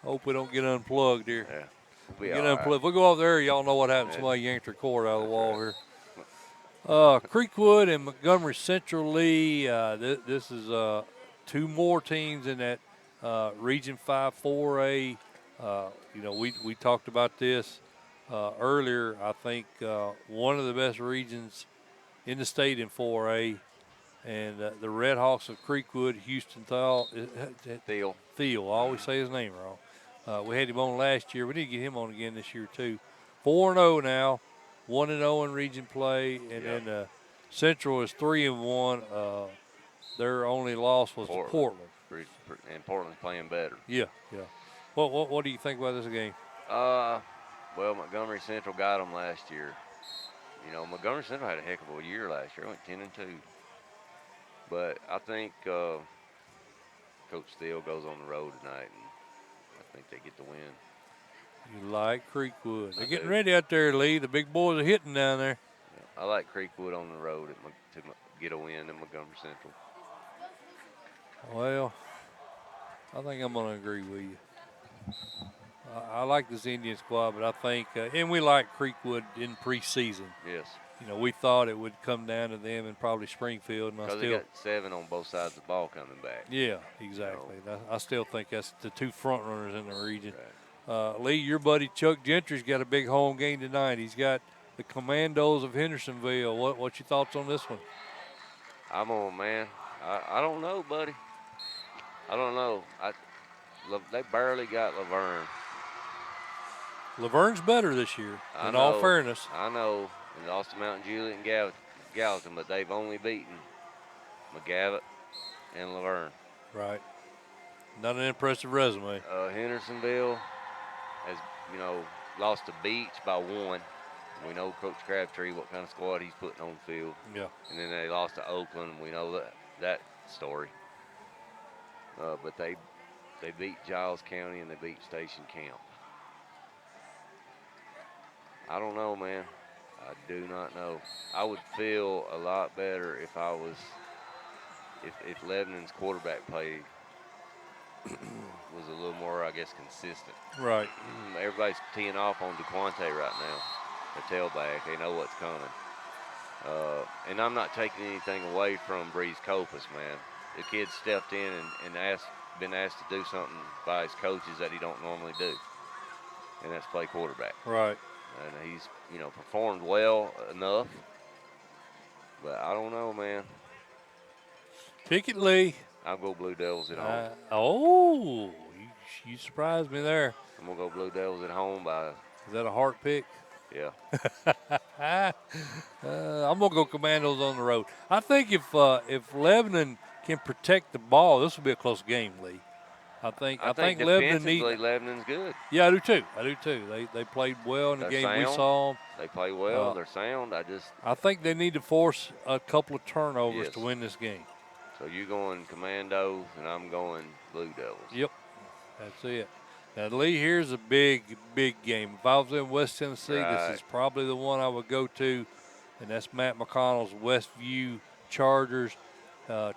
Hope we don't get unplugged here. Yeah, we'll be Get all unplugged. right. If we go over there, y'all know what happened. Somebody yanked their cord out of the wall here. Creekwood and Montgomery Central Lee. This is two more teams in that Region 5 4A. We talked about this earlier. I think one of the best regions in the state in 4A, and the Red Hawks of Creekwood, Houston Thiel. I always say his name wrong. We had him on last year. We need to get him on again this year too. 4-0 now. 1-0 in region play, and then Central is 3-1. Their only loss was to Portland. And Portland's playing better. Yeah. What do you think about this game? Well, Montgomery Central got them last year. Montgomery Central had a heck of a year last year. Went 10-2. But I think Coach Steele goes on the road tonight, and I think they get the win. You like Creekwood. They're getting ready out there, Lee. The big boys are hitting down there. Yeah, I like Creekwood on the road to get a win in Montgomery Central. Well, I think I'm going to agree with you. I like this Indian squad, but I think, and we like Creekwood in preseason. Yes. We thought it would come down to them and probably Springfield. And Because they got 7 on both sides of the ball coming back. Yeah, exactly. I still think that's the two front runners in the region. Right. Lee, your buddy Chuck Gentry's got a big home game tonight. He's got the Commandos of Hendersonville. What's your thoughts on this one? I'm on, man. I don't know, buddy. I don't know. They barely got Laverne. Laverne's better this year, I in all know. fairness. I know. And lost to Mountain Juliet and Gallatin, but they've only beaten McGavitt and Laverne. Right. Not an impressive resume. Hendersonville has, lost to Beach by 1. We know Coach Crabtree, what kind of squad he's putting on the field. Yeah. And then they lost to Oakland. We know that story. But they beat Giles County and they beat Station Camp. I don't know, man. I do not know. I would feel a lot better if Lebanon's quarterback play was a little more, I guess, consistent. Right. Everybody's teeing off on DeQuante right now, the tailback. They know what's coming. And I'm not taking anything away from Breeze Copas, man. The kid stepped in and been asked to do something by his coaches that he don't normally do, and that's play quarterback. Right. And he's, performed well enough, but I don't know, man. Pick it, Lee. I'll go Blue Devils at home. You surprised me there. I'm going to go Blue Devils at home by. Is that a heart pick? Yeah. I'm going to go Commandos on the road. I think if Lebanon can protect the ball, this will be a close game, Lee. I think Lebanon Lebanon's good. Yeah, I do too. They played well in the They're game we sound. saw them. They play well. They're sound. I think they need to force a couple of turnovers to win this game. So you're going Commandos, and I'm going Blue Devils. Yep, that's it. Now, Lee, here's a big game. If I was in West Tennessee, This is probably the one I would go to, and that's Matt McConnell's Westview Chargers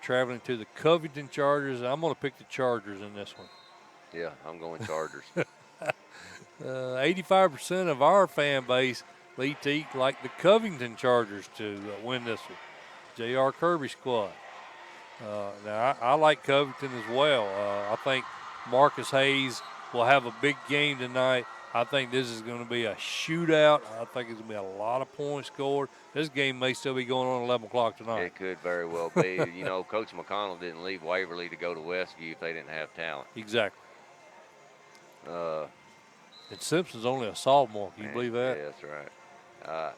traveling to the Covington Chargers. I'm going to pick the Chargers in this one. Yeah, I'm going Chargers. 85% of our fan base, Lee Teague, like the Covington Chargers to win this one. J.R. Kirby squad. Now, I like Covington as well. I think Marcus Hayes will have a big game tonight. I think this is going to be a shootout. I think it's going to be a lot of points scored. This game may still be going on at 11 o'clock tonight. It could very well be. Coach McConnell didn't leave Waverly to go to Westview if they didn't have talent. Exactly. And Simpson's only a sophomore. Can you believe that? Yeah, that's right.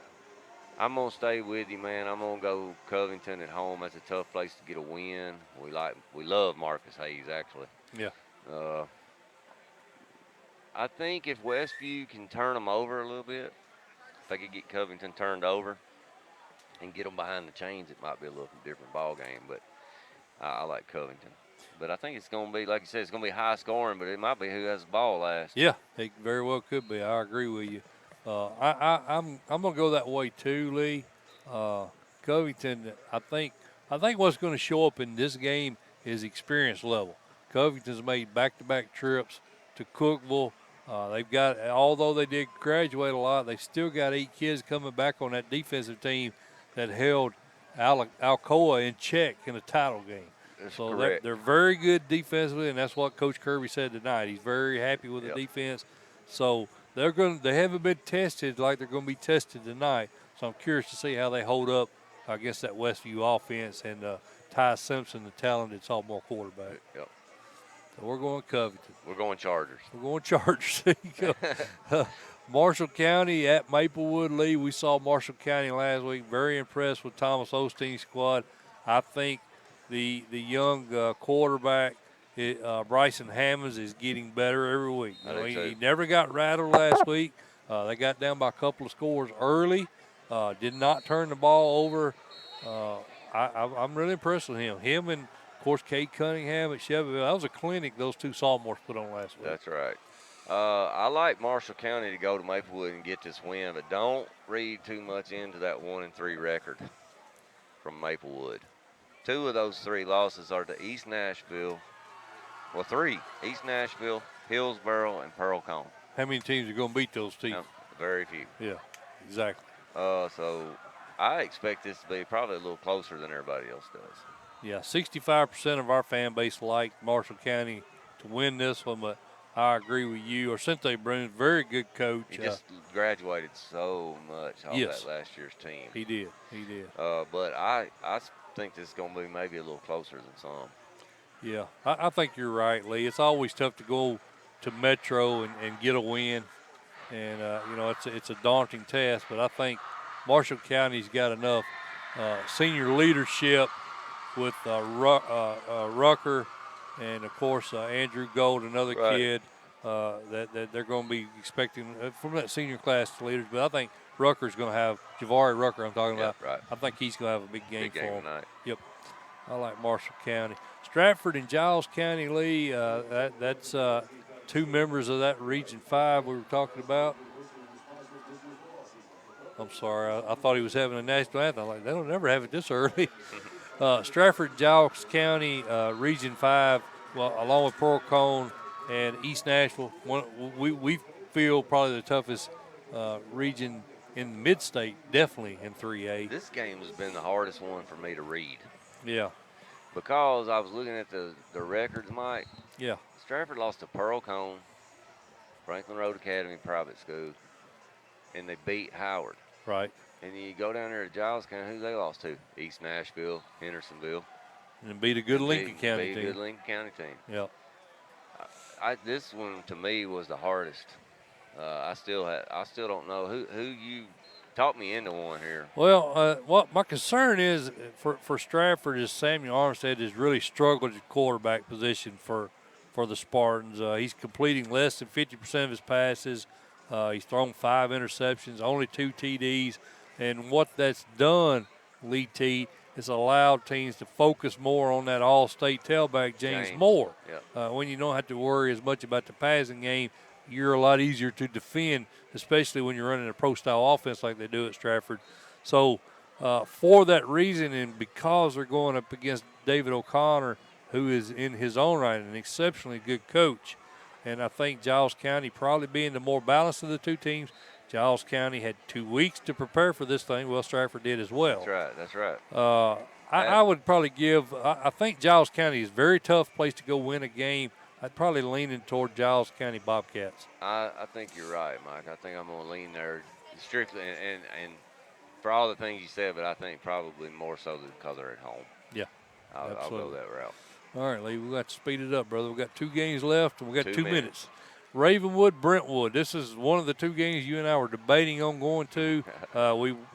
I'm going to stay with you, man. I'm going to go Covington at home. That's a tough place to get a win. We love Marcus Hayes, actually. Yeah. I think if Westview can turn them over a little bit, if they could get Covington turned over and get them behind the chains, it might be a little different ball game. But I like Covington. But I think it's going to be, like you said, it's going to be high scoring, but it might be who has the ball last. Yeah, it very well could be. I agree with you. I'm going to go that way too, Lee. Covington, I think what's going to show up in this game is experience level. Covington's made back-to-back trips to Cookeville. They've got, although they did graduate a lot, they still got 8 kids coming back on that defensive team that held Alcoa in check in a title game. So they're very good defensively, and that's what Coach Kirby said tonight. He's very happy with the defense. So they haven't been tested like they're going to be tested tonight. So I'm curious to see how they hold up against that Westview offense and Ty Simpson, the talented sophomore quarterback. Yep. So we're going Covington. We're going Chargers. We're going Chargers. There you go. Marshall County at Maplewood. Lee, we saw Marshall County last week. Very impressed with Thomas Osteen's squad. I think the young quarterback, Bryson Hammonds, is getting better every week. He never got rattled last week. They got down by a couple of scores early. Did not turn the ball over. I'm really impressed with him. Him and, of course, Cade Cunningham at Shelbyville. That was a clinic those two sophomores put on last week. That's right. I like Marshall County to go to Maplewood and get this win, but don't read too much into that 1-3 record from Maplewood. 2 of those 3 losses are to East Nashville. Well, 3. East Nashville, Hillsboro, and Pearl Cone. How many teams are going to beat those teams? Very few. Yeah, exactly. So I expect this to be probably a little closer than everybody else does. Yeah, 65% of our fan base liked Marshall County to win this one, but I agree with you. Orcente Bruins, very good coach. He just graduated so much off Yes, that last year's team. he did. He did. But I think this is going to be maybe a little closer than some. Yeah, I think you're right, Lee. It's always tough to go to Metro and get a win, and it's a daunting task. But I think Marshall County's got enough senior leadership with Rucker, and of course Andrew Gold, another Right. kid that they're going to be expecting from that senior class leaders. But I think Rucker's going to have Javari Rucker. I'm talking about. Right. I think he's going to have a big game Big game for him. tonight. Yep. I like Marshall County. Stratford and Giles County, Lee. That's two members of that Region 5 we were talking about. I'm sorry. I thought he was having a national anthem. I'm like, they don't never have it this early. Stratford, Giles County, Region 5, well, along with Pearl Cone and East Nashville. We feel probably the toughest region in the mid-state, definitely in 3A. This game has been the hardest one for me to read. Yeah. Because I was looking at the records, Mike. Yeah. Stratford lost to Pearl Cone, Franklin Road Academy Private School, and they beat Howard. Right. And you go down there to Giles County, who they lost to? East Nashville, Hendersonville. And beat a good Lincoln County beat team. a good Lincoln County team. Yeah. This one to me was the hardest. I still don't know who you talked me into one here. Well, what my concern is for Stratford is Samuel Armstead has really struggled at quarterback position for the Spartans. He's completing less than 50% of his passes. He's thrown 5 interceptions, only 2 TDs, and what that's done, Lee T, is allowed teams to focus more on that all-state tailback, James Moore. Yep. When you don't have to worry as much about the passing game, you're a lot easier to defend, especially when you're running a pro-style offense like they do at Stratford. So for that reason and because they're going up against David O'Connor, who is in his own right an exceptionally good coach, and I think Giles County probably being the more balanced of the two teams, Giles County had 2 weeks to prepare for this thing. Well, Stratford did as well. That's right. I would probably give I think Giles County is a very tough place to go win a game. I'd probably leaning toward Giles County Bobcats. I think you're right, Mike. I think I'm going to lean there strictly and for all the things you said, but I think probably more so because they're at home. Yeah, I'll go that route. All right, Lee, we've got to speed it up, brother. We've got 2 games left, and we've got 2 minutes. minutes. Ravenwood, Brentwood. This is one of the 2 games you and I were debating on going to.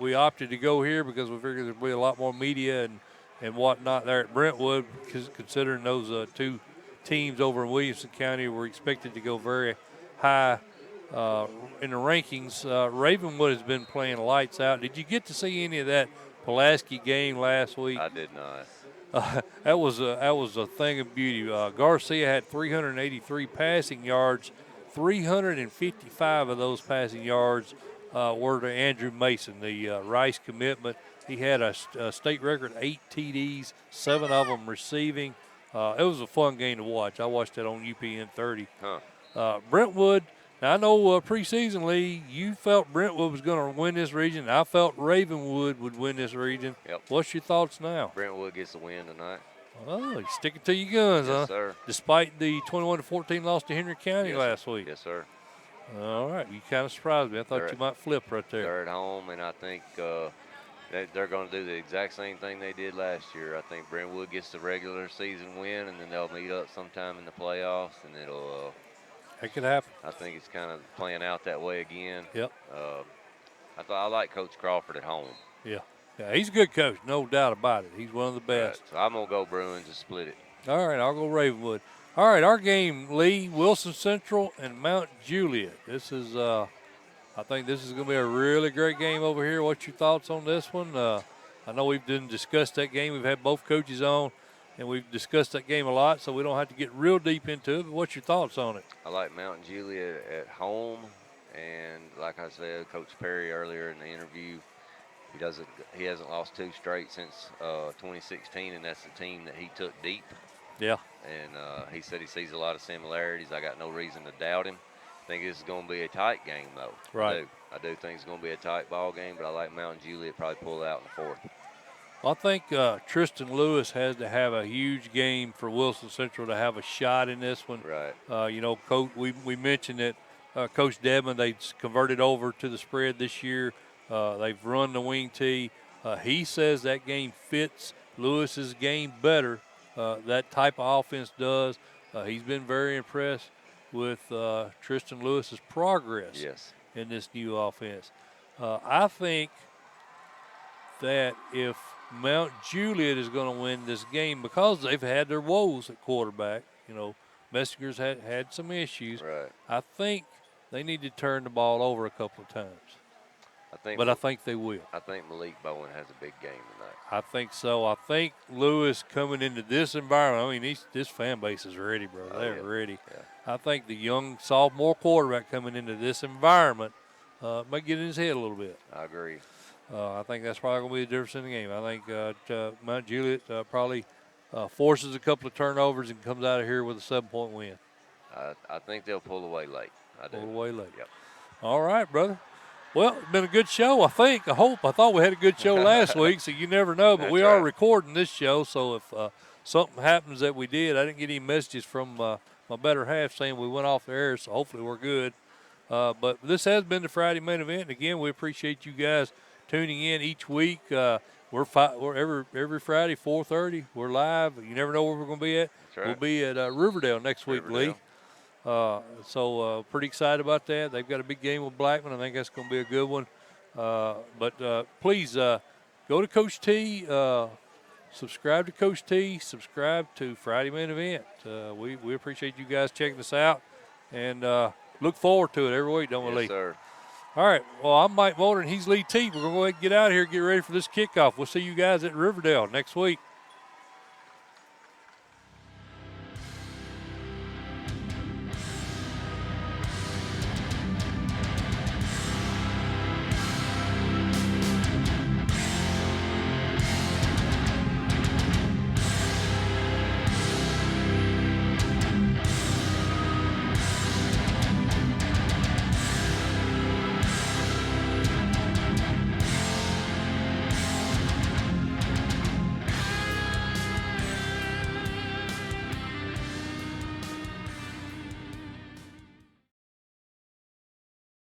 We opted to go here because we figured there'd be a lot more media and whatnot there at Brentwood, because considering those 2 teams over in Williamson County were expected to go very high in the rankings. Ravenwood has been playing lights out. Did you get to see any of that Pulaski game last week? I did not. That was a thing of beauty. Garcia had 383 passing yards. 355 of those passing yards were to Andrew Mason, the Rice commitment. He had a state record 8 TDs, 7 of them receiving. It was a fun game to watch. I watched it on UPN 30. Brentwood. Now, I know preseason, Lee, you felt Brentwood was going to win this region. I felt Ravenwood would win this region. Yep. What's your thoughts now? Brentwood gets the win tonight. Oh, you sticking to your guns, huh? Yes, sir. Despite the 21-14 loss to Henry County last week. Yes, sir. All right. You kind of surprised me. I thought you might flip right there. They're at home, and I think they're going to do the exact same thing they did last year. I think Brentwood gets the regular season win, and then they'll meet up sometime in the playoffs, and it'll That could happen. I think it's kind of playing out that way again. Yep. I like Coach Crawford at home. Yeah. Yeah, he's a good coach, no doubt about it. He's one of the best. Right, so I'm going to go Bruins and split it. All right, I'll go Ravenwood. All right, our game, Lee, Wilson Central and Mount Juliet. This is, I think this is going to be a really great game over here. What's your thoughts on this one? I know we've discussed that game. We've had both coaches on, and we've discussed that game a lot, so we don't have to get real deep into it. But what's your thoughts on it? I like Mount Juliet at home, and like I said, Coach Perry earlier in the interview, he hasn't lost 2 straight since 2016, and that's the team that he took deep. Yeah. And he said he sees a lot of similarities. I got no reason to doubt him. I think this is going to be a tight game, though. Right. I do think it's going to be a tight ball game, but I like Mountain Juliet probably pull out in the 4th. I think Tristan Lewis has to have a huge game for Wilson Central to have a shot in this one. Right. Coach, we mentioned that Coach Dedman, they converted over to the spread this year. They've run the wing tee. He says that game fits Lewis's game better. That type of offense does. He's been very impressed with Tristan Lewis's progress Yes. in this new offense. I think that if Mount Juliet is going to win this game because they've had their woes at quarterback, Messinger's had some issues. Right. I think they need to turn the ball over a couple of times. I I think they will. I think Malik Bowen has a big game tonight. I think so. I think Lewis coming into this environment, I mean, this fan base is ready, bro. They're ready. Yeah. I think the young sophomore quarterback coming into this environment might get in his head a little bit. I agree. I think that's probably going to be the difference in the game. I think Mount Juliet probably forces a couple of turnovers and comes out of here with a 7-point win. I think they'll pull away late. I do. Pull away late. Yep. All right, brother. Well, it's been a good show, I think. I hope. I thought we had a good show last week, so you never know. But That's we are right. recording this show, so if something happens that we did, I didn't get any messages from my better half saying we went off the air, so hopefully we're good. But this has been the Friday main event. And again, we appreciate you guys tuning in each week. We're every Friday, 4:30. We're live. You never know where we're going to be at. That's right. We'll be at Riverdale next week, Lee. So pretty excited about that. They've got a big game with Blackman. I think that's going to be a good one. But please go to Coach T. Subscribe to Coach T. Subscribe to Friday Main Event. We appreciate you guys checking us out and look forward to it every week, don't we, Lee? Yes, sir. All right. Well, I'm Mike Mulder, and he's Lee T. We're going to go ahead and get out of here, get ready for this kickoff. We'll see you guys at Riverdale next week.